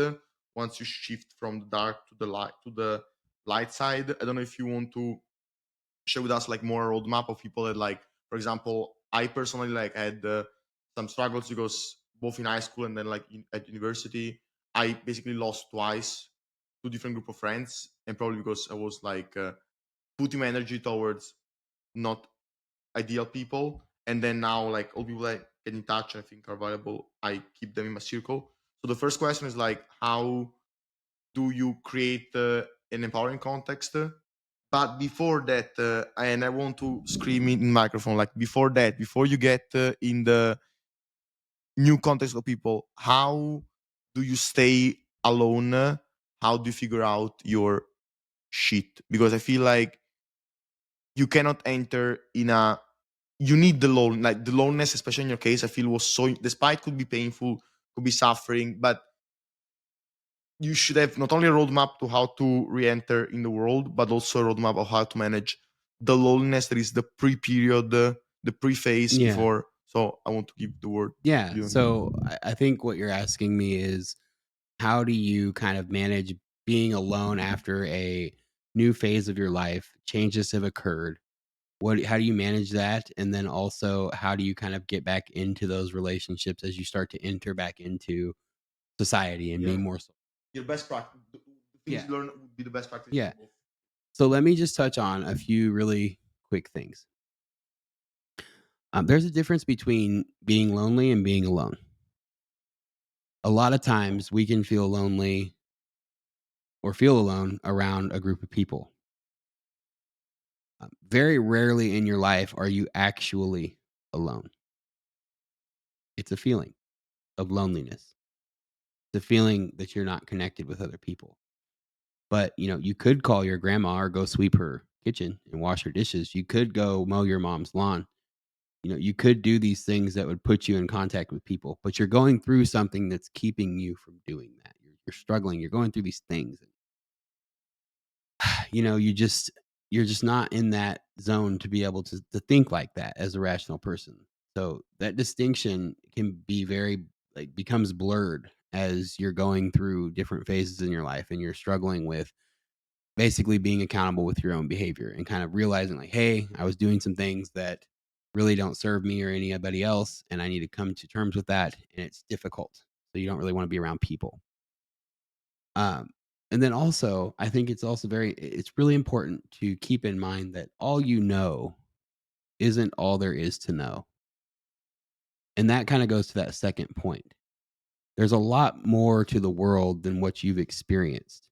Speaker 2: once you shift from the dark to the light side. I don't know if you want to share with us like more roadmap of people that like, for example, I personally like had some struggles because both in high school and then like at university, I basically lost twice two different group of friends, and probably because I was like putting my energy towards not ideal people, and then now like all people I get in touch and I think are valuable, I keep them in my circle. So the first question is like, how do you create an empowering context? But before that, and I want to scream in microphone, like before that, before you get in the new context of people, how do you stay alone? How do you figure out your shit? Because I feel like you cannot enter in a you need the like the loneliness, especially in your case. I feel was so, despite could be painful, could be suffering, but you should have not only a roadmap to how to re-enter in the world, but also a roadmap of how to manage the loneliness that is the pre-period, the pre-phase
Speaker 3: Yeah.
Speaker 2: before. So I want to give the word to
Speaker 3: Yeah.
Speaker 2: you.
Speaker 3: So I think what you're asking me is, how do you kind of manage being alone after a new phase of your life? Changes have occurred. How do you manage that? And then also, how do you kind of get back into those relationships as you start to enter back into society and
Speaker 2: Your
Speaker 3: be more so?
Speaker 2: your best practice, the things
Speaker 3: Yeah.
Speaker 2: you learn would be the best practice
Speaker 3: Yeah.
Speaker 2: for both.
Speaker 3: So let me just touch on a few really quick things. There's a difference between being lonely and being alone. A lot of times we can feel lonely or feel alone around a group of people. Very rarely in your life are you actually alone. It's a feeling of loneliness. It's a feeling that you're not connected with other people. But, you could call your grandma or go sweep her kitchen and wash her dishes. You could go mow your mom's lawn. You could do these things that would put you in contact with people, but you're going through something that's keeping you from doing that. You're struggling. You're going through these things. You're just not in that zone to be able to think like that as a rational person. So that distinction can be very, like, becomes blurred as you're going through different phases in your life and you're struggling with basically being accountable with your own behavior and kind of realizing like, hey, I was doing some things that really don't serve me or anybody else, and I need to come to terms with that, and it's difficult. So you don't really want to be around people. Um, and then also, I think it's really important to keep in mind that all you know isn't all there is to know. And that kind of goes to that second point. There's a lot more to the world than what you've experienced.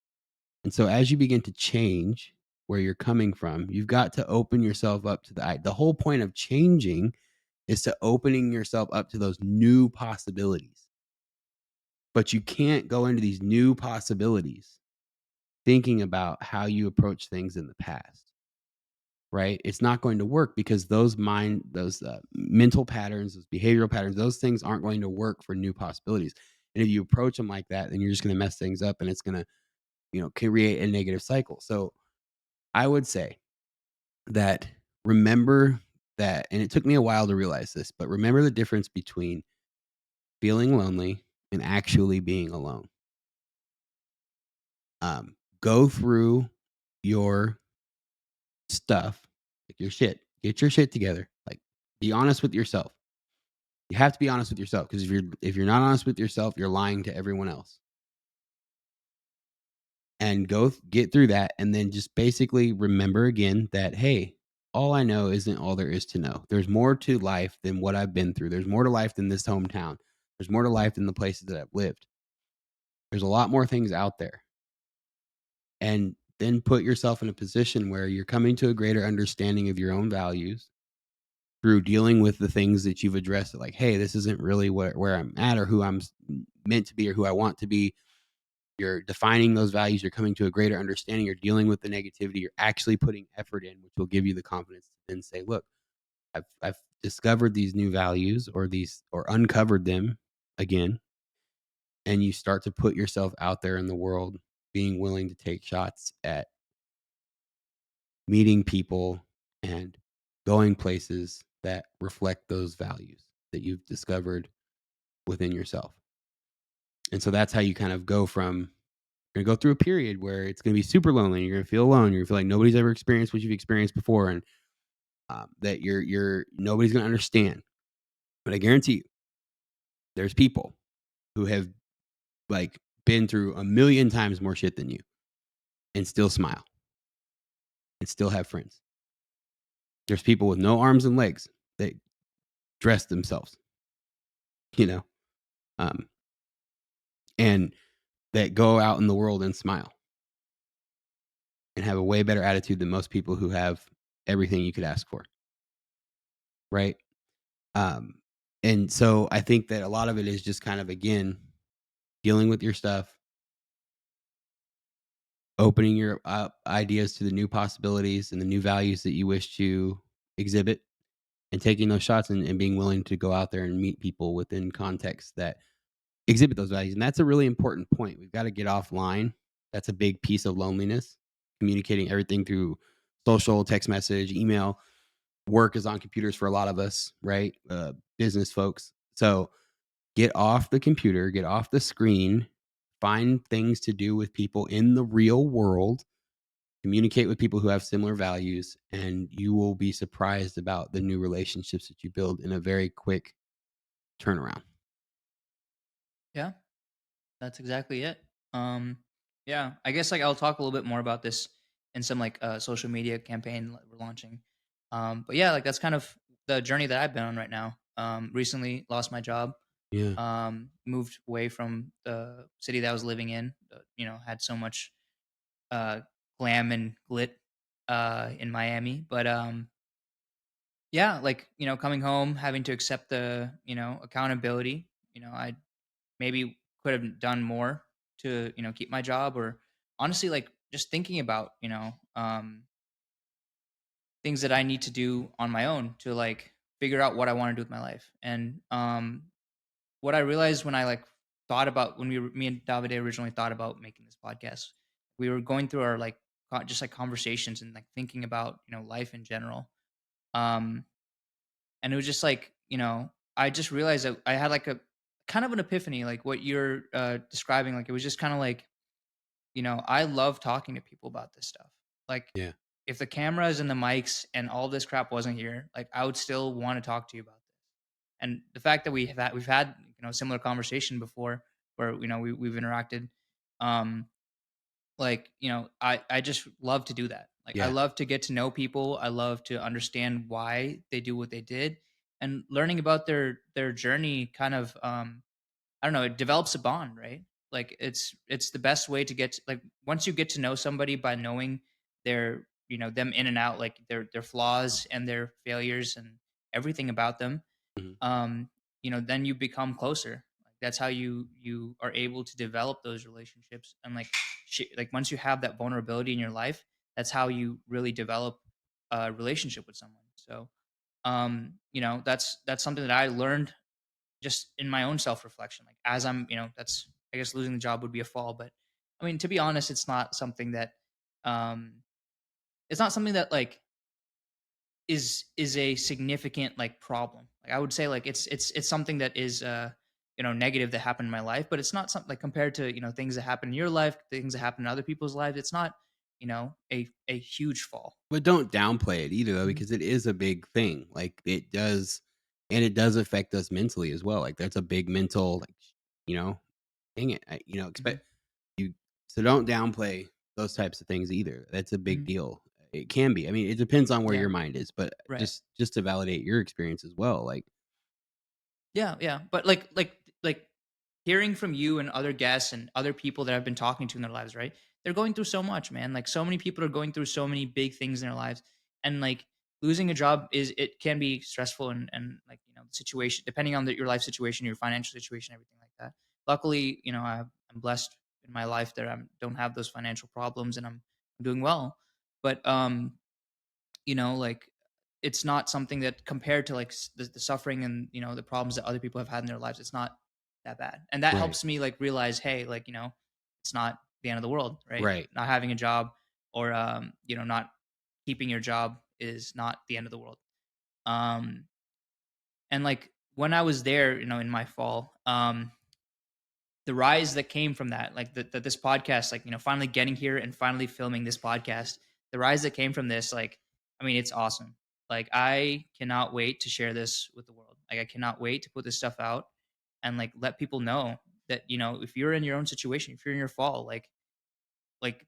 Speaker 3: And so as you begin to change where you're coming from, you've got to open yourself up to the whole point of changing is to opening yourself up to those new possibilities. But you can't go into these new possibilities thinking about how you approach things in the past, right? It's not going to work because those mental patterns, those behavioral patterns, those things aren't going to work for new possibilities. And if you approach them like that, then you're just going to mess things up and it's going to, create a negative cycle. So I would say that remember that, and it took me a while to realize this, but remember the difference between feeling lonely and actually being alone. Go through your stuff, like your shit, get your shit together. Like, be honest with yourself. You have to be honest with yourself because if you're not honest with yourself, you're lying to everyone else. And get through that, and then just basically remember again that hey, all I know isn't all there is to know. There's more to life than what I've been through. There's more to life than this hometown. There's more to life than the places that I've lived. There's a lot more things out there. And then put yourself in a position where you're coming to a greater understanding of your own values through dealing with the things that you've addressed. Like, hey, this isn't really where I'm at or who I'm meant to be or who I want to be. You're defining those values. You're coming to a greater understanding. You're dealing with the negativity. You're actually putting effort in, which will give you the confidence to then say, look, I've discovered these new values or uncovered them again. And you start to put yourself out there in the world, being willing to take shots at meeting people and going places that reflect those values that you've discovered within yourself. And so that's how you kind of go from you're gonna go through a period where it's gonna be super lonely. You're gonna feel alone. You're gonna feel like nobody's ever experienced what you've experienced before, and that you're nobody's gonna understand. But I guarantee you, there's people who have like been through a million times more shit than you, and still smile and still have friends. There's people with no arms and legs that dress themselves, you know, um, and that go out in the world and smile and have a way better attitude than most people who have everything you could ask for. Right. Um, and so I think that a lot of it is just kind of, again, dealing with your stuff, opening your ideas to the new possibilities and the new values that you wish to exhibit, and taking those shots and being willing to go out there and meet people within contexts that exhibit those values. And that's a really important point. We've got to get offline. That's a big piece of loneliness, communicating everything through social, text message, email. Work is on computers for a lot of us, right? Business folks. So get off the computer, get off the screen, find things to do with people in the real world, communicate with people who have similar values, and you will be surprised about the new relationships that you build in a very quick turnaround.
Speaker 1: Yeah, that's exactly it. Um, yeah, I guess like I'll talk a little bit more about this in some like social media campaign we're launching. But yeah, like that's kind of the journey that I've been on right now. Recently lost my job.
Speaker 3: Yeah.
Speaker 1: Moved away from the city that I was living in. Had so much uh glam and glit in Miami, but yeah, like coming home, having to accept the accountability. I maybe could have done more to keep my job, or honestly like just thinking about things that I need to do on my own to like figure out what I want to do with my life. And what I realized when I like thought about when me and Davide originally thought about making this podcast, we were going through our like just like conversations and like thinking about life in general. Um, and it was just like I just realized that I had like kind of an epiphany, like what you're describing. Like it was just kind of like, I love talking to people about this stuff. Like
Speaker 3: Yeah.
Speaker 1: if the cameras and the mics and all this crap wasn't here, like I would still want to talk to you about this. And the fact that we've had similar conversation before, where we've interacted, um, like I just love to do that. Like I
Speaker 3: Yeah.
Speaker 1: love to get to know people. I love to understand why they do what they did, and learning about their journey kind of I don't know, it develops a bond, right? Like it's the best way to like once you get to know somebody by knowing them in and out, like their flaws and their failures and everything about them,
Speaker 3: Mhm.
Speaker 1: um, then you become closer. Like that's how you are able to develop those relationships, and like like once you have that vulnerability in your life, that's how you really develop a relationship with someone. So that's something that I learned just in my own self-reflection, like as I'm that's, I guess, losing the job would be a fall, but I mean, to be honest, um it's not something that like is a significant like problem. Like I would say like it's something that is negative that happened in my life, but it's not something like compared to things that happen in your life, things that happen in other people's lives. It's not a huge fall.
Speaker 3: But don't downplay it either, though,
Speaker 1: Mhm.
Speaker 3: because it is a big thing. Like it does, and it does affect us mentally as well. Like that's a big mental, like, you know, dang it,
Speaker 1: Mhm.
Speaker 3: expect you. So don't downplay those types of things either. That's a big
Speaker 1: Mhm.
Speaker 3: deal. It can be. I mean, it depends on where
Speaker 1: Yeah.
Speaker 3: your mind is, but
Speaker 1: Right.
Speaker 3: just to validate your experience as well. Like,
Speaker 1: Yeah, yeah. But like hearing from you and other guests and other people that I've been talking to in their lives, right? They're going through so much, man. Like so many people are going through so many big things in their lives. And like losing a job it can be stressful, and like, the situation, depending on your life situation, your financial situation, everything like that. Luckily, I'm blessed in my life that I don't have those financial problems, and I'm doing well. But like it's not something that, compared to like the suffering and the problems that other people have had in their lives, it's not that bad, and that
Speaker 3: right,
Speaker 1: helps me like realize, hey, like it's not the end of the world, right?
Speaker 3: right,
Speaker 1: Not having a job, or not keeping your job is not the end of the world. um and like when I was there, in my fall, the rise that came from that, like that this podcast, like finally getting here and finally filming this podcast, the rise that came from this, like, I mean, it's awesome. Like I cannot wait to share this with the world. Like I cannot wait to put this stuff out and like let people know that if you're in your own situation, if you're in your fall, like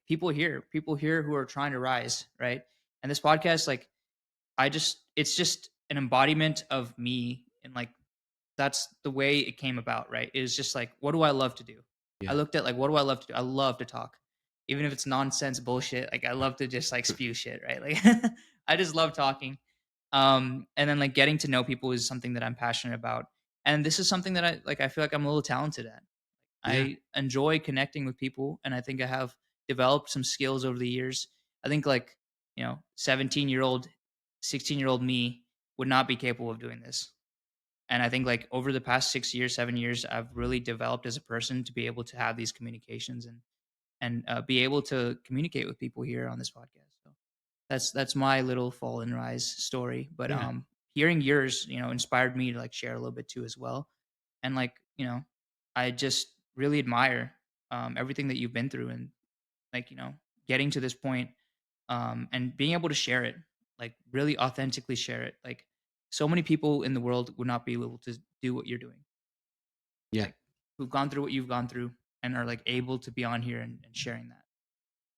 Speaker 1: people here who are trying to rise, right? And this podcast, like, it's just an embodiment of me, and like that's the way it came about, right? It was just like, what do I love to do? I
Speaker 3: yeah,
Speaker 1: looked at like, what do I love to do? I love to talk. Even if it's nonsense bullshit, like I love to just like spew shit, right? Like I just love talking. And then like getting to know people is something that I'm passionate about. And this is something that I feel like I'm a little talented at.
Speaker 3: yeah,
Speaker 1: I enjoy connecting with people, and I think I have developed some skills over the years. I think like, 17-year-old, 16-year-old me would not be capable of doing this. And I think like over the past 6 years, 7 years, I've really developed as a person to be able to have these communications, and be able to communicate with people here on this podcast. So that's my little fall and rise story. But
Speaker 3: yeah,
Speaker 1: hearing yours, inspired me to like share a little bit too as well. And like, I just really admire everything that you've been through, and like, getting to this point, and being able to share it, like really authentically share it. Like so many people in the world would not be able to do what you're doing,
Speaker 3: yeah,
Speaker 1: like who've gone through what you've gone through, and are like able to be on here and sharing that.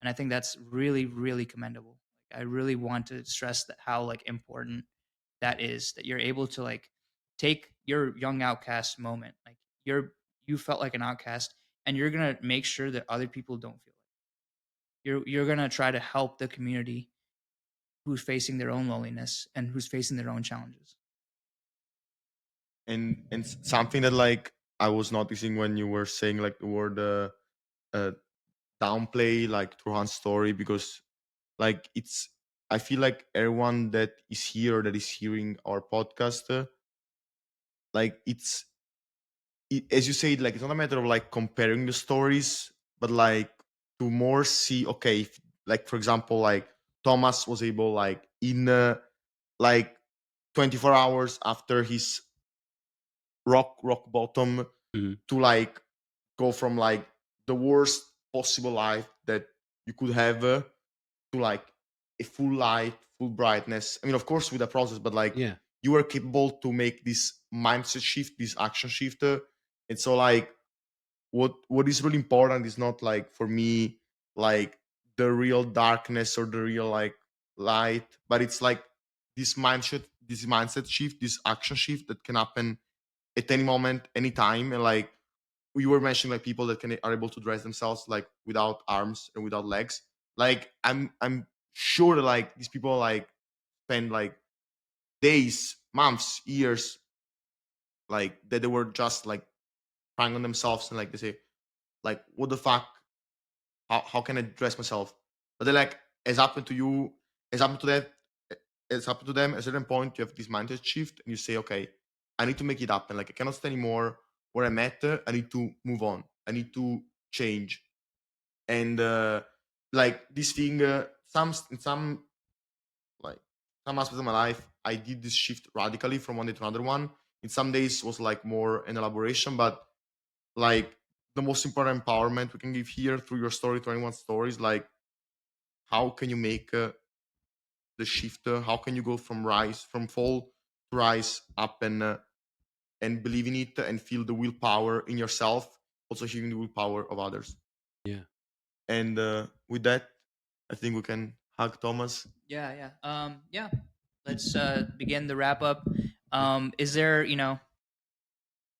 Speaker 1: And I think that's really, really commendable. Like I really want to stress that how like important that is, that you're able to like take your young outcast moment, like you felt like an outcast, and you're gonna make sure that other people don't feel like you're gonna try to help the community who's facing their own loneliness and who's facing their own challenges.
Speaker 2: And something that like I was noticing when you were saying like the word uh downplay like Turhan's story, because like it's, I feel like everyone that is here, that is hearing our podcast, like as you said, like it's not a matter of like comparing the stories, but like to more see, okay, if, like for example, like Thomas was able, like in like 24 hours after his rock bottom,
Speaker 3: Mhm.
Speaker 2: to like go from like the worst possible life that you could have to like a full light, full brightness. I mean, of course, with a process, but like
Speaker 3: Yeah.
Speaker 2: you were capable to make this mindset shift, this action shift. And so, like, what is really important is not like for me, like the real darkness or the real like light, but it's like this mindset shift, this action shift that can happen at any moment, anytime. And like we were mentioning, like people that can are able to dress themselves like without arms and without legs. Like I'm sure that like these people like spend like days, months, years, like that they were just like trying on themselves, and like they say, like, what the fuck? How can I dress myself? But then like as happened to you, as happened to that, as happened to them, at a certain point you have this mindset shift and you say, okay, I need to make it happen. Like I cannot stay anymore where I'm at. I need to move on. I need to change. And like this thing, some in some like some aspects of my life, I did this shift radically from one day to another one. In some days was like more an elaboration, but like the most important empowerment we can give here through your story to anyone's story is like how can you make the shift? How can you go from fall to rise up and believe in it and feel the willpower in yourself, also hearing the willpower of others.
Speaker 3: Yeah.
Speaker 2: And with that, I think we can hug Thomas.
Speaker 1: Yeah. Let's begin the wrap up. Is there,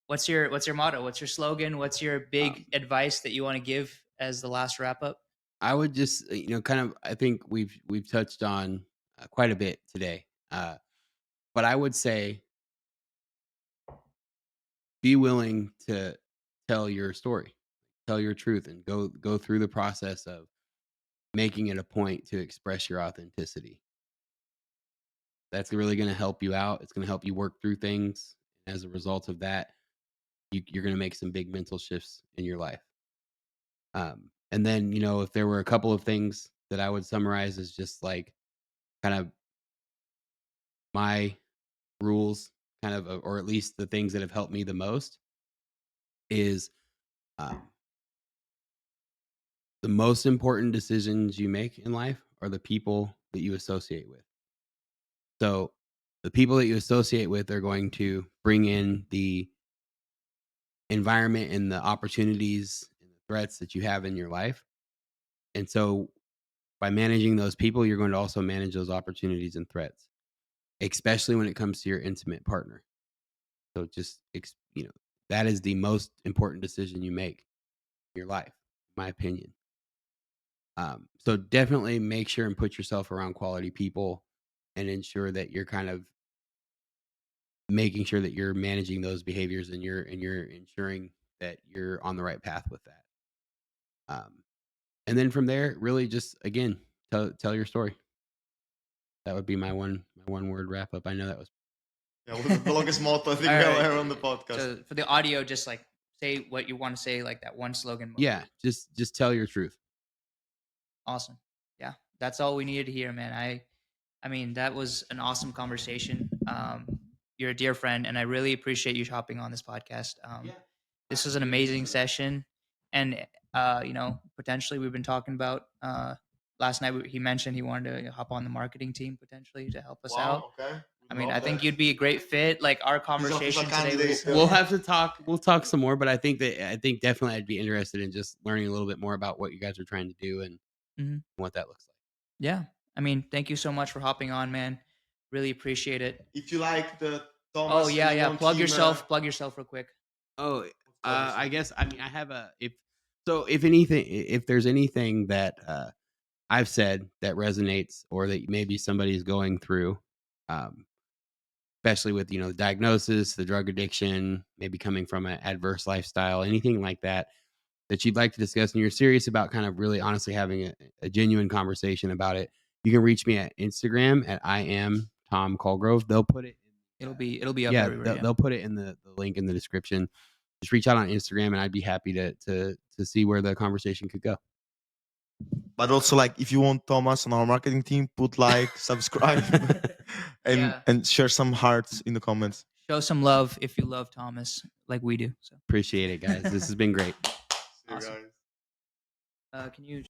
Speaker 1: what's your motto? What's your slogan? What's your big advice that you want to give as the last wrap up?
Speaker 3: I would just, kind of. I think we've touched on quite a bit today, but I would say be willing to tell your story, tell your truth, and go through the process of making it a point to express your authenticity. That's really going to help you out. It's going to help you work through things. As a result of that, you're going to make some big mental shifts in your life. And then, if there were a couple of things that I would summarize as just like kind of my rules, kind of, or at least the things that have helped me the most, is um, the most important decisions you make in life are the people that you associate with. So the people that you associate with are going to bring in the environment and the opportunities and the threats that you have in your life. And so by managing those people, you're going to also manage those opportunities and threats, especially when it comes to your intimate partner. So just, that is the most important decision you make in your life, in my opinion. So definitely make sure and put yourself around quality people and ensure that you're kind of making sure that you're managing those behaviors and you're ensuring that you're on the right path with that. And then from there, really just again tell your story. That would be my one word wrap up. I know that was
Speaker 2: Yeah, the longest motto I think
Speaker 1: All
Speaker 2: we
Speaker 1: right.
Speaker 2: ever heard on the podcast.
Speaker 1: So for the audio, just like say what you want to say, like that one slogan.
Speaker 3: yeah. Just tell your truth.
Speaker 1: Awesome. Yeah, that's all we needed to hear, man. I mean, that was an awesome conversation. You're a dear friend, and I really appreciate you hopping on this podcast. This was an amazing session, and potentially we've been talking about. Last night he mentioned he wanted to hop on the marketing team potentially to help us out.
Speaker 2: Okay.
Speaker 1: I mean, I think you'd be a great fit. Like our conversation today
Speaker 2: candidate.
Speaker 1: was.
Speaker 3: We'll have to talk. We'll talk some more, but I think definitely I'd be interested in just learning a little bit more about what you guys are trying to do and
Speaker 1: Mhm.
Speaker 3: what that looks like.
Speaker 1: Yeah, I mean, thank you so much for hopping on, man. Really appreciate it.
Speaker 2: If you like the Thomas,
Speaker 1: Oh yeah,
Speaker 2: and you
Speaker 1: yeah.
Speaker 2: want
Speaker 1: Plug
Speaker 2: him,
Speaker 1: yourself. Plug yourself real quick.
Speaker 3: Oh,
Speaker 2: plug yourself.
Speaker 3: I guess I have if anything, if there's anything that I've said that resonates or that maybe somebody's going through, um, especially with the diagnosis, the drug addiction, maybe coming from an adverse lifestyle, anything like that that you'd like to discuss, and you're serious about kind of really honestly having a genuine conversation about it, you can reach me at Instagram at I am Tom Colgrove. They'll put it.
Speaker 1: It'll be up
Speaker 3: Yeah,
Speaker 1: everywhere. Yeah.
Speaker 3: they'll put it in the link in the description. Just reach out on Instagram, and I'd be happy to see where the conversation could go.
Speaker 2: But also, like, if you want Thomas on our marketing team, put like, subscribe, and
Speaker 1: Yeah.
Speaker 2: and share some hearts in the comments.
Speaker 1: Show some love if you love Thomas like we do. So
Speaker 3: Appreciate it, guys. This has been great.
Speaker 2: See you
Speaker 1: Awesome.
Speaker 2: guys.
Speaker 1: Can you